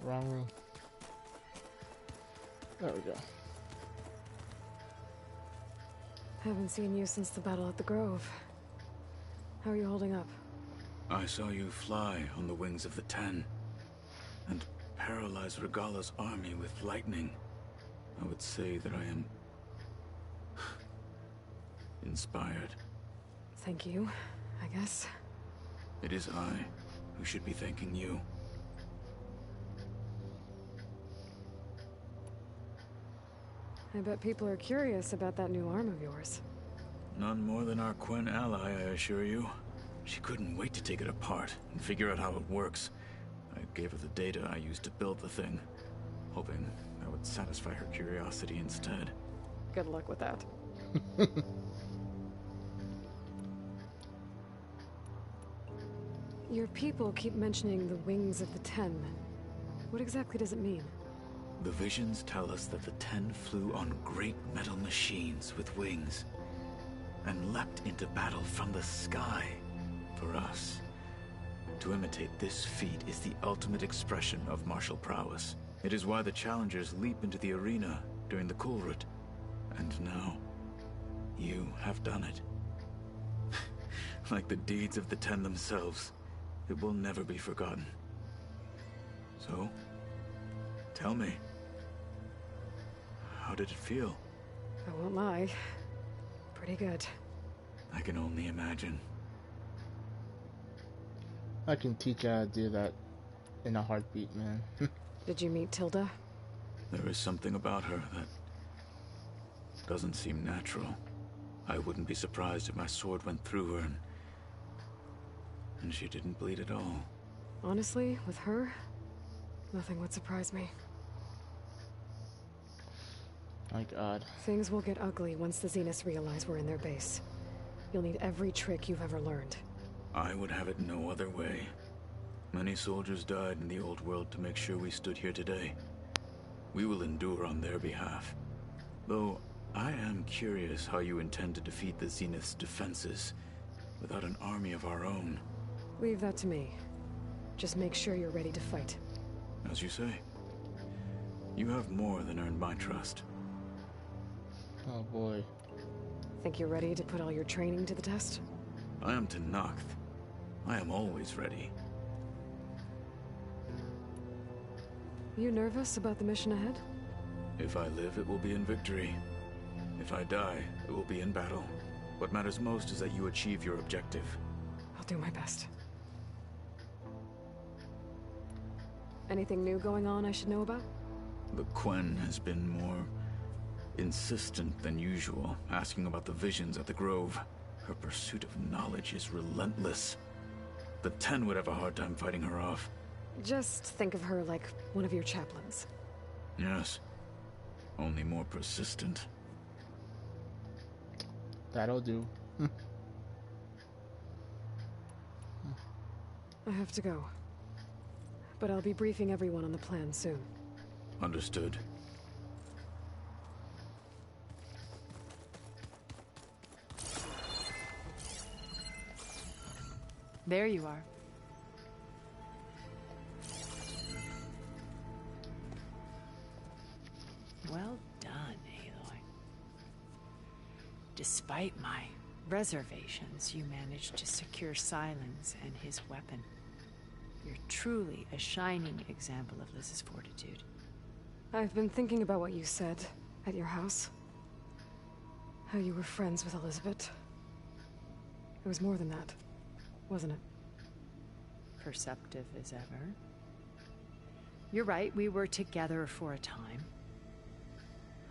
Wrong room. There we go. Haven't seen you since the battle at the Grove. How are you holding up? I saw you fly on the wings of the Ten, and paralyze Regala's army with lightning. I would say that I am inspired. Thank you, I guess. It is I who should be thanking you. I bet people are curious about that new arm of yours. None more than our Quen ally, I assure you. She couldn't wait to take it apart and figure out how it works. I gave her the data I used to build the thing, hoping that would satisfy her curiosity instead. Good luck with that. Your people keep mentioning the wings of the Ten. What exactly does it mean? The visions tell us that the Ten flew on great metal machines with wings, and leapt into battle from the sky for us. To imitate this feat is the ultimate expression of martial prowess. It is why the challengers leap into the arena during the Kulrut. And now, you have done it. Like the deeds of the Ten themselves, it will never be forgotten. So, tell me, how did it feel? I won't lie. Pretty good. I can only imagine. I can teach you how to do that in a heartbeat, man. Did you meet Tilda? There is something about her that Doesn't seem natural. I wouldn't be surprised if my sword went through her and she didn't bleed at all. Honestly, with her, nothing would surprise me. My God. Things will get ugly once the Zeniths realize we're in their base. You'll need every trick you've ever learned. I would have it no other way. Many soldiers died in the old world to make sure we stood here today. We will endure on their behalf. Though, I am curious how you intend to defeat the Zenith's defenses without an army of our own. Leave that to me. Just make sure you're ready to fight. As you say. You have more than earned my trust. Oh boy. Think you're ready to put all your training to the test? I am Tenakth. I am always ready. You nervous about the mission ahead? If I live, it will be in victory. If I die, it will be in battle. What matters most is that you achieve your objective. I'll do my best. Anything new going on I should know about? The Quen has been more insistent than usual, asking about the visions at the Grove. Her pursuit of knowledge is relentless. The Ten would have a hard time fighting her off. Just think of her like one of your chaplains. Yes. Only more persistent. That'll do. I have to go. But I'll be briefing everyone on the plan soon. Understood. There you are. Well done, Aloy. Despite my reservations, you managed to secure Sylens and his weapon. You're truly a shining example of Liz's fortitude. I've been thinking about what you said at your house. How you were friends with Elizabeth. It was more than that, wasn't it? Perceptive as ever. You're right, we were together for a time.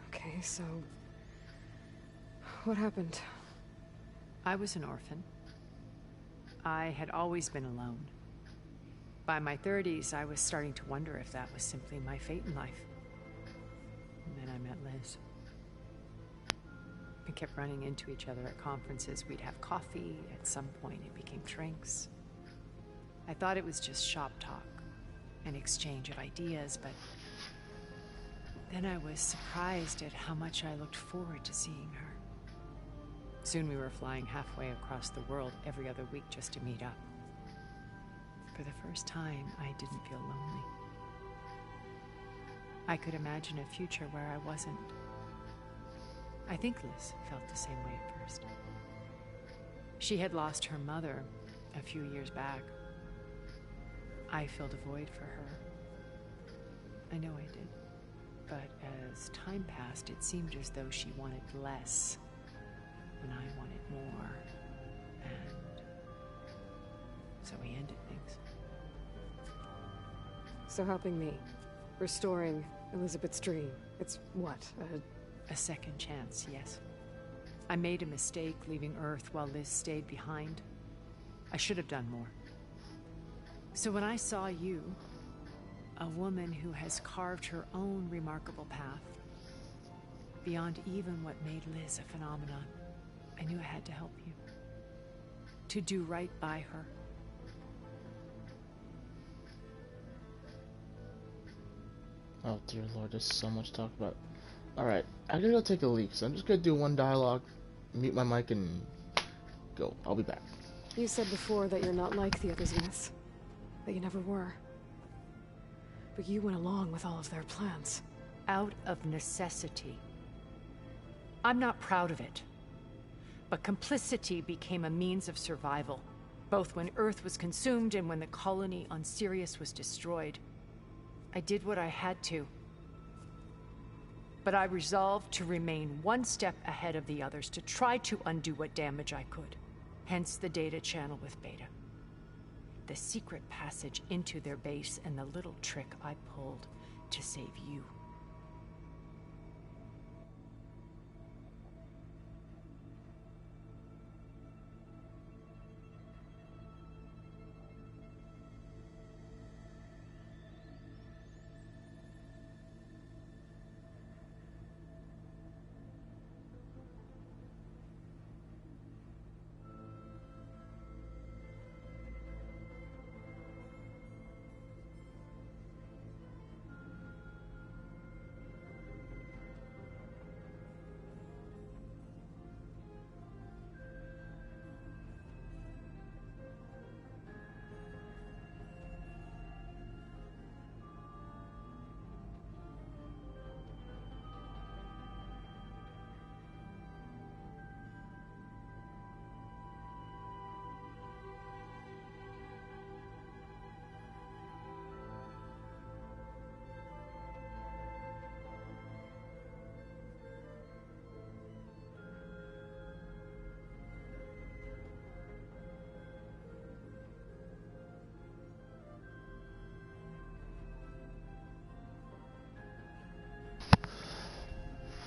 Okay, so... what happened? I was an orphan. I had always been alone. By my 30s, I was starting to wonder if that was simply my fate in life. And then I met Liz. We kept running into each other at conferences. We'd have coffee. At some point, it became drinks. I thought it was just shop talk, an exchange of ideas, but then I was surprised at how much I looked forward to seeing her. Soon we were flying halfway across the world every other week just to meet up. For the first time, I didn't feel lonely. I could imagine a future where I wasn't. I think Liz felt the same way at first. She had lost her mother a few years back. I filled a void for her. I know I did. But as time passed, it seemed as though she wanted less, and I wanted more. And so we ended things. So helping me, restoring Elizabeth's dream, it's what, a second chance, yes. I made a mistake leaving Earth while Liz stayed behind. I should have done more. So when I saw you, a woman who has carved her own remarkable path, beyond even what made Liz a phenomenon, I knew I had to help you. To do right by her. Oh dear Lord, there's so much to talk about. Alright, I gotta go take a leak, so I'm just gonna do one dialogue, mute my mic, and go. I'll be back. You said before that you're not like the other Zeniths. That you never were. But you went along with all of their plans. Out of necessity. I'm not proud of it. But complicity became a means of survival, both when Earth was consumed and when the colony on Sirius was destroyed. I did what I had to. But I resolved to remain one step ahead of the others, to try to undo what damage I could. Hence the data channel with Beta. The secret passage into their base and the little trick I pulled to save you.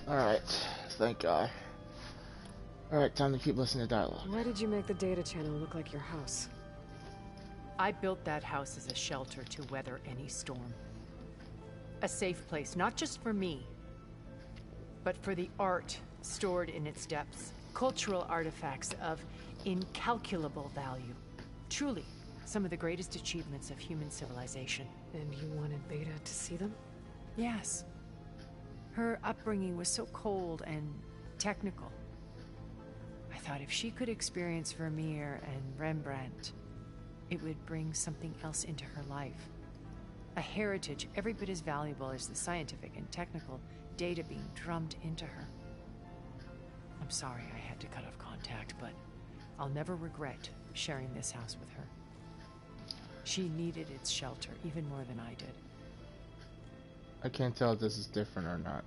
Alright, thank God. Alright, time to keep listening to dialogue. Why did you make the data channel look like your house? I built that house as a shelter to weather any storm. A safe place, not just for me, but for the art stored in its depths. Cultural artifacts of incalculable value. Truly, some of the greatest achievements of human civilization. And you wanted Beta to see them? Yes. Her upbringing was so cold and technical. I thought if she could experience Vermeer and Rembrandt, it would bring something else into her life. A heritage every bit as valuable as the scientific and technical data being drummed into her. I'm sorry I had to cut off contact, but I'll never regret sharing this house with her. She needed its shelter even more than I did. I can't tell if this is different or not.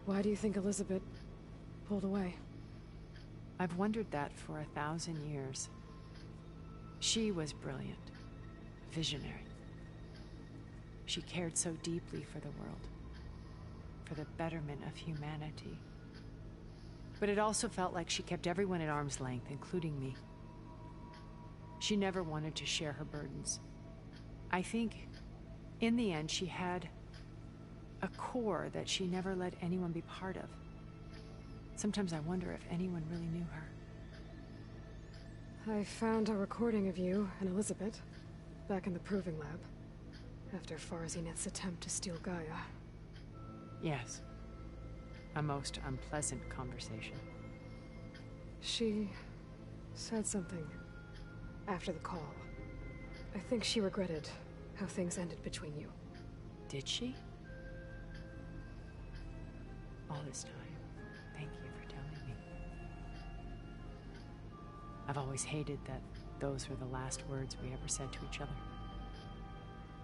Why do you think Elizabeth pulled away? I've wondered that for 1,000 years. She was brilliant, visionary. She cared so deeply for the world, for the betterment of humanity. But it also felt like she kept everyone at arm's length, including me. She never wanted to share her burdens. I think, in the end, she had a core that she never let anyone be part of. Sometimes I wonder if anyone really knew her. I found a recording of you and Elizabeth back in the proving lab after Farzineth's attempt to steal Gaia. Yes. A most unpleasant conversation. She said something after the call. I think she regretted how things ended between you. Did she? All this time, thank you for telling me. I've always hated that those were the last words we ever said to each other.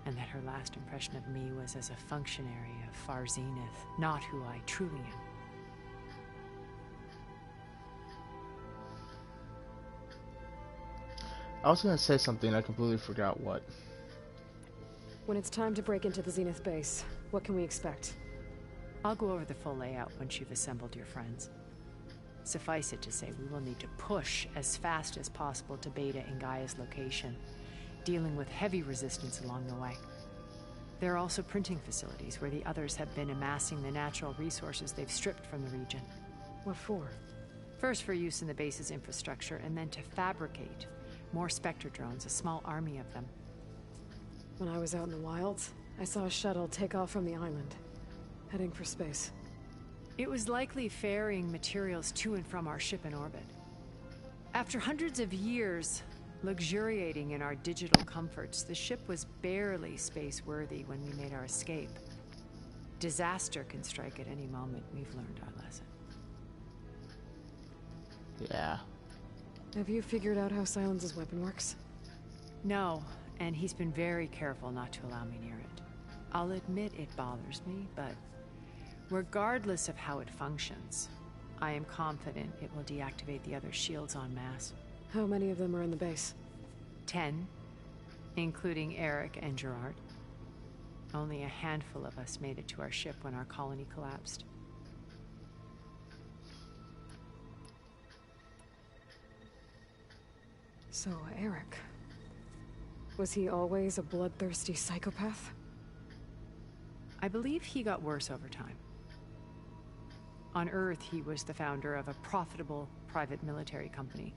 And that her last impression of me was as a functionary of Far Zenith, not who I truly am. I was gonna say something, I completely forgot what. When it's time to break into the Zenith base, what can we expect? I'll go over the full layout once you've assembled your friends. Suffice it to say, we will need to push as fast as possible to Beta and Gaia's location, dealing with heavy resistance along the way. There are also printing facilities where the others have been amassing the natural resources they've stripped from the region. What for? First for use in the base's infrastructure, and then to fabricate more Spectre drones, a small army of them. When I was out in the wilds, I saw a shuttle take off from the island, heading for space. It was likely ferrying materials to and from our ship in orbit. After hundreds of years luxuriating in our digital comforts, the ship was barely space-worthy when we made our escape. Disaster can strike at any moment. We've learned our lesson. Yeah. Have you figured out how Silence's weapon works? No, and he's been very careful not to allow me near it. I'll admit it bothers me, but regardless of how it functions, I am confident it will deactivate the other shields en masse. How many of them are in the base? 10, including Eric and Gerard. Only a handful of us made it to our ship when our colony collapsed. So, Eric. Was he always a bloodthirsty psychopath? I believe he got worse over time. On Earth, he was the founder of a profitable private military company.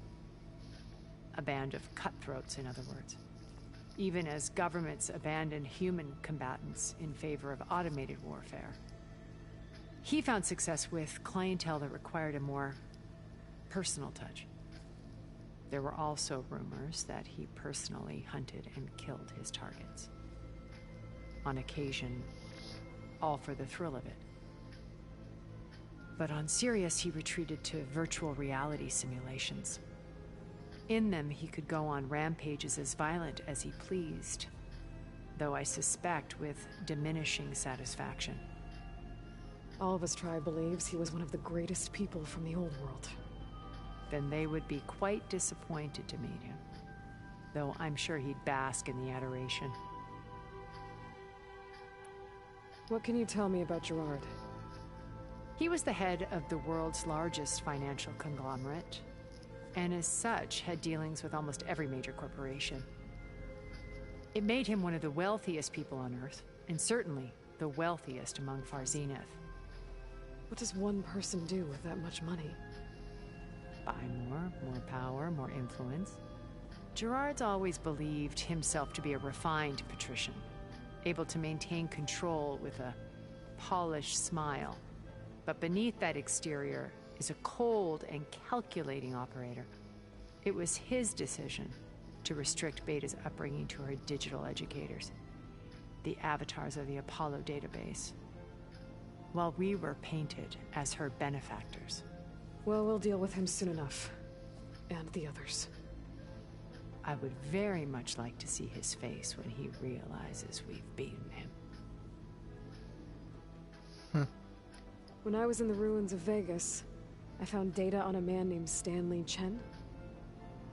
A band of cutthroats, in other words. Even as governments abandoned human combatants in favor of automated warfare. He found success with clientele that required a more personal touch. There were also rumors that he personally hunted and killed his targets. On occasion, all for the thrill of it. But on Sirius, he retreated to virtual reality simulations. In them, he could go on rampages as violent as he pleased, though I suspect with diminishing satisfaction. All of his tribe believes he was one of the greatest people from the old world. Then they would be quite disappointed to meet him, though I'm sure he'd bask in the adoration. What can you tell me about Gerard? He was the head of the world's largest financial conglomerate, and as such had dealings with almost every major corporation. It made him one of the wealthiest people on Earth, and certainly the wealthiest among Far Zenith. What does one person do with that much money? Buy more power, more influence. Gerard's always believed himself to be a refined patrician, able to maintain control with a polished smile. But beneath that exterior is a cold and calculating operator. It was his decision to restrict Beta's upbringing to her digital educators, the avatars of the Apollo database, while we were painted as her benefactors. Well, we'll deal with him soon enough. And the others. I would very much like to see his face when he realizes we've beaten him. When I was in the ruins of Vegas, I found data on a man named Stanley Chen.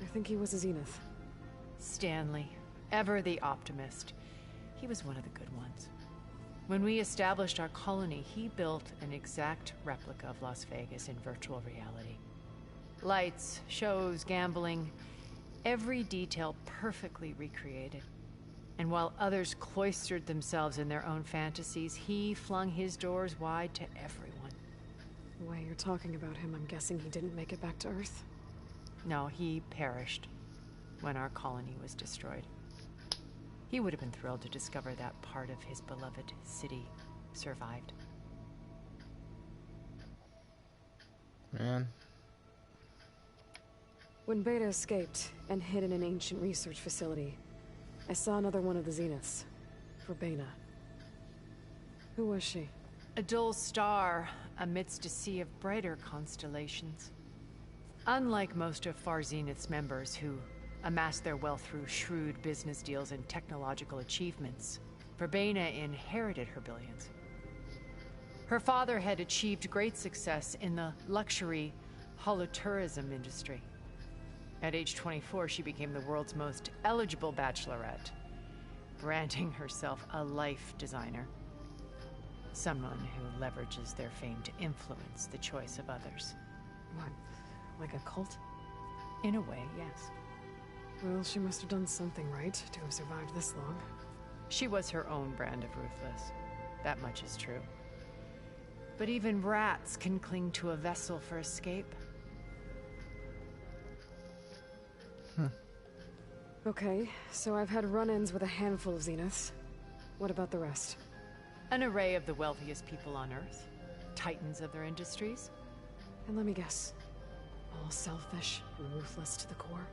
I think he was a Zenith. Stanley, ever the optimist. He was one of the good ones. When we established our colony, he built an exact replica of Las Vegas in virtual reality. Lights, shows, gambling, every detail perfectly recreated. And while others cloistered themselves in their own fantasies, he flung his doors wide to everyone. The way you're talking about him, I'm guessing he didn't make it back to Earth? No, he perished when our colony was destroyed. He would have been thrilled to discover that part of his beloved city survived. Man. When Beta escaped and hid in an ancient research facility, I saw another one of the Zeniths, Verbena. Who was she? A dull star amidst a sea of brighter constellations. Unlike most of Far Zenith's members who amassed their wealth through shrewd business deals and technological achievements, Verbena inherited her billions. Her father had achieved great success in the luxury holotourism industry. At age 24, she became the world's most eligible bachelorette, branding herself a life designer. Someone who leverages their fame to influence the choice of others. What, like a cult? In a way, yes. Well, she must have done something right to have survived this long. She was her own brand of ruthless. That much is true. But even rats can cling to a vessel for escape. Okay, so I've had run-ins with a handful of Zeniths. What about the rest? An array of the wealthiest people on Earth. Titans of their industries. And let me guess. All selfish and ruthless to the core?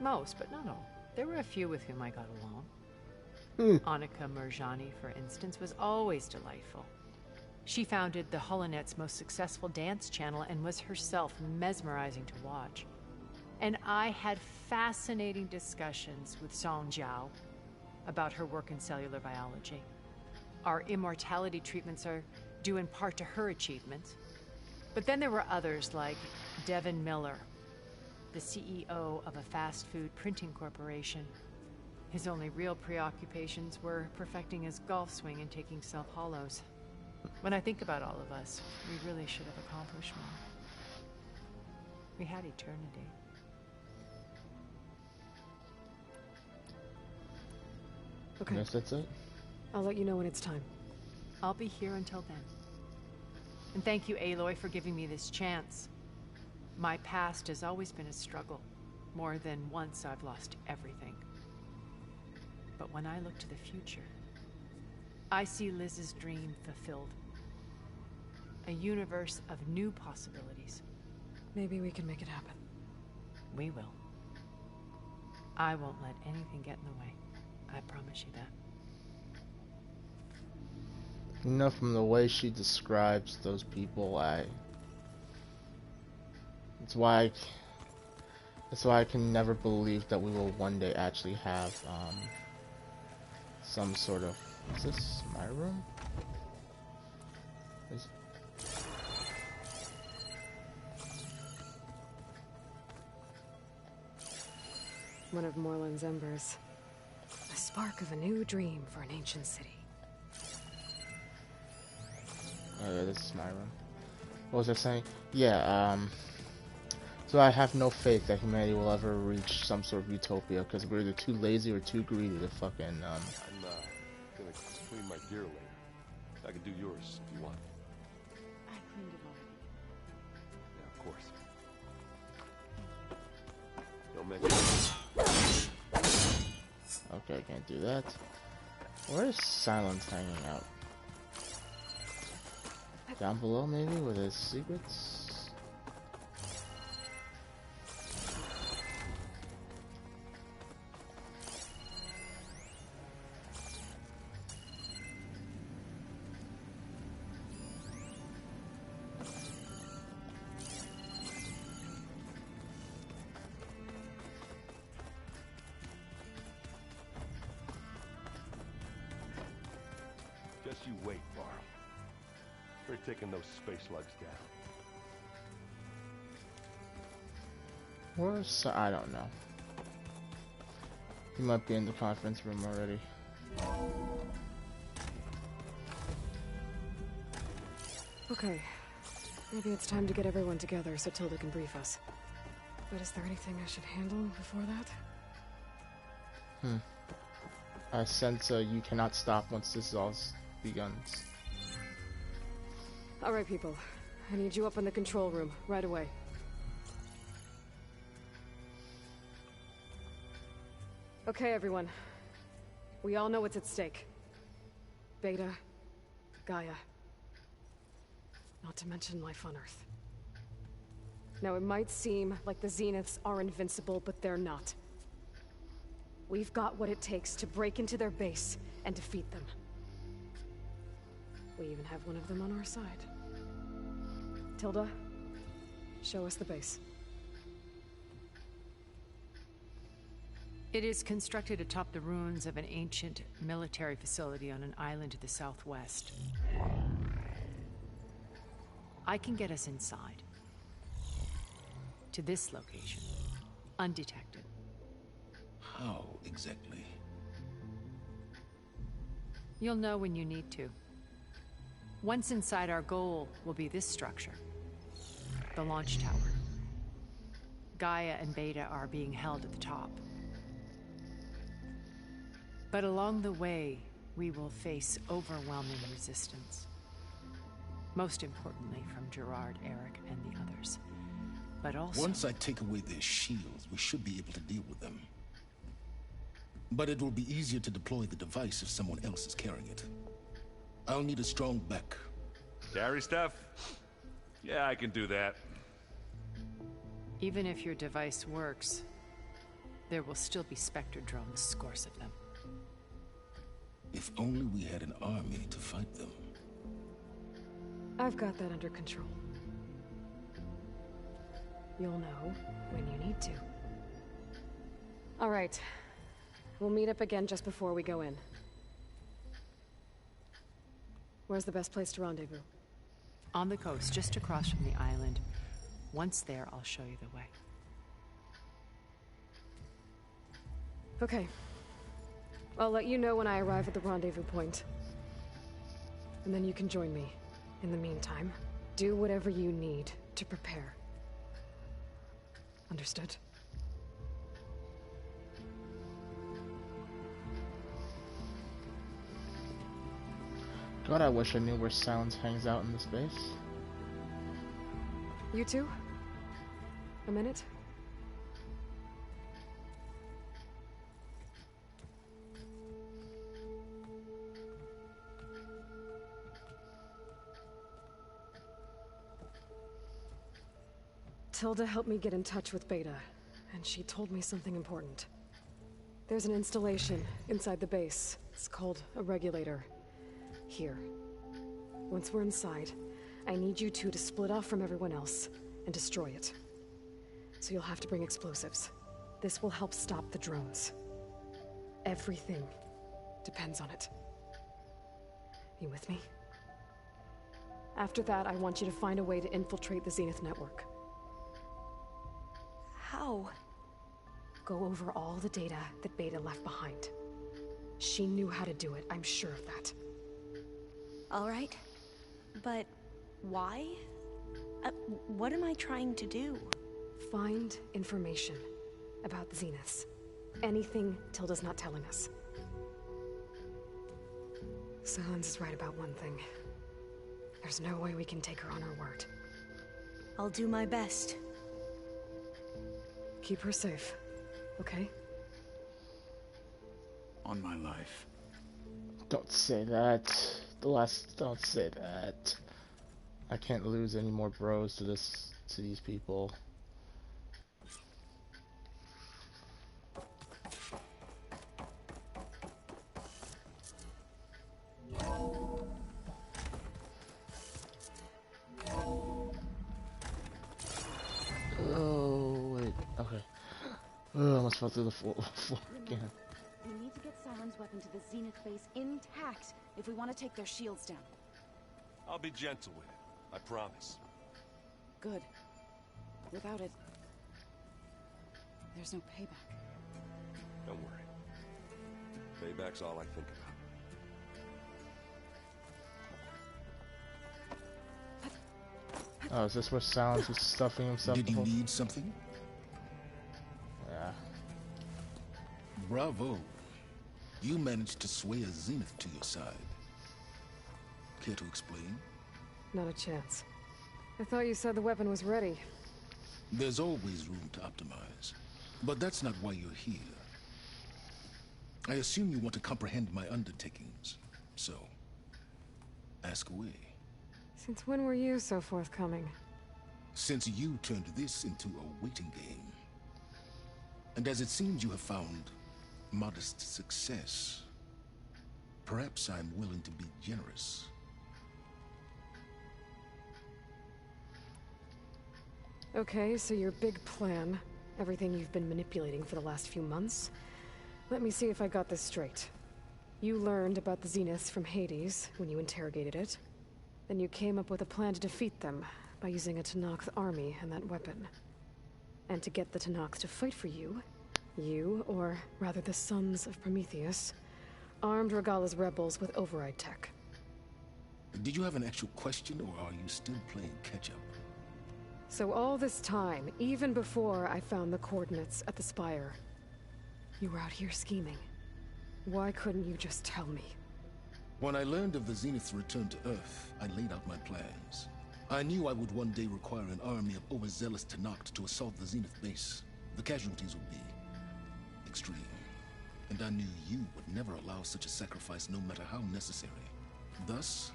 Most, but not all. There were a few with whom I got along. Annika Merjani, for instance, was always delightful. She founded the Holonet's most successful dance channel and was herself mesmerizing to watch. And I had fascinating discussions with Song Jiao about her work in cellular biology. Our immortality treatments are due in part to her achievements. But then there were others like Devin Miller, the CEO of a fast food printing corporation. His only real preoccupations were perfecting his golf swing and taking self-hollows. When I think about all of us, we really should have accomplished more. We had eternity. Okay. Guess that's it. I'll let you know when it's time. I'll be here until then. And thank you, Aloy, for giving me this chance. My past has always been a struggle. More than once I've lost everything. But when I look to the future, I see Liz's dream fulfilled. A universe of new possibilities. Maybe we can make it happen. We will. I won't let anything get in the way. I promise you that. You know, from the way she describes those people, That's why I can never believe that we will one day actually have some sort of. Is this my room? One of Morland's embers. A spark of a new dream for an ancient city. Oh yeah, this is my room. What was I saying? Yeah, so I have no faith that humanity will ever reach some sort of utopia, because we're either too lazy or too greedy to fucking, I'm, gonna clean my gear later. I can do yours if you want. I cleaned it already. Yeah, of course. Don't mention it. Okay, I can't do that. Where is Silence hanging out? Down below, maybe, with his secrets? Just you wait, Varl. We're taking those space slugs down. Where's... I don't know. He might be in the conference room already. Okay. Maybe it's time to get everyone together so Tilda can brief us. But is there anything I should handle before that? I sense you cannot stop once this all begins. Alright, people. I need you up in the control room, right away. Okay, everyone. We all know what's at stake. Beta, Gaia. Not to mention life on Earth. Now, it might seem like the Zeniths are invincible, but they're not. We've got what it takes to break into their base and defeat them. We even have one of them on our side. Tilda, show us the base. It is constructed atop the ruins of an ancient military facility on an island to the southwest. I can get us inside. To this location. Undetected. How exactly? You'll know when you need to. Once inside, our goal will be this structure. The launch tower. Gaia and Beta are being held at the top. But along the way, we will face overwhelming resistance. Most importantly from Gerard, Eric, and the others. But also... Once I take away their shields, we should be able to deal with them. But it will be easier to deploy the device if someone else is carrying it. I'll need a strong back. Carry stuff? Yeah, I can do that. Even if your device works, there will still be Spectre drones, scores of them. If only we had an army to fight them. I've got that under control. You'll know when you need to. All right. We'll meet up again just before we go in. Where's the best place to rendezvous? On the coast, just across from the island. Once there, I'll show you the way. Okay. I'll let you know when I arrive at the rendezvous point. And then you can join me. In the meantime, do whatever you need to prepare. Understood? God, I wish I knew where Silence hangs out in this base. You two? A minute? Tilda helped me get in touch with Beta, and she told me something important. There's an installation inside the base. It's called a regulator. Here. Once we're inside, I need you two to split off from everyone else and destroy it. So you'll have to bring explosives. This will help stop the drones. Everything depends on it. You with me? After that, I want you to find a way to infiltrate the Zenith network. How? Go over all the data that Beta left behind. She knew how to do it, I'm sure of that. All right. But why? What am I trying to do? Find information about the Zeniths. Anything Tilda's not telling us. Sylens is right about one thing. There's no way we can take her on her word. I'll do my best. Keep her safe, okay? On my life. Don't say that. Don't say that. I can't lose any more bros to these people. Oh wait, okay. Oh, I almost fell through the floor again. We need to get Sylens' weapon to the Zenith base intact if we want to take their shields down. I'll be gentle with it. I promise. Good. Without it, there's no payback. Don't worry. Payback's all I think about. Oh, is this where Sylens was stuffing himself? Did you need something? Yeah. Bravo. You managed to sway a Zenith to your side. Care to explain? Not a chance. I thought you said the weapon was ready. There's always room to optimize. But that's not why you're here. I assume you want to comprehend my undertakings. So, ask away. Since when were you so forthcoming? Since you turned this into a waiting game. And as it seems you have found modest success, perhaps I'm willing to be generous. Okay, so your big plan, everything you've been manipulating for the last few months. Let me see if I got this straight. You learned about the Zeniths from Hades when you interrogated it. Then you came up with a plan to defeat them by using a Tenakth army and that weapon. And to get the Tenakth to fight for you, or rather the Sons of Prometheus, armed Regalla's rebels with override tech. Did you have an actual question, or are you still playing catch-up? So all this time, even before I found the coordinates at the Spire, you were out here scheming. Why couldn't you just tell me? When I learned of the Zenith's return to Earth, I laid out my plans. I knew I would one day require an army of overzealous Tenakth to assault the Zenith base. The casualties would be extreme. And I knew you would never allow such a sacrifice, no matter how necessary. Thus,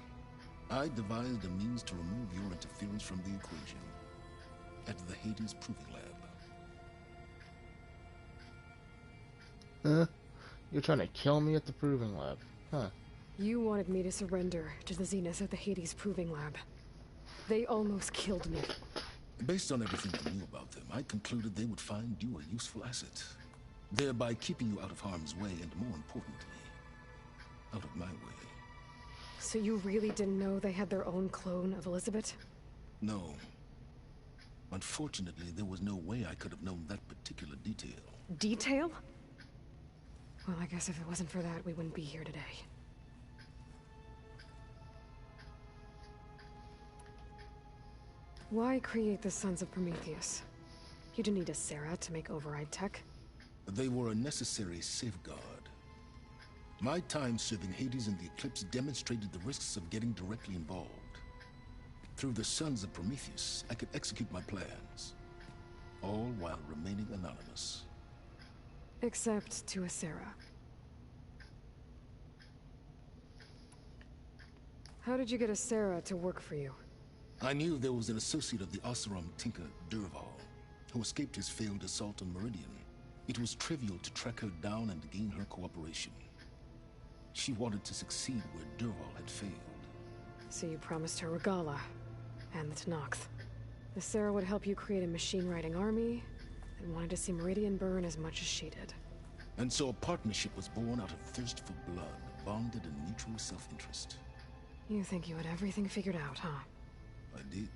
I devised a means to remove your interference from the equation. At the Hades Proving Lab. Huh? You're trying to kill me at the Proving Lab. Huh. You wanted me to surrender to the Zeniths at the Hades Proving Lab. They almost killed me. Based on everything I knew about them, I concluded they would find you a useful asset, thereby keeping you out of harm's way and, more importantly, out of my way. So you really didn't know they had their own clone of Elizabeth? No. Unfortunately, there was no way I could have known that particular detail. Detail? Well, I guess if it wasn't for that, we wouldn't be here today. Why create the Sons of Prometheus? You didn't need a Sarah to make override tech. They were a necessary safeguard. My time serving Hades in the Eclipse demonstrated the risks of getting directly involved. Through the Sons of Prometheus, I could execute my plans, all while remaining anonymous. Except to a Sarah. How did you get a Sarah to work for you? I knew there was an associate of the Oseram tinker, Dervahl, who escaped his failed assault on Meridian. It was trivial to track her down and gain her cooperation. She wanted to succeed where Dervahl had failed. So you promised her Regalla, and the Tenakth. The Sarah would help you create a machine-riding army, and wanted to see Meridian burn as much as she did. And so a partnership was born out of thirst for blood, bonded in mutual self-interest. You think you had everything figured out, huh? I did.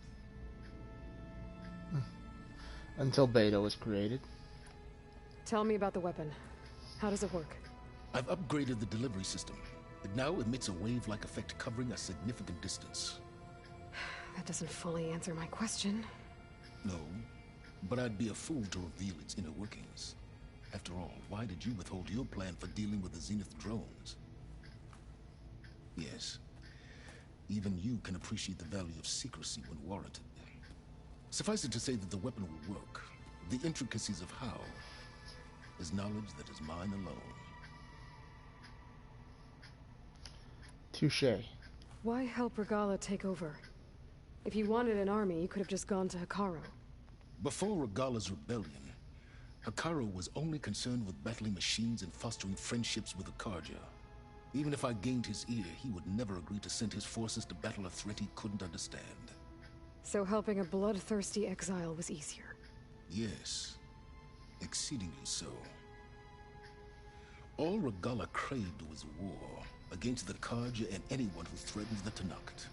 Until Beta was created. Tell me about the weapon. How does it work? I've upgraded the delivery system. It now emits a wave-like effect covering a significant distance. That doesn't fully answer my question. No, but I'd be a fool to reveal its inner workings. After all, why did you withhold your plan for dealing with the Zenith drones? Yes, even you can appreciate the value of secrecy when warranted. Suffice it to say that the weapon will work. The intricacies of how is knowledge that is mine alone. Touché. Why help Regalla take over? If you wanted an army, you could have just gone to Hekarro. Before Regalla's rebellion, Hekarro was only concerned with battling machines and fostering friendships with the Carja. Even if I gained his ear, he would never agree to send his forces to battle a threat he couldn't understand. So helping a bloodthirsty exile was easier? Yes, exceedingly so. All Regalla craved was war against the Carja and anyone who threatened the Tenakth.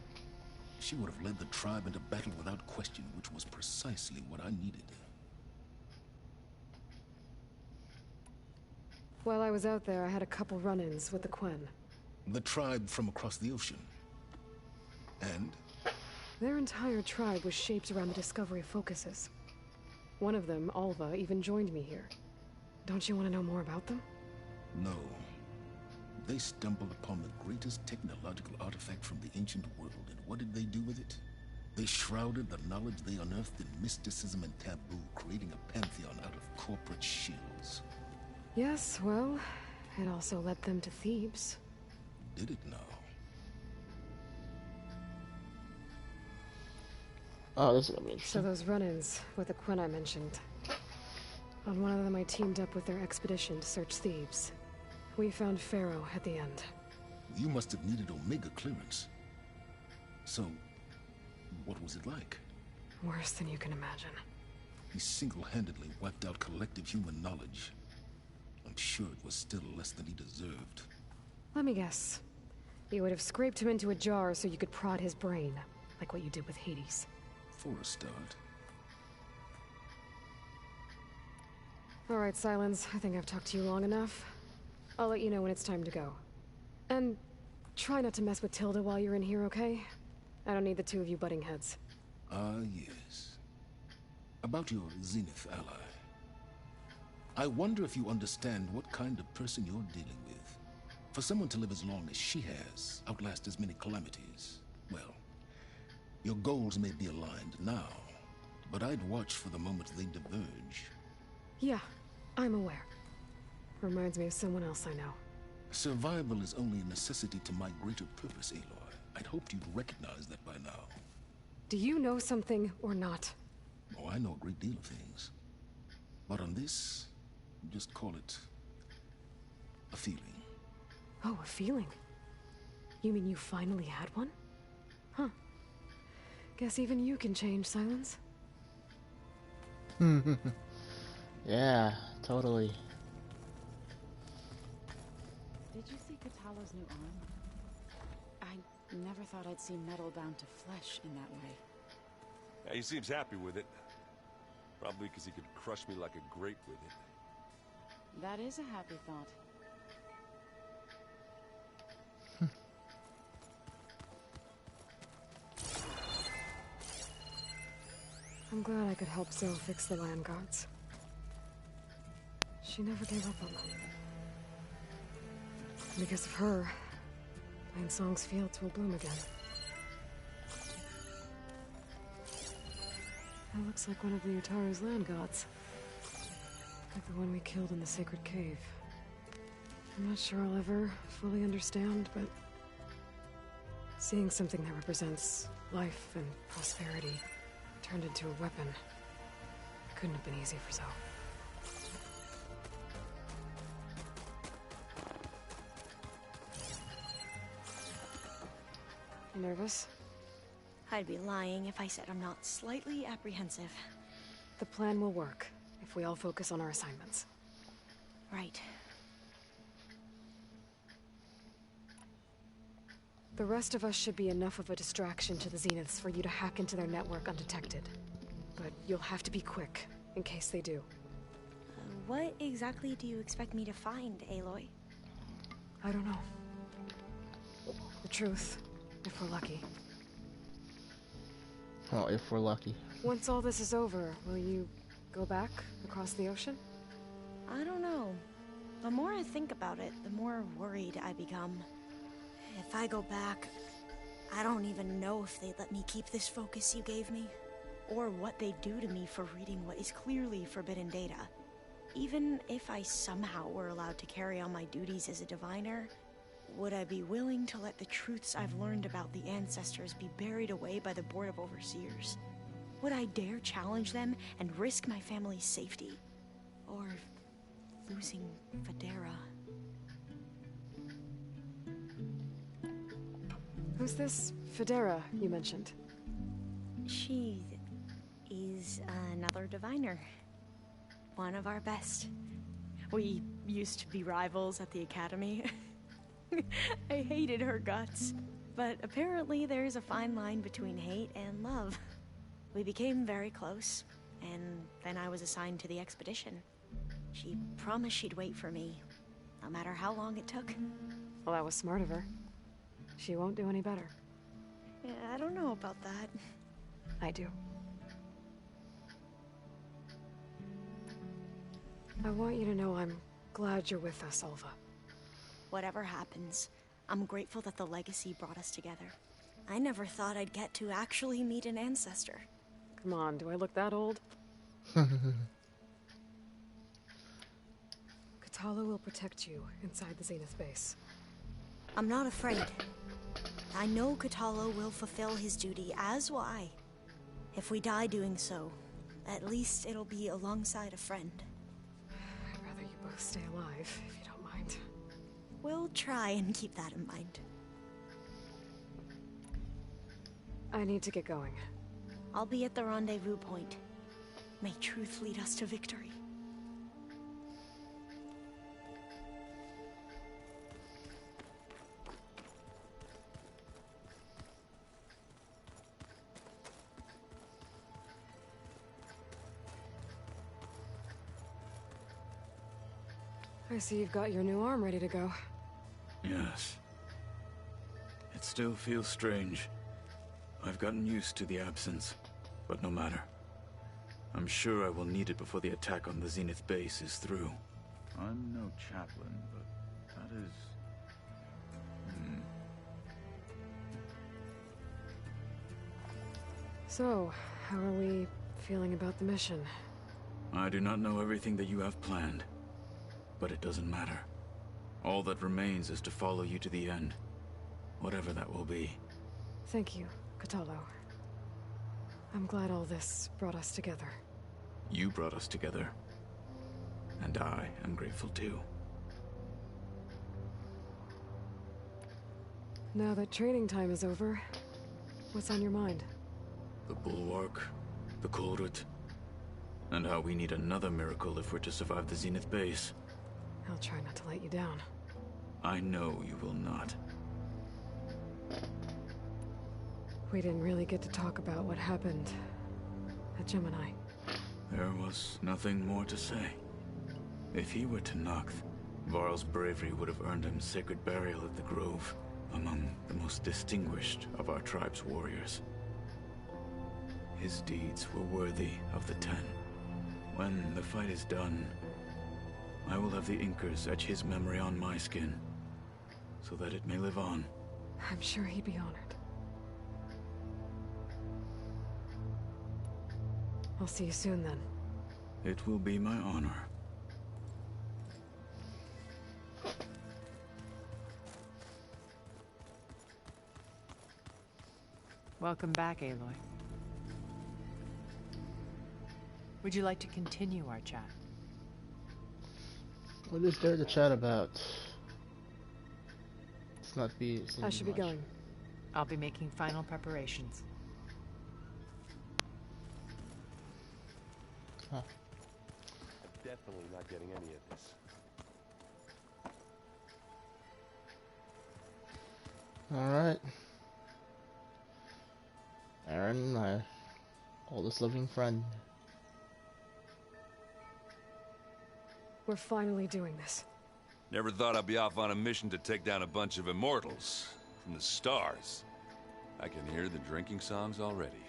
She would have led the tribe into battle without question, which was precisely what I needed. While I was out there, I had a couple run-ins with the Quen. The tribe from across the ocean. And? Their entire tribe was shaped around the Discovery focuses. One of them, Alva, even joined me here. Don't you want to know more about them? No. They stumbled upon the greatest technological artifact from the ancient world, and what did they do with it? They shrouded the knowledge they unearthed in mysticism and taboo, creating a pantheon out of corporate shills. Yes, well, it also led them to Thebes. Did it now? Oh, this is gonna be interesting. So those run-ins with the Quen I mentioned. On one of them I teamed up with their expedition to search Thebes. We found Pharaoh at the end. You must have needed Omega clearance. So, what was it like? Worse than you can imagine. He single-handedly wiped out collective human knowledge. I'm sure it was still less than he deserved. Let me guess. You would have scraped him into a jar so you could prod his brain, like what you did with Hades. For a start. All right, Silence. I think I've talked to you long enough. I'll let you know when it's time to go. And try not to mess with Tilda while you're in here, okay? I don't need the two of you butting heads. Ah, yes. About your Zenith ally. I wonder if you understand what kind of person you're dealing with. For someone to live as long as she has, outlast as many calamities, well, your goals may be aligned now, but I'd watch for the moment they diverge. Yeah, I'm aware. Reminds me of someone else I know. Survival is only a necessity to my greater purpose, Aloy. I'd hoped you'd recognize that by now. Do you know something or not? Oh, I know a great deal of things. But on this, just call it a feeling. Oh, a feeling? You mean you finally had one? Huh. Guess even you can change, Silence. Yeah, totally. Did you see Kotallo's new arm? I never thought I'd see metal bound to flesh in that way. Yeah, he seems happy with it. Probably because he could crush me like a grape with it. That is a happy thought. I'm glad I could help Zoe fix the land guards. She never gave up on them. Because of her, Plainsong's fields will bloom again. That looks like one of the Utaru's land gods. Like the one we killed in the sacred cave. I'm not sure I'll ever fully understand, but seeing something that represents life and prosperity turned into a weapon couldn't have been easy for Zoe. You nervous? I'd be lying if I said I'm not slightly apprehensive. The plan will work if we all focus on our assignments. Right. The rest of us should be enough of a distraction to the Zeniths for you to hack into their network undetected. But you'll have to be quick, in case they do. What exactly do you expect me to find, Aloy? I don't know. The truth, if we're lucky. Well, if we're lucky. Once all this is over, will you go back across the ocean? I don't know. The more I think about it, the more worried I become. If I go back, I don't even know if they'd let me keep this focus you gave me, or what they'd do to me for reading what is clearly forbidden data. Even if I somehow were allowed to carry on my duties as a diviner, would I be willing to let the truths I've learned about the ancestors be buried away by the Board of Overseers? Would I dare challenge them and risk my family's safety? Or losing Federa? Who's this Federa you mentioned? She is another diviner. One of our best. We used to be rivals at the academy. I hated her guts. But apparently there's a fine line between hate and love. We became very close, and then I was assigned to the expedition. She promised she'd wait for me, no matter how long it took. Well, that was smart of her. She won't do any better. Yeah, I don't know about that. I do. I want you to know I'm glad you're with us, Alva. Whatever happens, I'm grateful that the legacy brought us together. I never thought I'd get to actually meet an ancestor. Come on, do I look that old? Kotallo will protect you inside the Zenith base. I'm not afraid. I know Kotallo will fulfill his duty, as will I. If we die doing so, at least it'll be alongside a friend. I'd rather you both stay alive, if you don't mind. We'll try and keep that in mind. I need to get going. I'll be at the rendezvous point. May truth lead us to victory. I see you've got your new arm ready to go. Yes. It still feels strange. I've gotten used to the absence, but no matter. I'm sure I will need it before the attack on the Zenith base is through. I'm no chaplain, but that is... So, how are we feeling about the mission? I do not know everything that you have planned, but it doesn't matter. All that remains is to follow you to the end, whatever that will be. Thank you, Kotallo. I'm glad all this brought us together. You brought us together, and I am grateful too. Now that training time is over, what's on your mind? The Bulwark, the Kulrut, and how we need another miracle if we're to survive the Zenith base. I'll try not to let you down. I know you will not. We didn't really get to talk about what happened at Gemini. There was nothing more to say. If he were Tenakth, Varl's bravery would have earned him sacred burial at the Grove, among the most distinguished of our tribe's warriors. His deeds were worthy of the Ten. When the fight is done, I will have the Inkers etch his memory on my skin, so that it may live on. I'm sure he'd be honored. I'll see you soon, then. It will be my honor. Welcome back, Aloy. Would you like to continue our chat? What is there to chat about? It's not be. I should be going. I'll be making final preparations. Huh. I'm definitely not getting any of this. Alright. Aaron, my oldest living friend. We're finally doing this. Never thought I'd be off on a mission to take down a bunch of immortals from the stars. I can hear the drinking songs already.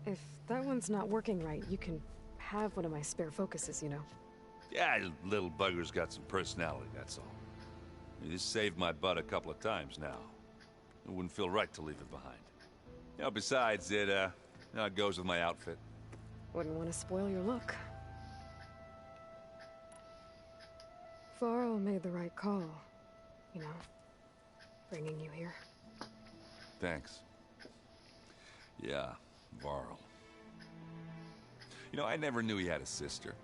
If that one's not working right, you can have one of my spare focuses, you know. Yeah, little bugger's got some personality, that's all. This saved my butt a couple of times now. It wouldn't feel right to leave it behind. You know, besides, it goes with my outfit. Wouldn't want to spoil your look. Varl made the right call, you know, bringing you here. Thanks. Yeah, Varl. You know, I never knew he had a sister.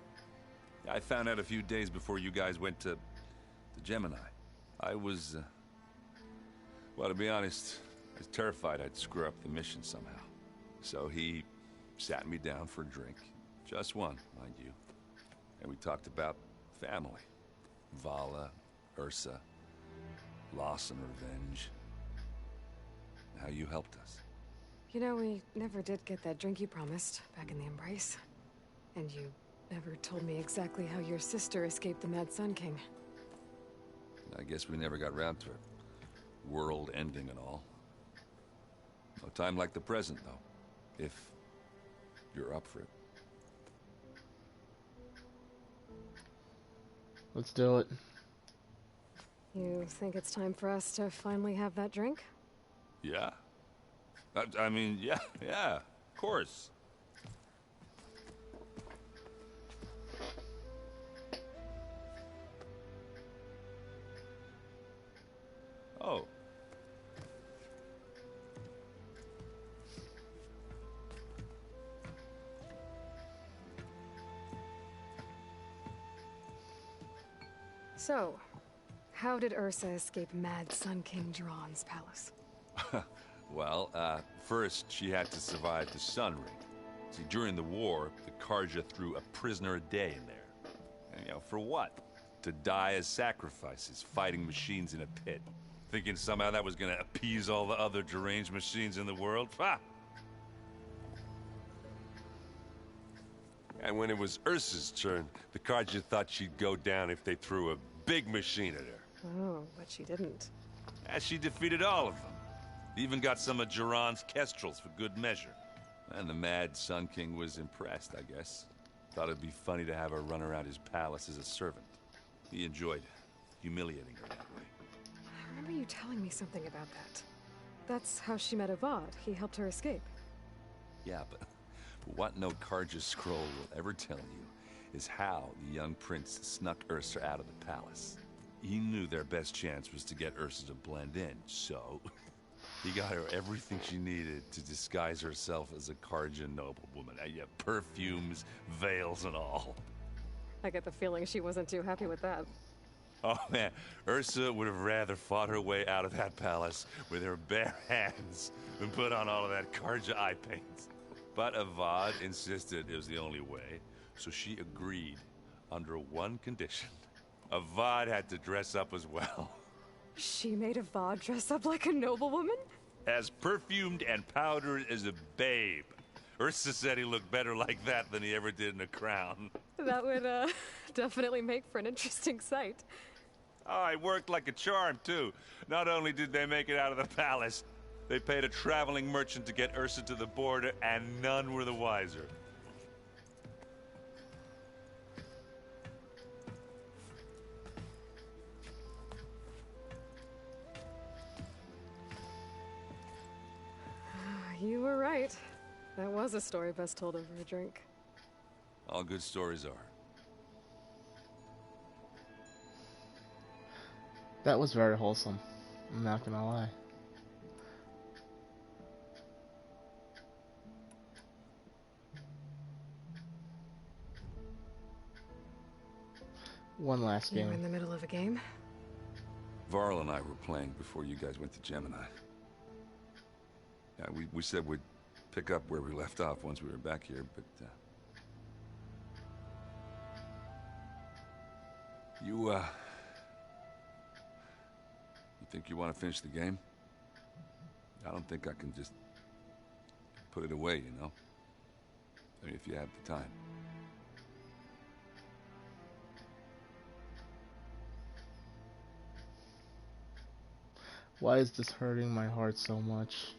I found out a few days before you guys went to Gemini. I was, well, to be honest, I was terrified I'd screw up the mission somehow. So he sat me down for a drink. Just one, mind you. And we talked about family. Vala, Ursa, loss and revenge. How you helped us. You know, we never did get that drink you promised back in the Embrace. And you never told me exactly how your sister escaped the Mad Sun King. I guess we never got round to it. World ending and all. No time like the present, though. If you're up for it. Let's do it. You think it's time for us to finally have that drink? Yeah. I mean, yeah, of course. Oh. So, how did Ursa escape Mad Sun King Jiran's palace? Well, first she had to survive the Sun Ring. See, during the war, the Carja threw a prisoner a day in there. And, you know, for what? To die as sacrifices, fighting machines in a pit. Thinking somehow that was gonna appease all the other deranged machines in the world? Ha! And when it was Ursa's turn, the Carja thought she'd go down if they threw a big machine at her. Oh, but she didn't. And she defeated all of them. Even got some of Jiran's kestrels for good measure. And the Mad Sun King was impressed, I guess. Thought it'd be funny to have her run around his palace as a servant. He enjoyed humiliating her that way. I remember you telling me something about that. That's how she met Avad. He helped her escape. Yeah, but what no Carja scroll will ever tell you is how the young prince snuck Ursa out of the palace. He knew their best chance was to get Ursa to blend in, so he got her everything she needed to disguise herself as a Carja noblewoman. Yeah, perfumes, veils, and all. I get the feeling she wasn't too happy with that. Oh man, Ursa would have rather fought her way out of that palace with her bare hands than put on all of that Carja eye paint. But Avad insisted it was the only way, so she agreed under one condition. Avad had to dress up as well. She made Avad dress up like a noblewoman? As perfumed and powdered as a babe. Ursa said he looked better like that than he ever did in a crown. That would, definitely make for an interesting sight. Oh, it worked like a charm, too. Not only did they make it out of the palace, they paid a traveling merchant to get Ursa to the border, and none were the wiser. You were right. That was a story best told over a drink. All good stories are. That was very wholesome. I'm not gonna lie. One last game. You in the middle of a game? Varl and I were playing before you guys went to Gemini. Yeah, we said we'd pick up where we left off once we were back here, but you think you want to finish the game? I don't think I can just put it away, you know? I mean, if you have the time. Why is this hurting my heart so much?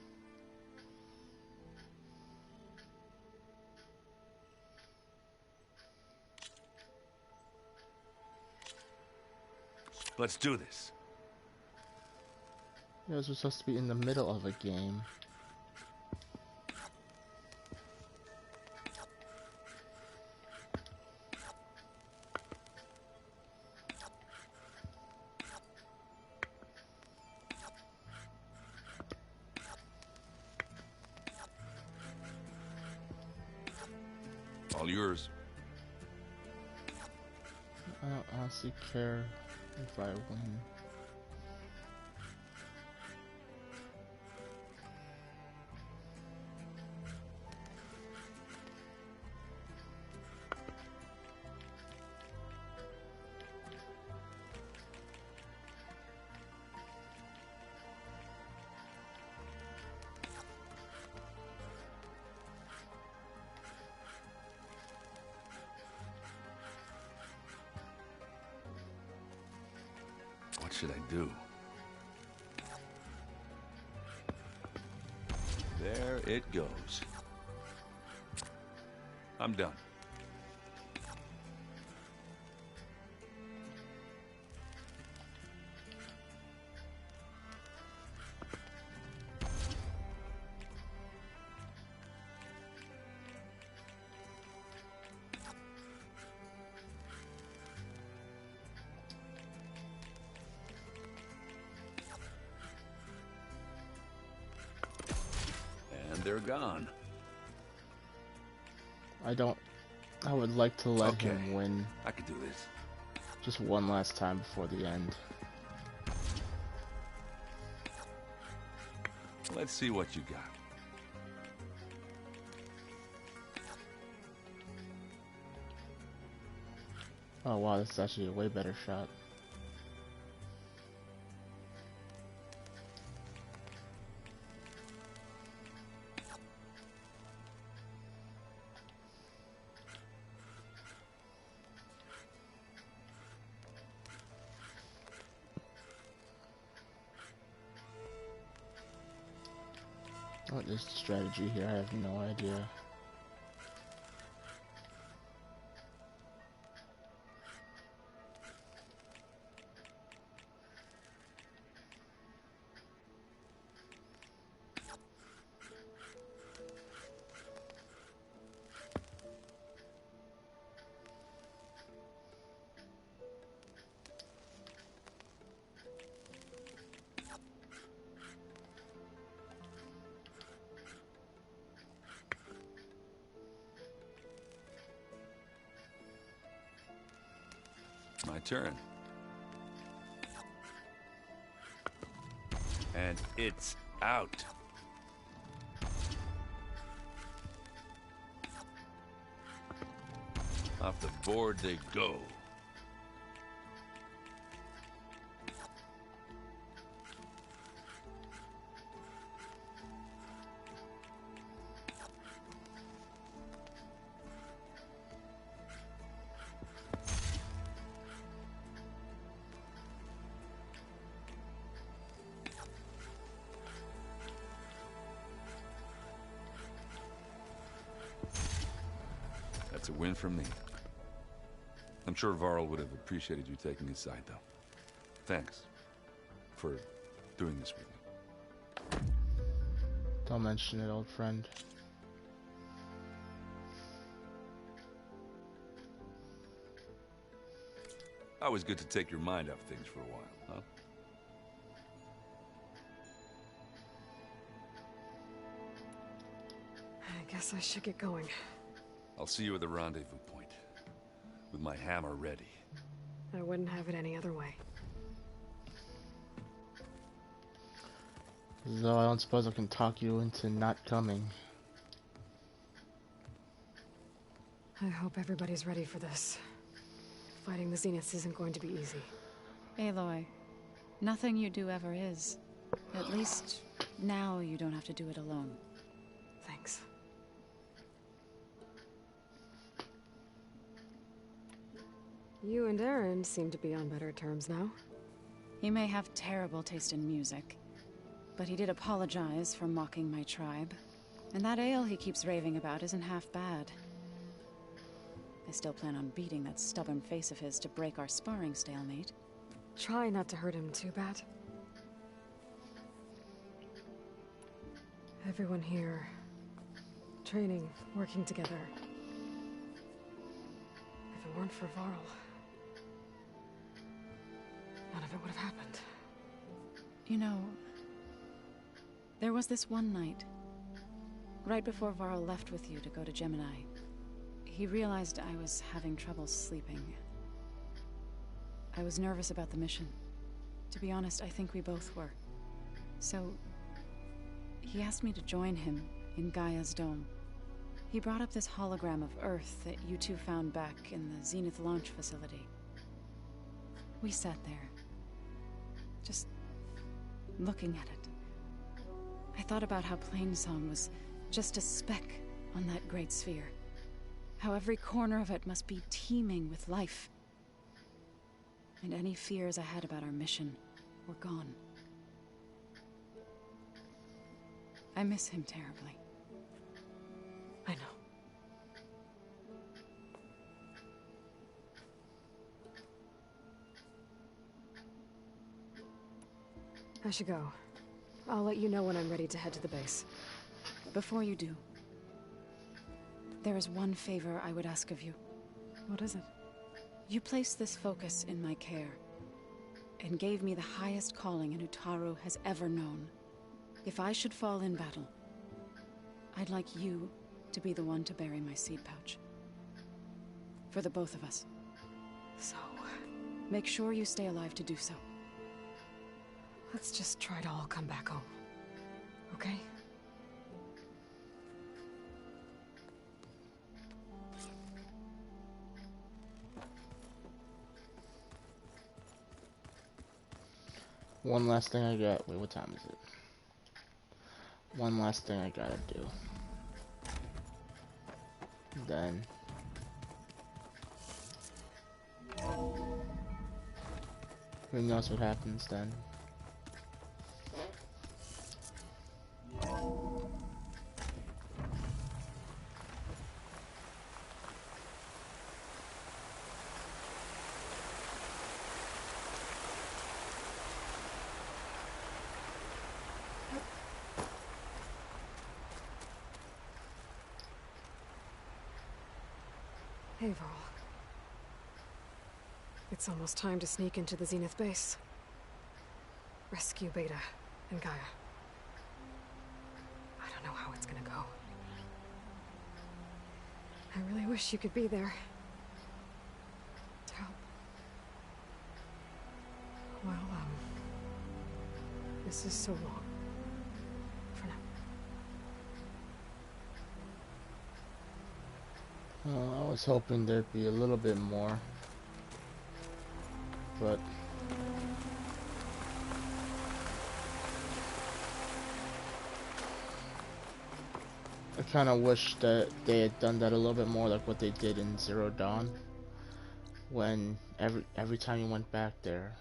Let's do this. You guys were supposed to be in the middle of a game. All yours. I don't honestly care if I win. What should I do? There it goes. I'm done. They're gone. I would like to let him win. I could do this. Just one last time before the end. Let's see what you got. Oh wow, this is actually a way better shot. What is the strategy here? I have no idea. My turn. And it's out. Off the board they go. That's a win for me. I'm sure Varl would have appreciated you taking his side, though. Thanks for doing this with me. Don't mention it, old friend. Always good to take your mind off things for a while, huh? I guess I should get going. I'll see you at the rendezvous point, with my hammer ready. I wouldn't have it any other way. Though I don't suppose I can talk you into not coming. I hope everybody's ready for this. Fighting the Zeniths isn't going to be easy. Aloy, nothing you do ever is. At least, now you don't have to do it alone. Thanks. You and Aaron seem to be on better terms now. He may have terrible taste in music, But he did apologize for mocking my tribe. And that ale he keeps raving about isn't half bad. I still plan on beating that stubborn face of his to break our sparring stalemate. Try not to hurt him too bad. Everyone here, training, working together. If it weren't for Varl, none of it would have happened. You know, there was this one night, right before Varl left with you to go to Gemini. He realized I was having trouble sleeping. I was nervous about the mission. To be honest, I think we both were. So, he asked me to join him in Gaia's dome. He brought up this hologram of Earth that you two found back in the Zenith launch facility. We sat there, just looking at it. I thought about how Plainsong was just a speck on that great sphere. How every corner of it must be teeming with life. And any fears I had about our mission were gone. I miss him terribly. I know. I should go. I'll let you know when I'm ready to head to the base. Before you do, there is one favor I would ask of you. What is it? You placed this focus in my care, and gave me the highest calling an Utaru has ever known. If I should fall in battle, I'd like you to be the one to bury my seed pouch. For the both of us. So... make sure you stay alive to do so. let's just try to all come back home. Okay? One last thing I got. Wait, what time is it? One last thing I gotta do. Then who knows what happens then? Hey, Varl. It's almost time to sneak into the Zenith base. Rescue Beta and Gaia. I don't know how it's gonna go. I really wish you could be there. To help. Well, this is so long. For now. I was hoping there'd be a little bit more, but I kind of wish that they had done that a little bit more, like what they did in Zero Dawn, when every time you went back there,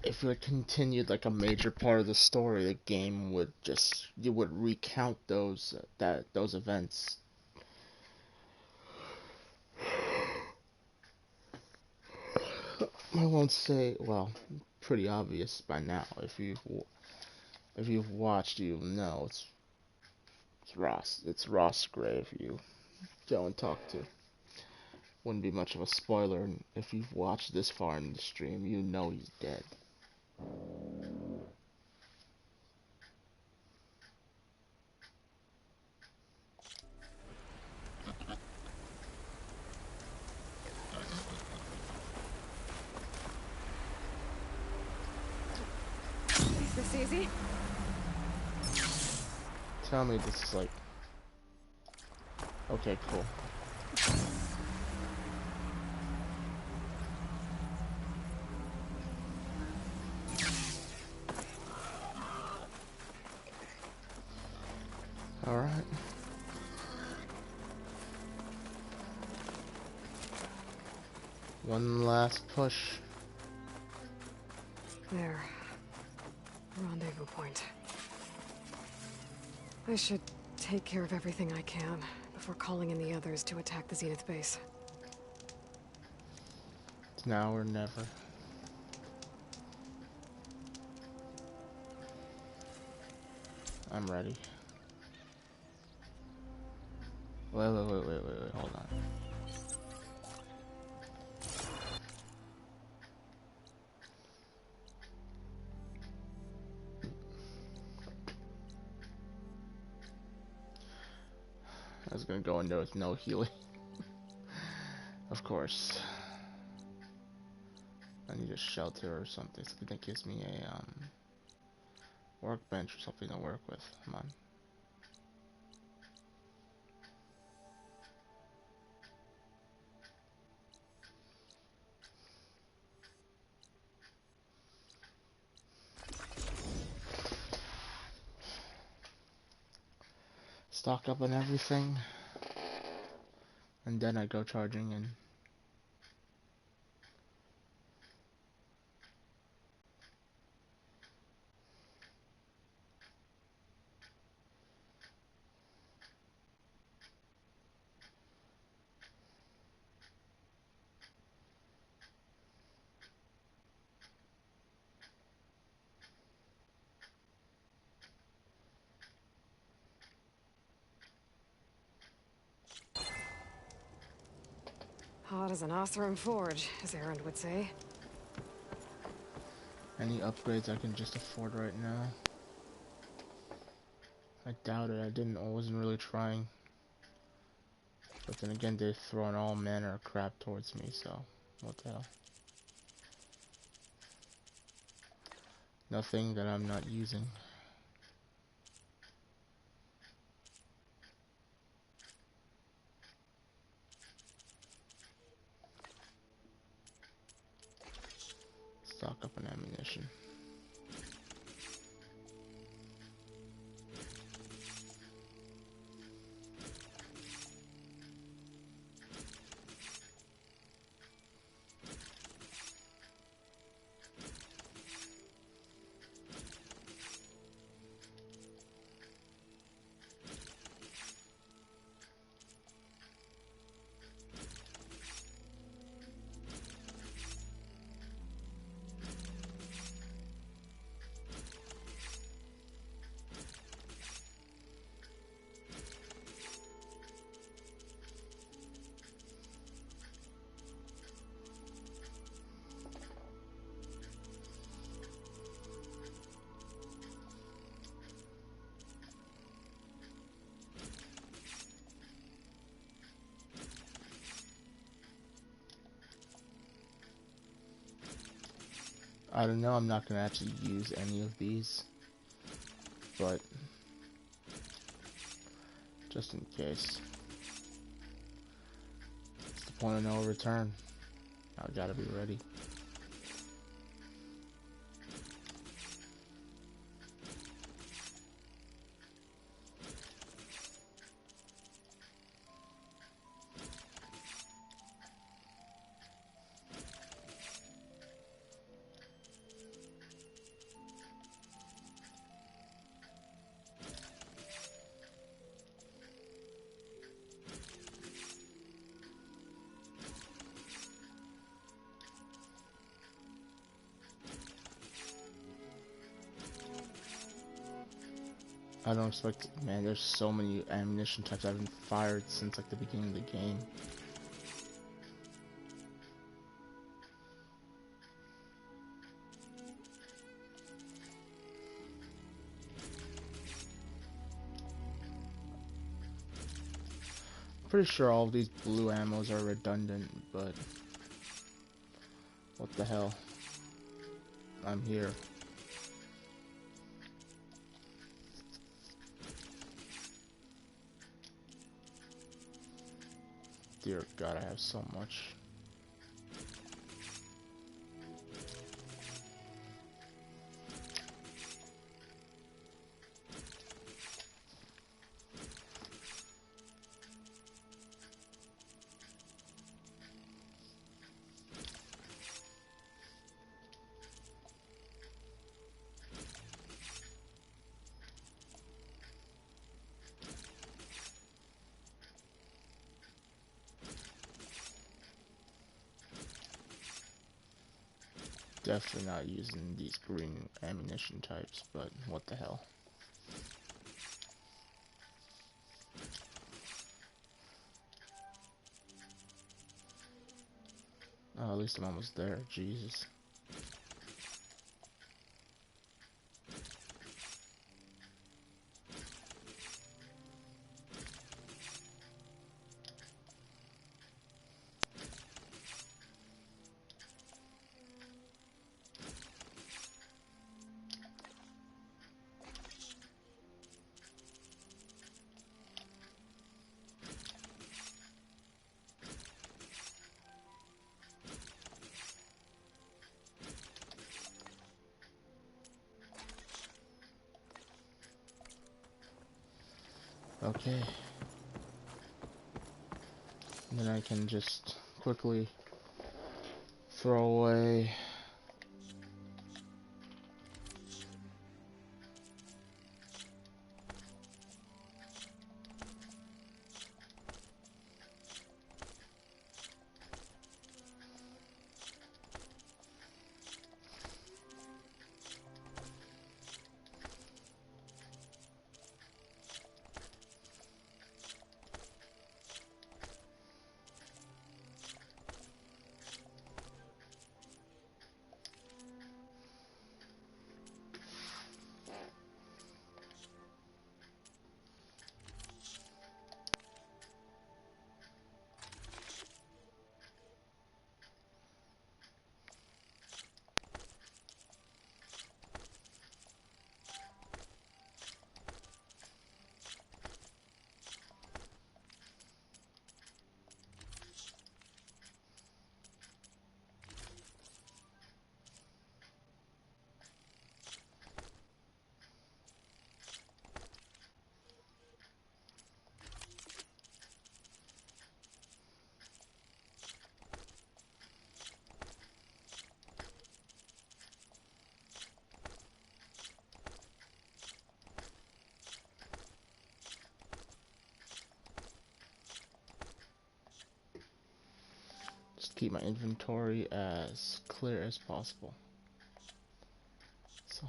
if it continued like a major part of the story, the game would just, you would recount those events. I won't say, well, pretty obvious by now. If you've watched, you'll know it's Ross. It's Ross Gray. If you go and talk to, wouldn't be much of a spoiler. If you've watched this far in the stream, you know he's dead. Is this easy? Tell me this is like... Okay, cool. Alright. One last push. There. Rendezvous point. I should take care of everything I can before calling in the others to attack the Zenith base. It's now or never. I'm ready. Wait, hold on. I was gonna go in there with no healing. Of course. I need a shelter or something that gives me a workbench or something to work with. Come on. Stock up on everything, and then I go charging in. Hot as an Oseram forge, as Erend would say. Any upgrades I can just afford right now? I doubt it. I wasn't really trying. But then again, they're throwing all manner of crap towards me, so what the hell? Nothing that I'm not using. Stock up on ammunition. I don't know, I'm not going to actually use any of these, but just in case. It's the point of no return. I gotta be ready. I don't expect, man, there's so many ammunition types I haven't fired since like the beginning of the game. I'm pretty sure all of these blue ammos are redundant, but what the hell? I'm here. Dear God, I have so much. Definitely not using these green ammunition types, but what the hell. Oh, at least I'm almost there. Jesus. Okay. And then I can just quickly throw away keep my inventory as clear as possible. So,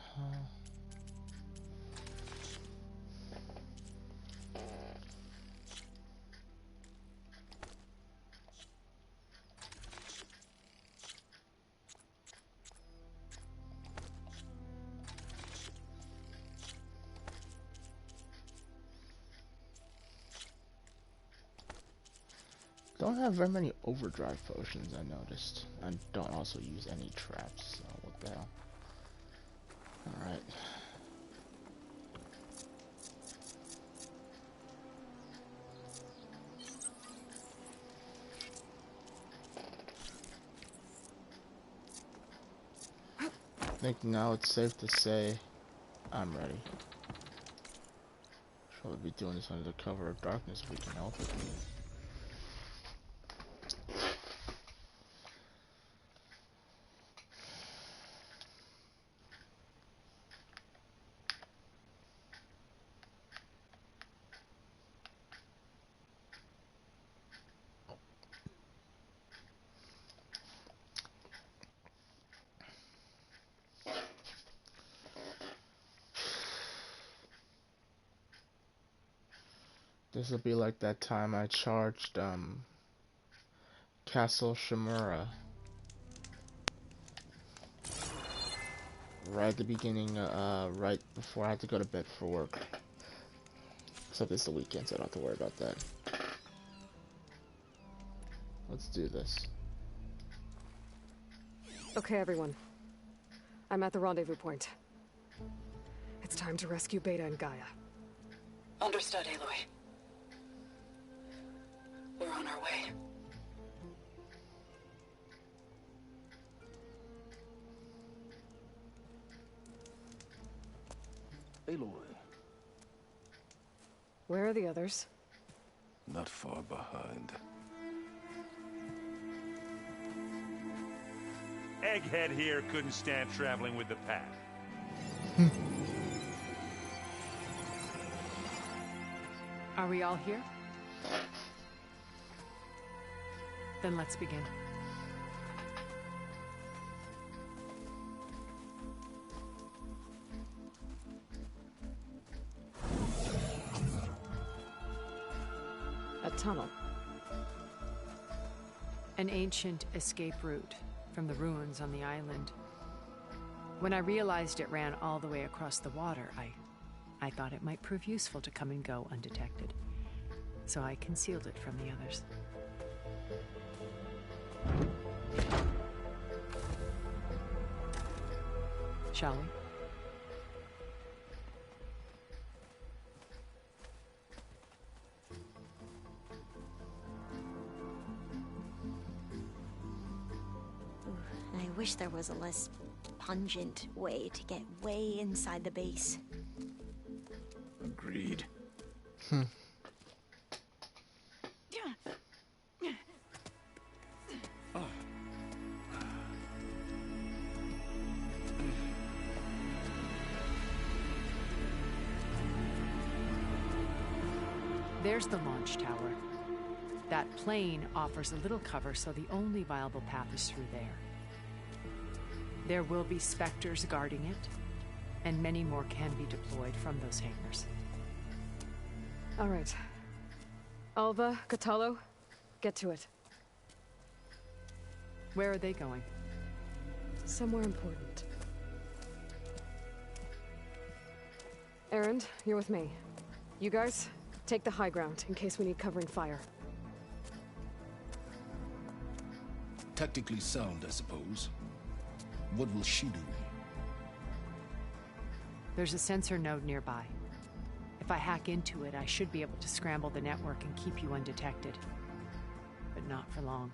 don't have very many overdrive potions, I noticed. I don't also use any traps, so what the hell. Alright. I think now it's safe to say I'm ready. Should be doing this under the cover of darkness if we can help it. This will be like that time I charged Castle Shimura. Right at the beginning, right before I had to go to bed for work. Except it's the weekend, so I don't have to worry about that. Let's do this. Okay, everyone. I'm at the rendezvous point. It's time to rescue Beta and Gaia. Understood, Aloy. We're on our way. Aloy. Where are the others? Not far behind. Egghead here couldn't stand traveling with the pack. Are we all here? Then let's begin. that tunnel? An ancient escape route from the ruins on the island. When I realized it ran all the way across the water, I thought it might prove useful to come and go undetected. So I concealed it from the others. Shall we? I wish there was a less pungent way to get way inside the base. Agreed. There's the launch tower. That plane offers a little cover, so the only viable path is through there. There will be Spectres guarding it, and many more can be deployed from those hangars. All right. Alva, Kotallo, get to it. Where are they going? Somewhere important. Erend, you're with me. You guys, take the high ground in case we need covering fire. Tactically sound, I suppose. What will she do? There's a sensor node nearby. If I hack into it, I should be able to scramble the network and keep you undetected. But not for long.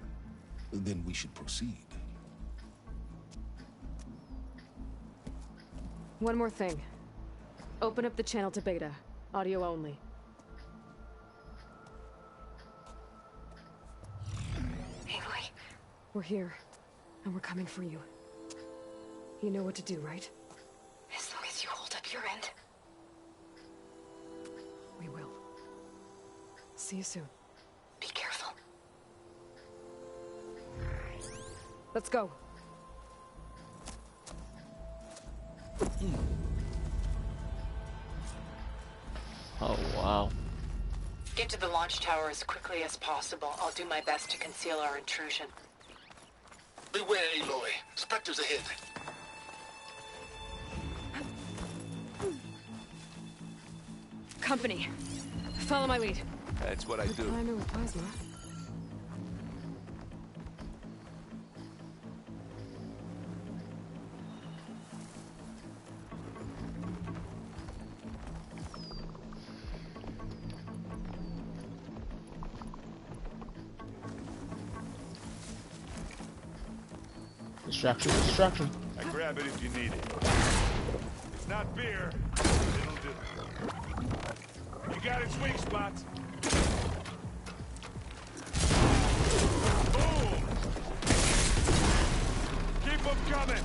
Then we should proceed. One more thing. Open up the channel to Beta. Audio only. Aloy? We're here, and we're coming for you. You know what to do, right? As long as you hold up your end. We will. See you soon. Be careful. Let's go. Oh, wow. Get to the launch tower as quickly as possible. I'll do my best to conceal our intrusion. Beware, Aloy. Spectres ahead. Company. Follow my lead. That's what I do. Climber with plasma. Distraction, distraction. I grab it if you need it. It's not beer. It'll do. You got its weak spots. Boom! Keep them coming!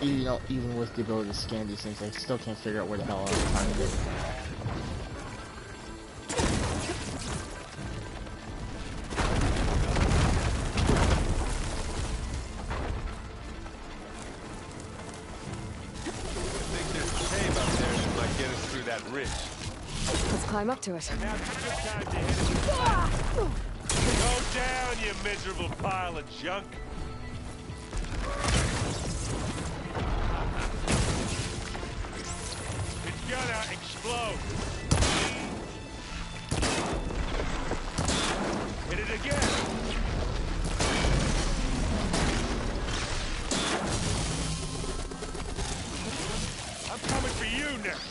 You know, even with the ability to scan these things, I still can't figure out where the hell I'm trying to go. Let's climb up to it. Go down, you miserable pile of junk! It's gonna explode! Hit it again! I'm coming for you next!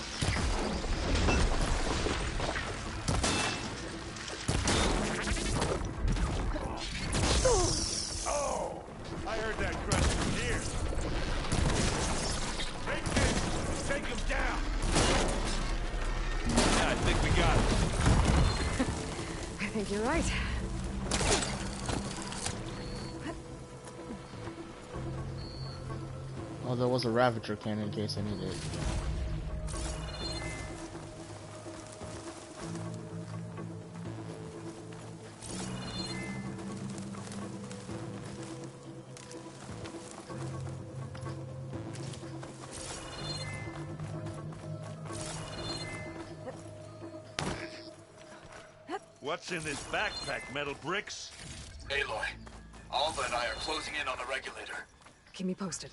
Oh! I heard that crunch from here. Take this! Take him down! Yeah, I think we got it. I think you're right. Oh, there was a Ravager cannon in case I needed it. What's in this backpack, metal bricks? Aloy, Alva and I are closing in on the regulator. Keep me posted.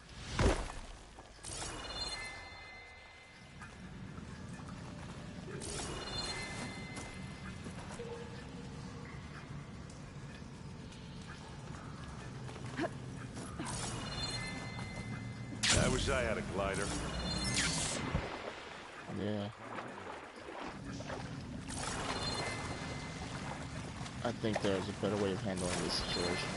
I wish I had a glider. Yeah. I think there's a better way of handling this situation.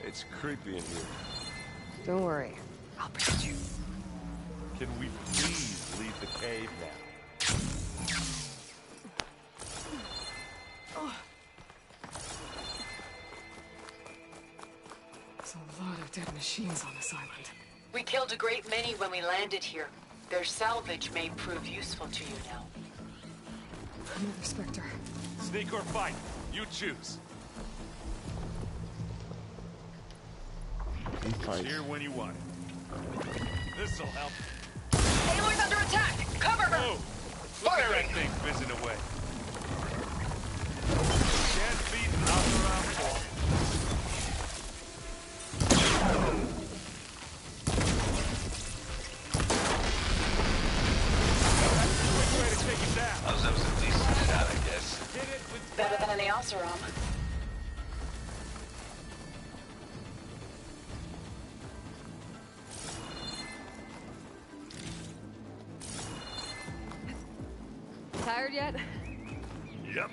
It's creepy in here. Don't worry. I'll protect you. Can we please leave the cave now? There's a lot of dead machines on this island. We killed a great many when we landed here. Their salvage may prove useful to you now. Another Spectre. Sneak or fight, you choose. Fight. Here when you want it. This'll help. Aloy's under attack! Cover her! Oh, look at that thing fizzing away. Can't beat another round four. Quick way to take it down. That was a decent shot, I guess. Hit it with Better than an Oseram. Tired yet? Yep.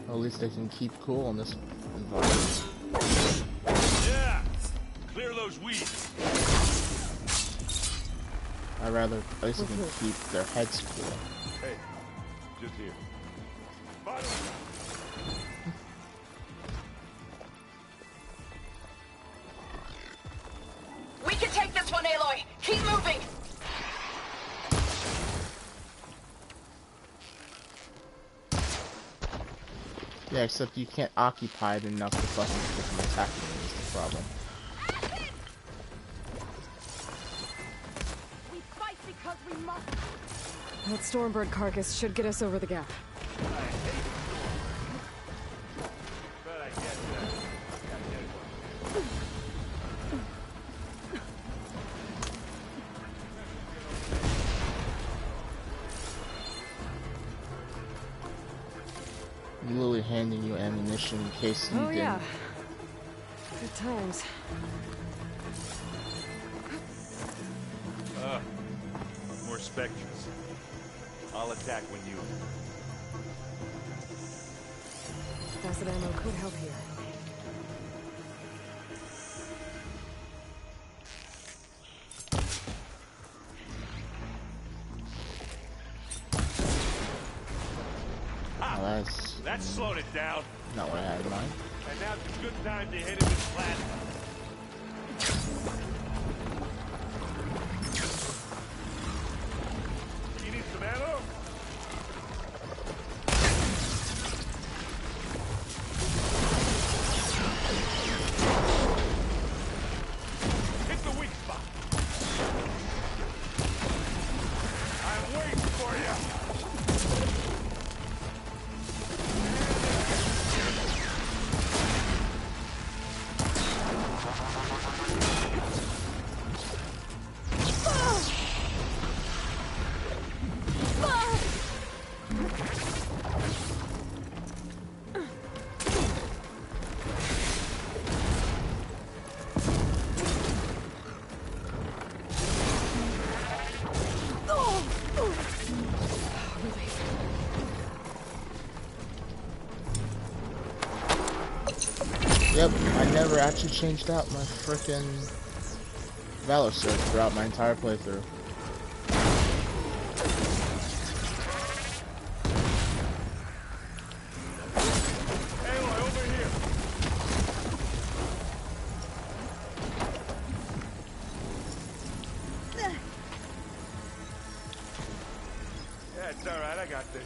At least they can keep cool in this environment. Yeah. Clear those weeds. I'd rather at least they can keep their heads cool. Hey, just here. We can take this one, Aloy! Keep moving! Yeah, except you can't occupy it enough to fucking get them attacking you is the problem. We fight because we must. That Stormbird carcass should get us over the gap. But I get that. Literally handing you ammunition in case you didn't. Yeah. Good times. More specters. I'll attack when you... Acid ammo could help here. That's slowed it down. Not what I had in mind. And now's a good time to hit it with plasma. You need some ammo? Hit the weak spot. I'm waiting for you. Yep, I never actually changed out my frickin' Valor Surge throughout my entire playthrough. Aloy, over here. all right. I got this.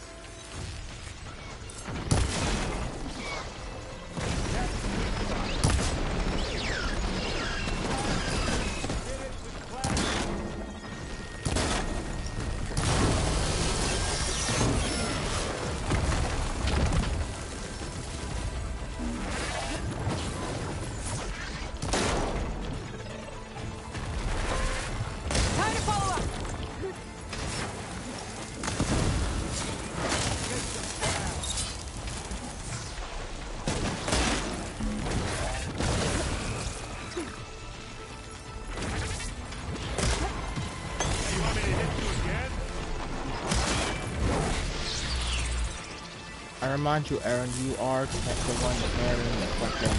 I remind you, Aaron, you are the one carrying the fucking...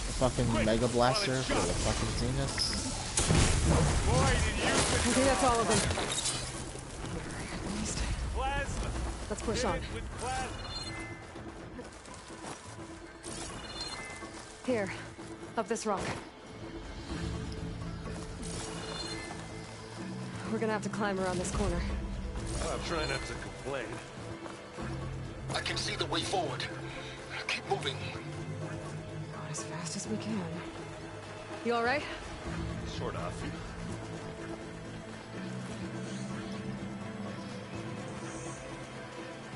the fucking Mega Blaster for the fucking Zeniths. I think that's all of them. Let's push on. Here, up this rock. We're gonna have to climb around this corner. I'm trying not to complain. I can see the way forward. Keep moving. Not as fast as we can. You all right? Sort of.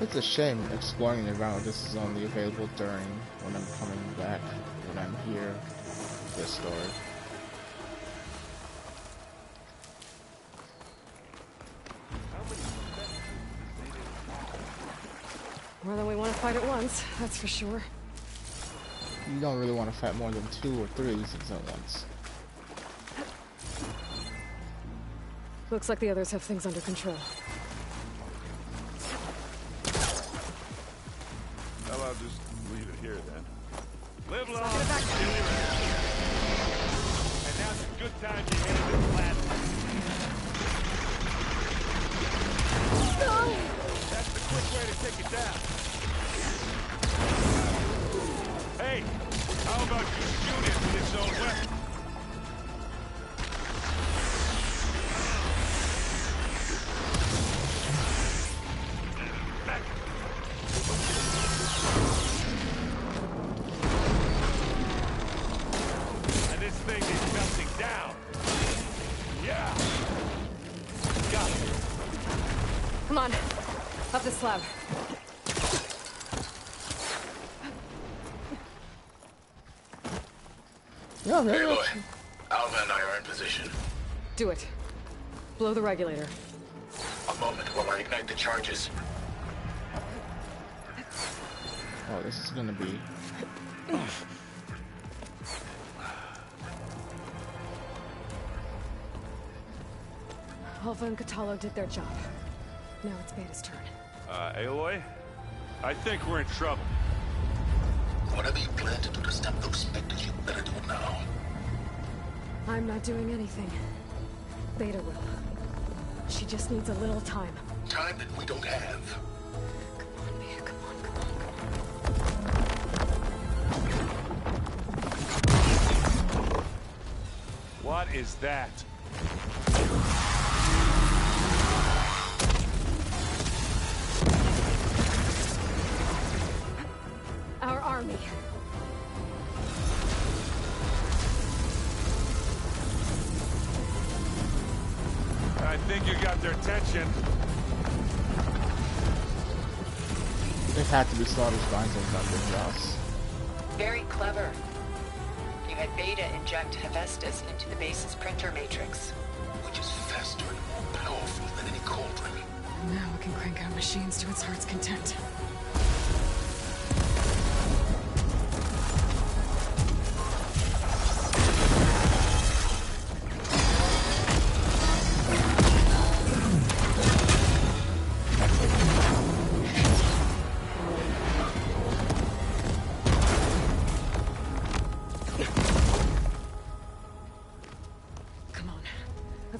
It's a shame exploring the ground. This is only available during when I'm coming back, when I'm here. This story. More than we want to fight at once, that's for sure. You don't really want to fight more than 2 or 3 of these things at once. Looks like the others have things under control. Well, I'll just leave it here then. Live long. And now's a good time to hit this plasma. No! That's the quick way to take it down. Hey, how about you shoot it with its own weapon? And this thing is melting down. Yeah. Got it. Come on, up the slab. Yeah, very Aloy, much. Alva and I are in position. Do it. Blow the regulator. A moment while I ignite the charges. Oh, this is gonna be... Alpha and Kotallo did their job. Now it's Beta's turn. Aloy? I think we're in trouble. Whatever you plan to do to stop those specters, you better do it now. I'm not doing anything. Beta will. She just needs a little time. Time that we don't have. Come on, Beta, come on, come on. What is that? Our army. I think you got their attention. It had to be Slaughter's Vines and Dr. Joss. Very clever. You had Beta inject Hephaestus into the base's printer matrix. Which is faster and more powerful than any cauldron. Now we can crank out machines to its heart's content.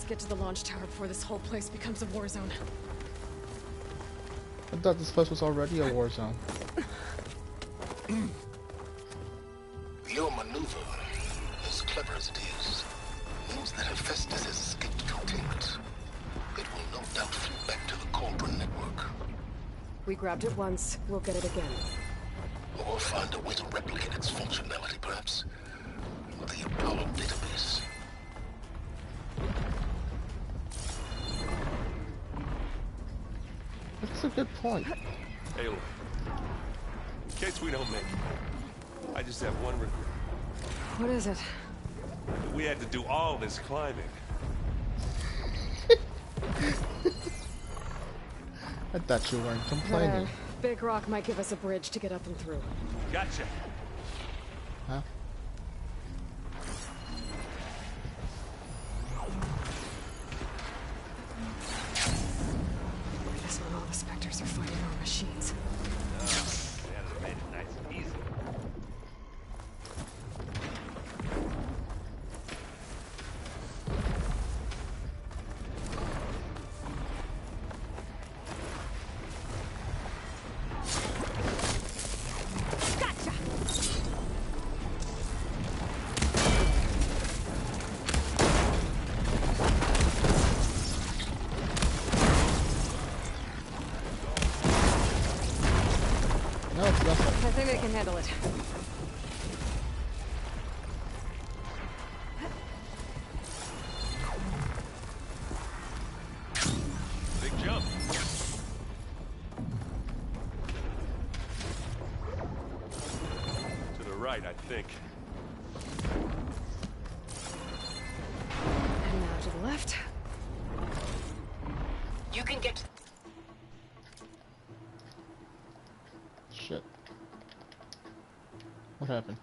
Get to the launch tower before this whole place becomes a war zone. I thought this place was already a war zone. Festus has escaped containment. It will no doubt feed back to the Cauldron network. We grabbed it once, we'll get it again. Or find a way to replicate its functionality, perhaps. The Apollo database. That's a good point. Hey, look. In case we don't make it, I just have one regret. What is it? We had to do all this climbing. I thought you weren't complaining. Big Rock might give us a bridge to get up and through. Gotcha. Huh? This one, all the Spectres are fighting our machines. They made it nice and easy. I think I can handle it. Big jump. To the right, I think. And now to the left. You can get to... Shit. What happened?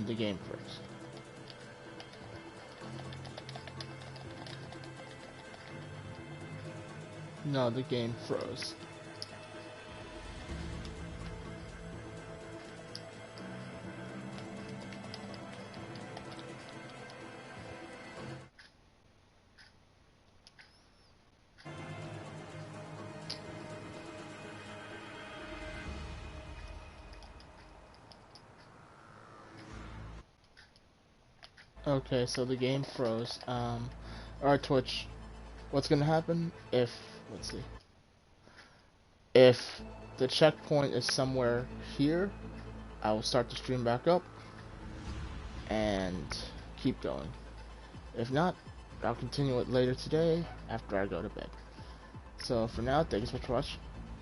The game first. No, the game froze. Okay, so the game froze. Alright, Twitch, what's gonna happen if, let's see, if the checkpoint is somewhere here, I will start the stream back up and keep going. If not, I'll continue it later today after I go to bed. So for now, thank you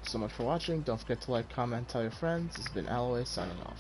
so much for watching. Don't forget to like, comment, tell your friends. This has been Alloway signing off.